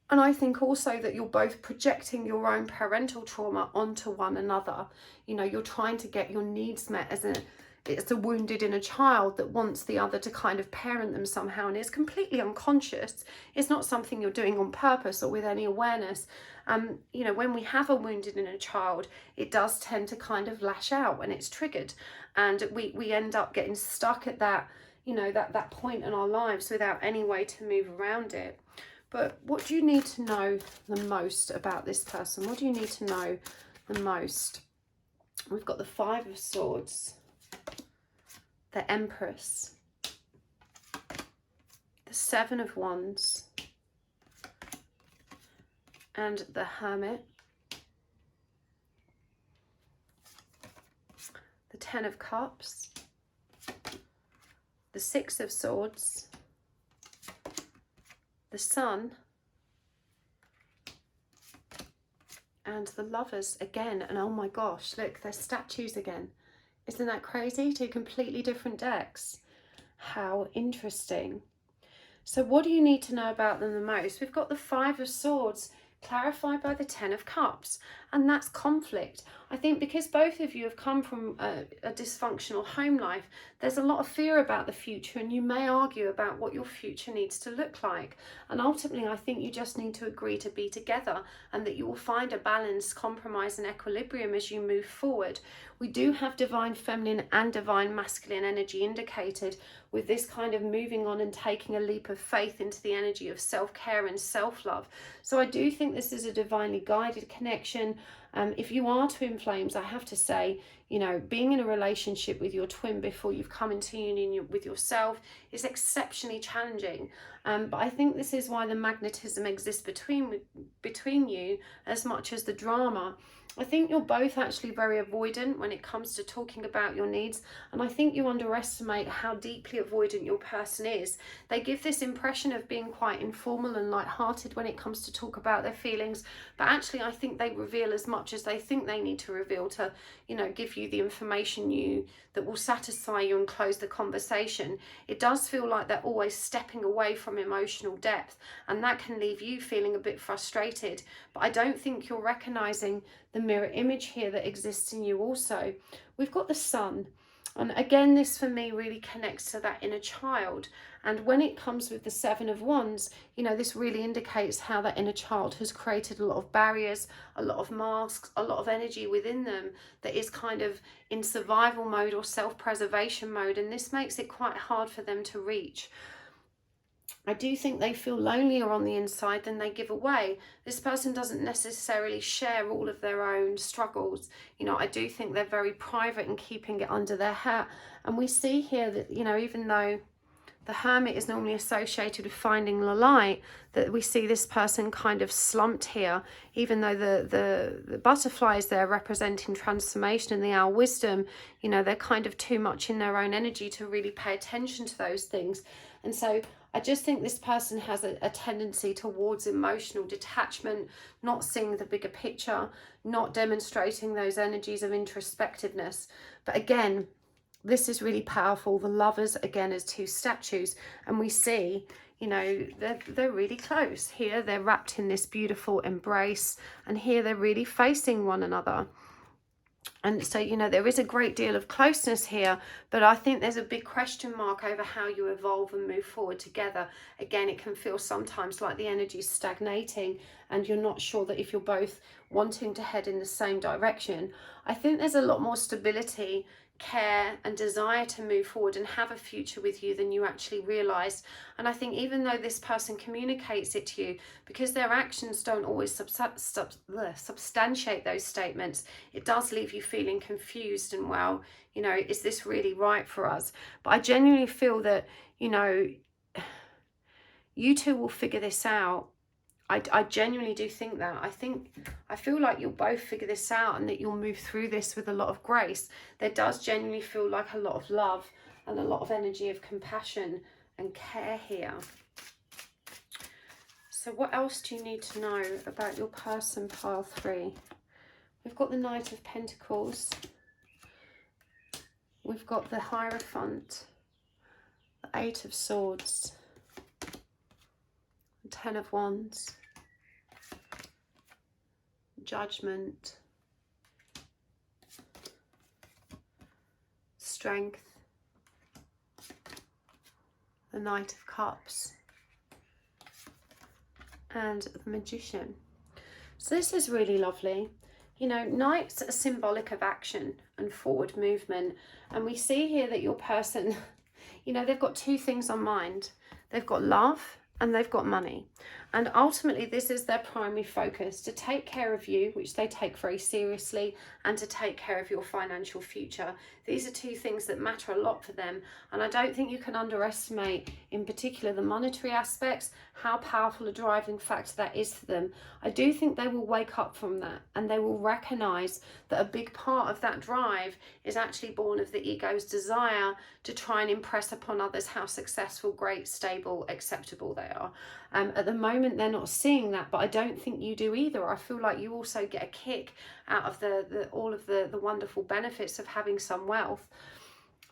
And I think also that you're both projecting your own parental trauma onto one another. You know, you're trying to get your needs met as a wounded inner child that wants the other to kind of parent them somehow, and is completely unconscious. It's not something you're doing on purpose or with any awareness. You know, when we have a wounded inner child, it does tend to kind of lash out when it's triggered, and we end up getting stuck at that, you know, that point in our lives without any way to move around it. But what do you need to know the most about this person? What do you need to know the most? We've got the Five of Swords, the Empress, the Seven of Wands, and the Hermit, the Ten of Cups, the Six of Swords, the Sun, and the Lovers again. And oh my gosh, look, they're statues again. Isn't that crazy? Two completely different decks. How interesting. So what do you need to know about them the most? We've got the Five of Swords clarified by the Ten of Cups, and that's conflict. I think because both of you have come from a dysfunctional home life, there's a lot of fear about the future, and you may argue about what your future needs to look like. And ultimately, I think you just need to agree to be together, and that you will find a balance, compromise and equilibrium as you move forward. We do have divine feminine and divine masculine energy indicated, with this kind of moving on and taking a leap of faith into the energy of self-care and self-love. So I do think this is a divinely guided connection. If you are twin flames, I have to say, you know, being in a relationship with your twin before you've come into union with yourself is exceptionally challenging. But I think this is why the magnetism exists between you as much as the drama. I think you're both actually very avoidant when it comes to talking about your needs, and I think you underestimate how deeply avoidant your person is. They give this impression of being quite informal and light-hearted when it comes to talk about their feelings, but actually I think they reveal as much as they think they need to reveal to, you know, give you the information that will satisfy you and close the conversation. It does feel like they're always stepping away from emotional depth, and that can leave you feeling a bit frustrated. But I don't think you're recognizing the mirror image here that exists in you also. We've got the sun, and again, this for me really connects to that inner child. And when it comes with the Seven of Wands, you know, this really indicates how that inner child has created a lot of barriers, a lot of masks, a lot of energy within them that is kind of in survival mode or self-preservation mode, and this makes it quite hard for them to reach. I do think they feel lonelier on the inside than they give away. This person doesn't necessarily share all of their own struggles. You know, I do think they're very private in keeping it under their hat. And we see here that, you know, even though the Hermit is normally associated with finding the light, that we see this person kind of slumped here, even though the butterfly is there representing transformation and the owl wisdom. You know, they're kind of too much in their own energy to really pay attention to those things. And so I just think this person has a tendency towards emotional detachment, not seeing the bigger picture, not demonstrating those energies of introspectiveness. But again, this is really powerful. The lovers, again, as two statues, and we see, you know, they're really close. Here they're wrapped in this beautiful embrace, and here they're really facing one another. And so, you know, there is a great deal of closeness here, but I think there's a big question mark over how you evolve and move forward together. Again, it can feel sometimes like the energy is stagnating and you're not sure that if you're both wanting to head in the same direction. I think there's a lot more stability, care and desire to move forward and have a future with you than you actually realize. And I think even though this person communicates it to you, because their actions don't always substantiate those statements, it does leave you feeling confused and, well, you know, is this really right for us? But I genuinely feel that, you know, you two will figure this out. I genuinely do think that. I feel like you'll both figure this out and that you'll move through this with a lot of grace. There does genuinely feel like a lot of love and a lot of energy of compassion and care here. So what else do you need to know about your person, pile 3? We've got the Knight of Pentacles. We've got the Hierophant, the 8 of Swords, the 10 of Wands, Judgment, Strength, the Knight of Cups, and the Magician. So this is really lovely. You know, knights are symbolic of action and forward movement, and we see here that your person, you know, they've got two things on mind. They've got love and they've got money. And ultimately, this is their primary focus, to take care of you, which they take very seriously, and to take care of your financial future. These are two things that matter a lot for them. And I don't think you can underestimate, in particular, the monetary aspects, how powerful a driving factor that is for them. I do think they will wake up from that and they will recognize that a big part of that drive is actually born of the ego's desire to try and impress upon others how successful, great, stable, acceptable they are. At the moment, they're not seeing that, but I don't think you do either. I feel like you also get a kick out of all of the wonderful benefits of having some wealth.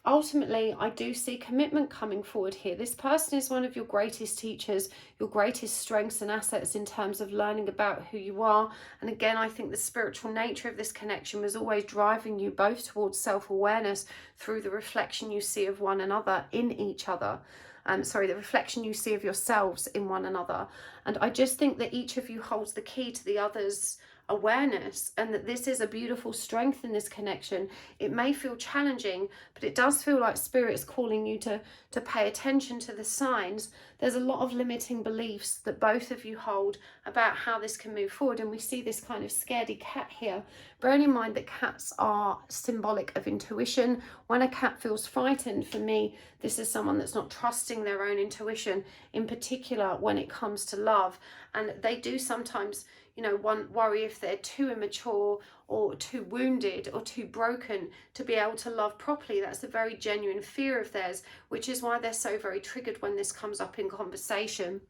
Ultimately, I do see commitment coming forward here. This person is one of your greatest teachers, your greatest strengths and assets in terms of learning about who you are. And again, I think the spiritual nature of this connection was always driving you both towards self-awareness through the reflection you see of one another in each other. The reflection you see of yourselves in one another. And I just think that each of you holds the key to the other's awareness, and that this is a beautiful strength in this connection. It may feel challenging, but it does feel like Spirit's calling you to pay attention to the signs. There's a lot of limiting beliefs that both of you hold about how this can move forward, and we see this kind of scaredy cat here. Bearing in mind that cats are symbolic of intuition. When a cat feels frightened, for me, this is someone that's not trusting their own intuition, in particular when it comes to love. And they do sometimes, you know, worry if they're too immature or too wounded or too broken to be able to love properly. That's a very genuine fear of theirs, which is why they're so very triggered when this comes up in conversation.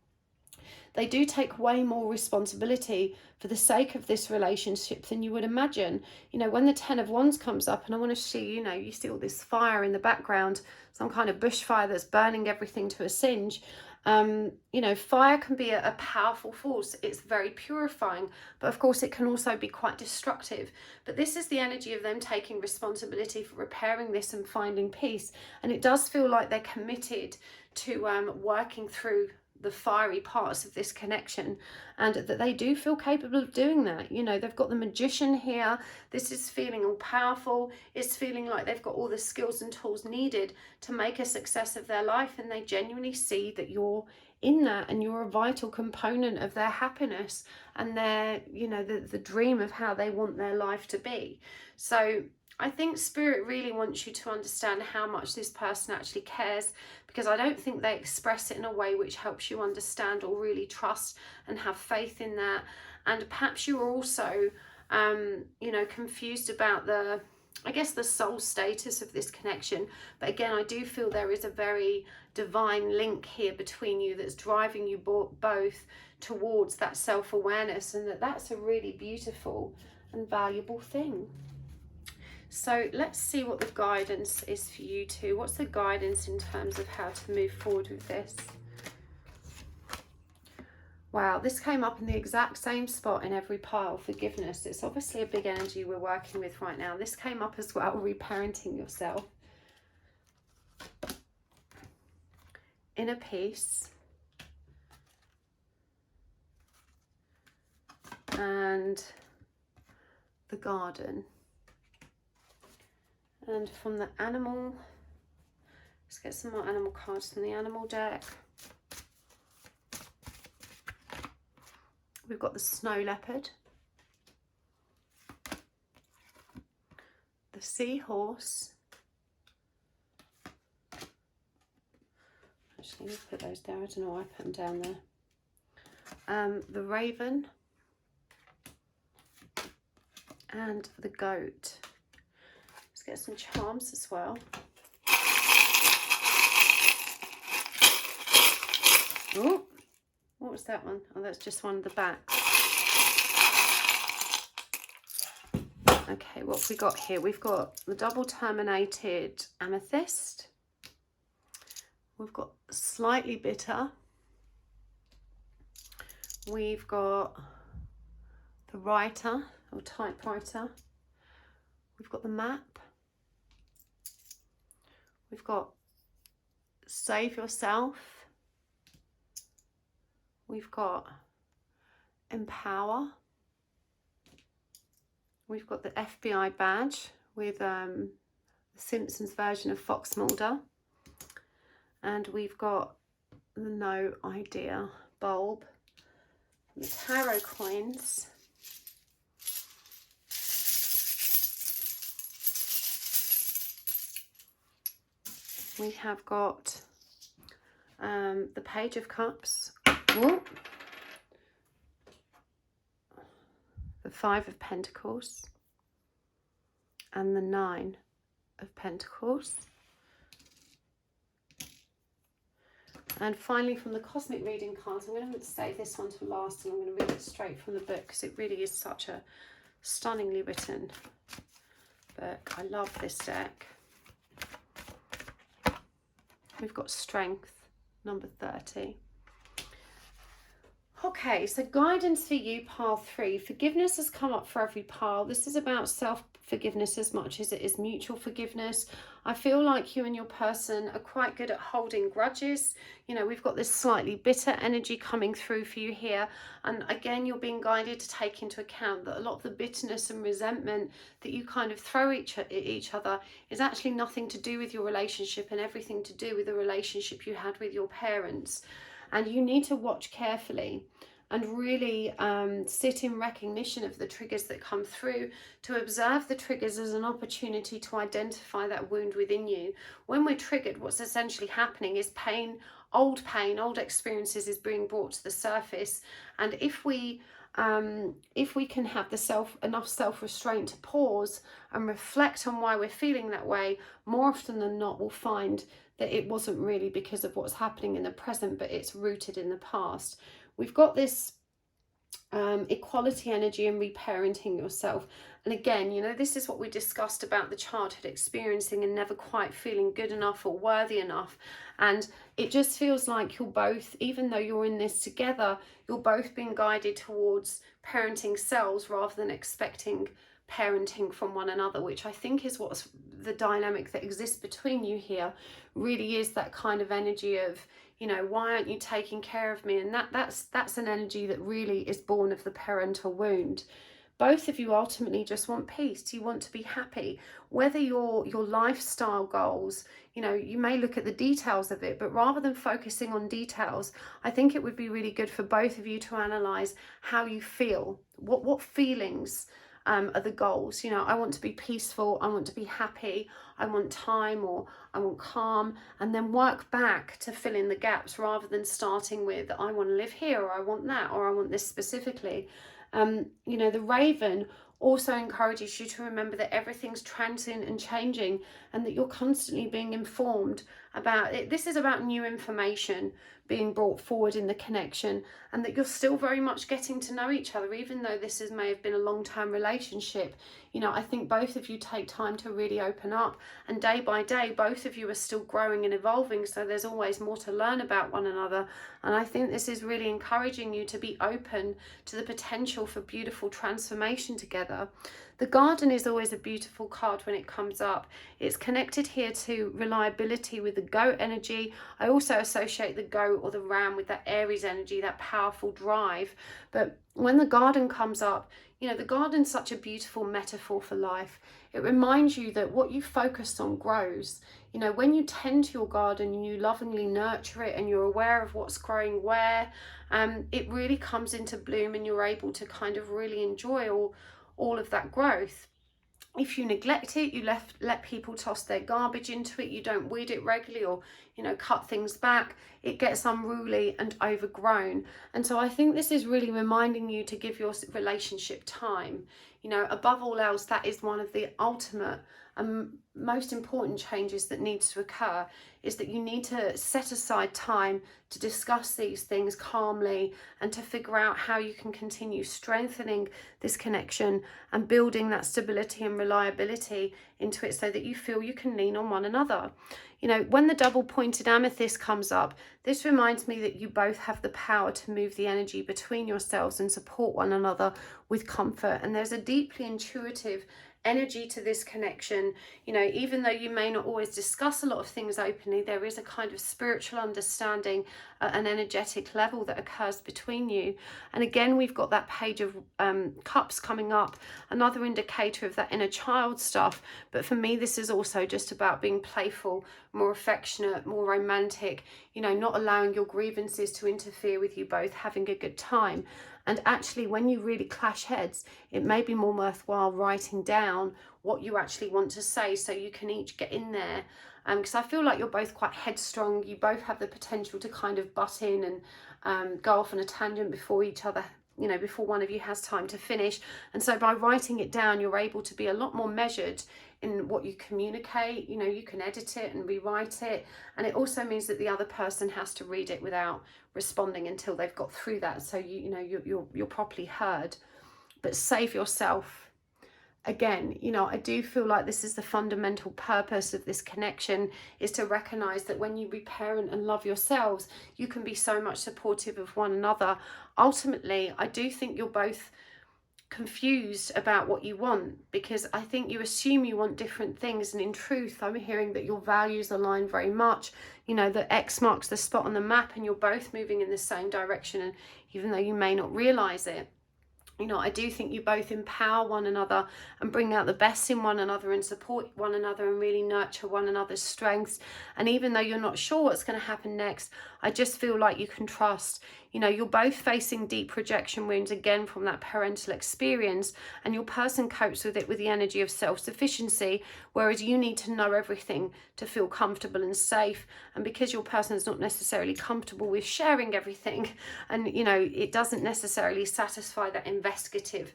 They do take way more responsibility for the sake of this relationship than you would imagine. You know, when the 10 of Wands comes up, and I want to see, you know, you see all this fire in the background, some kind of bushfire that's burning everything to a singe. You know, fire can be a powerful force. It's very purifying, but of course it can also be quite destructive. But this is the energy of them taking responsibility for repairing this and finding peace. And it does feel like they're committed to working through the fiery parts of this connection, and that they do feel capable of doing that. You know, they've got the Magician here. This is feeling all powerful. It's feeling like they've got all the skills and tools needed to make a success of their life, and they genuinely see that you're in that and you're a vital component of their happiness and their, you know, the dream of how they want their life to be. So I think Spirit really wants you to understand how much this person actually cares, because I don't think they express it in a way which helps you understand or really trust and have faith in that. And perhaps you are also, you know, confused about I guess the soul status of this connection. But again, I do feel there is a very divine link here between you that's driving you both towards that self-awareness, and that's a really beautiful and valuable thing. So let's see what the guidance is for you two. What's the guidance in terms of how to move forward with this? Wow, this came up in the exact same spot in every pile. Forgiveness. It's obviously a big energy we're working with right now. This came up as well, reparenting yourself. Inner peace. And the garden. And from the animal, let's get some more animal cards from the animal deck. We've got the snow leopard, the seahorse. Actually, let me put those down. I don't know why I put them down there. The raven and the goat. Let's get some charms as well. Oh, what was that one? Oh, that's just one of the backs. Okay, what have we got here? We've got the double terminated amethyst. We've got slightly bitter. We've got the writer or typewriter. We've got the map. We've got save yourself. We've got empower. We've got the FBI badge with the Simpsons version of Fox Mulder. And we've got the no idea bulb. The tarot coins. We have got the Page of Cups. Ooh. The Five of Pentacles. And the Nine of Pentacles. And finally, from the Cosmic Reading cards, I'm going to save this one to last, and I'm going to read it straight from the book because it really is such a stunningly written book. I love this deck. We've got Strength, number 30. Okay, so guidance for you, pile 3. Forgiveness has come up for every pile. This is about forgiveness as much as it is mutual forgiveness. I feel like you and your person are quite good at holding grudges. You know, we've got this slightly bitter energy coming through for you here. And again, you're being guided to take into account that a lot of the bitterness and resentment that you kind of throw at each other is actually nothing to do with your relationship and everything to do with the relationship you had with your parents. And you need to watch carefully and really sit in recognition of the triggers that come through, to observe the triggers as an opportunity to identify that wound within you. When we're triggered, what's essentially happening is pain, old experiences is being brought to the surface. And if we can have enough self-restraint to pause and reflect on why we're feeling that way, more often than not we'll find that it wasn't really because of what's happening in the present, but it's rooted in the past. We've got this equality energy and reparenting yourself. And again, you know, this is what we discussed about the childhood experiencing and never quite feeling good enough or worthy enough. And it just feels like you're both, even though you're in this together, you're both being guided towards parenting selves rather than expecting parenting from one another, which I think is what's the dynamic that exists between you here. Really is that kind of energy of, you know, why aren't you taking care of me? And that's an energy that really is born of the parental wound. Both of you ultimately just want peace. You want to be happy. Whether your lifestyle goals, you know, you may look at the details of it, but rather than focusing on details, I think it would be really good for both of you to analyze how you feel. What feelings are the goals? You know, I want to be peaceful, I want to be happy, I want time, or I want calm, and then work back to fill in the gaps rather than starting with I want to live here, or I want that, or I want this specifically. You know, the Raven also encourages you to remember that everything's transient and changing, and that you're constantly being informed about it. This is about new information being brought forward in the connection, and that you're still very much getting to know each other, even though may have been a long-term relationship. You know, I think both of you take time to really open up, and day by day both of you are still growing and evolving, so there's always more to learn about one another. And I think this is really encouraging you to be open to the potential for beautiful transformation together. The Garden is always a beautiful card when it comes up. It's connected here to reliability with the goat energy. I also associate the goat or the ram with that Aries energy, that powerful drive. But when the Garden comes up, you know, the Garden's such a beautiful metaphor for life. It reminds you that what you focus on grows. You know, when you tend to your garden and you lovingly nurture it and you're aware of what's growing where, it really comes into bloom, and you're able to kind of really enjoy all of that growth. If you neglect it, you let people toss their garbage into it, you don't weed it regularly, or, you know, cut things back, it gets unruly and overgrown. And so I think this is really reminding you to give your relationship time. You know, above all else, that is one of the ultimate and most important changes that needs to occur, is that you need to set aside time to discuss these things calmly and to figure out how you can continue strengthening this connection and building that stability and reliability into it, so that you feel you can lean on one another. You know, when the double pointed amethyst comes up, this reminds me that you both have the power to move the energy between yourselves and support one another with comfort. And there's a deeply intuitive energy to this connection. You know, even though you may not always discuss a lot of things openly, there is a kind of spiritual understanding at an energetic level that occurs between you. And again, we've got that page of cups coming up, another indicator of that inner child stuff. But for me, this is also just about being playful, more affectionate, more romantic, you know, not allowing your grievances to interfere with you both having a good time. And actually, when you really clash heads, it may be more worthwhile writing down what you actually want to say, so you can each get in there. Because I feel like you're both quite headstrong. You both have the potential to kind of butt in and go off on a tangent before each other, you know, before one of you has time to finish. And so by writing it down, you're able to be a lot more measured in what you communicate. You know, you can edit it and rewrite it. And it also means that the other person has to read it without responding until they've got through that. So you're properly heard. But save yourself. Again, you know, I do feel like this is the fundamental purpose of this connection, is to recognize that when you reparent and love yourselves, you can be so much supportive of one another. Ultimately, I do think you're both confused about what you want, because I think you assume you want different things, and in truth I'm hearing that your values align very much. You know, that X marks the spot on the map and you're both moving in the same direction, and even though you may not realize it, you know, I do think you both empower one another and bring out the best in one another and support one another and really nurture one another's strengths. And even though you're not sure what's going to happen next, I just feel like you can trust. You know, you're both facing deep projection wounds again from that parental experience, and your person copes with it with the energy of self-sufficiency, whereas you need to know everything to feel comfortable and safe. And because your person is not necessarily comfortable with sharing everything, and you know, it doesn't necessarily satisfy that investigative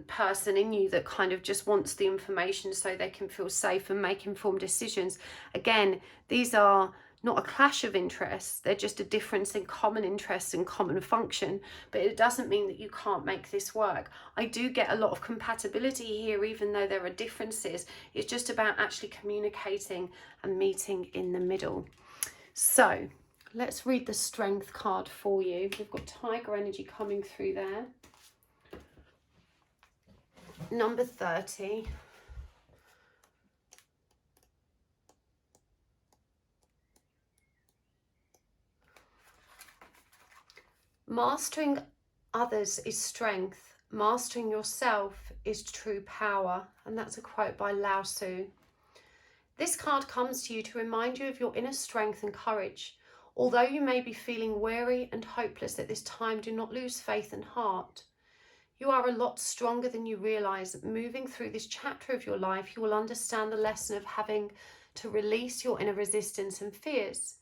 person in you that kind of just wants the information so they can feel safe and make informed decisions. Again, these are not a clash of interests, they're just a difference in common interests and common function, but it doesn't mean that you can't make this work. I do get a lot of compatibility here, even though there are differences. It's just about actually communicating and meeting in the middle. So let's read the strength card for you. We've got tiger energy coming through there. Number 30. Mastering others is strength. Mastering yourself is true power. And that's a quote by Lao Tzu. This card comes to you to remind you of your inner strength and courage. Although you may be feeling weary and hopeless at this time, do not lose faith and heart. You are a lot stronger than you realize. Moving through this chapter of your life, you will understand the lesson of having to release your inner resistance and fears.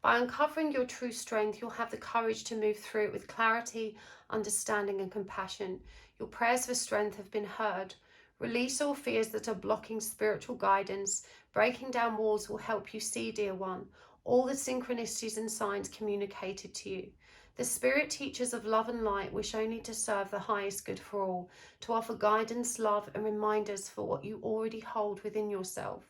By uncovering your true strength, you'll have the courage to move through it with clarity, understanding, and compassion. Your prayers for strength have been heard. Release all fears that are blocking spiritual guidance. Breaking down walls will help you see, dear one, all the synchronicities and signs communicated to you. The spirit teachers of love and light wish only to serve the highest good for all, to offer guidance, love, and reminders for what you already hold within yourself.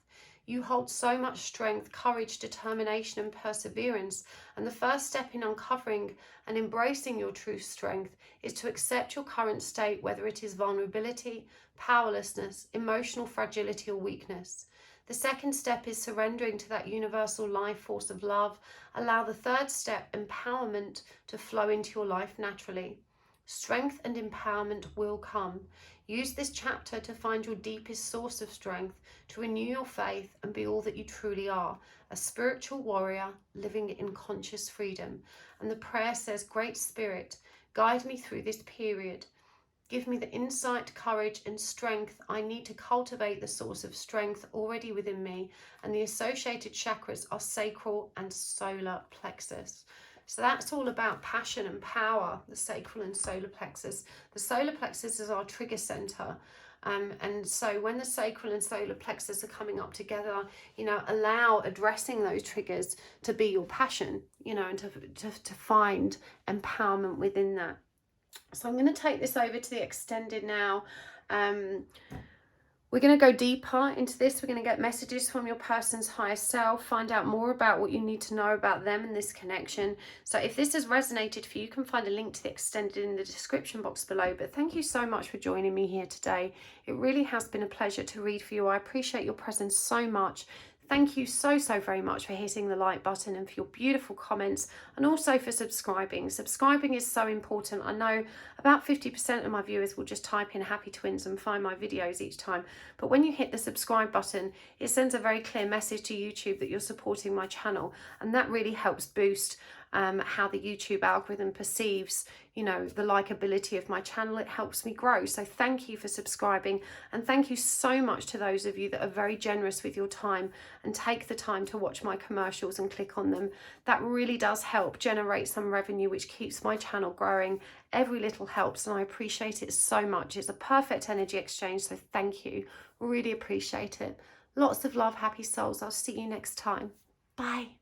You hold so much strength, courage, determination, and perseverance, and the first step in uncovering and embracing your true strength is to accept your current state, whether it is vulnerability, powerlessness, emotional fragility, or weakness. The second step is surrendering to that universal life force of love. Allow the third step, empowerment, to flow into your life naturally. Strength and empowerment will come. Use this chapter to find your deepest source of strength, to renew your faith and be all that you truly are, a spiritual warrior living in conscious freedom. And the prayer says, Great Spirit, guide me through this period. Give me the insight, courage, and strength I need to cultivate the source of strength already within me. And the associated chakras are sacral and solar plexus. So that's all about passion and power, the sacral and solar plexus. The solar plexus is our trigger center. And so when the sacral and solar plexus are coming up together, you know, allow addressing those triggers to be your passion, you know, and to find empowerment within that. So I'm going to take this over to the extended now. We're going to go deeper into this. We're going to get messages from your person's higher self, find out more about what you need to know about them and this connection. So if this has resonated for you, you can find a link to the extended in the description box below. But thank you so much for joining me here today. It really has been a pleasure to read for you. I appreciate your presence so much. Thank you so very much for hitting the like button and for your beautiful comments, and also for subscribing. Subscribing is so important. I know about 50% of my viewers will just type in Happy Twins and find my videos each time. But when you hit the subscribe button, it sends a very clear message to YouTube that you're supporting my channel. And that really helps boost how the YouTube algorithm perceives, you know, the likability of my channel. It helps me grow. So thank you for subscribing, and thank you so much to those of you that are very generous with your time and take the time to watch my commercials and click on them. That really does help generate some revenue, which keeps my channel growing. Every little helps, and I appreciate it so much. It's a perfect energy exchange, so thank you. Really appreciate it. Lots of love, happy souls. I'll see you next time. Bye.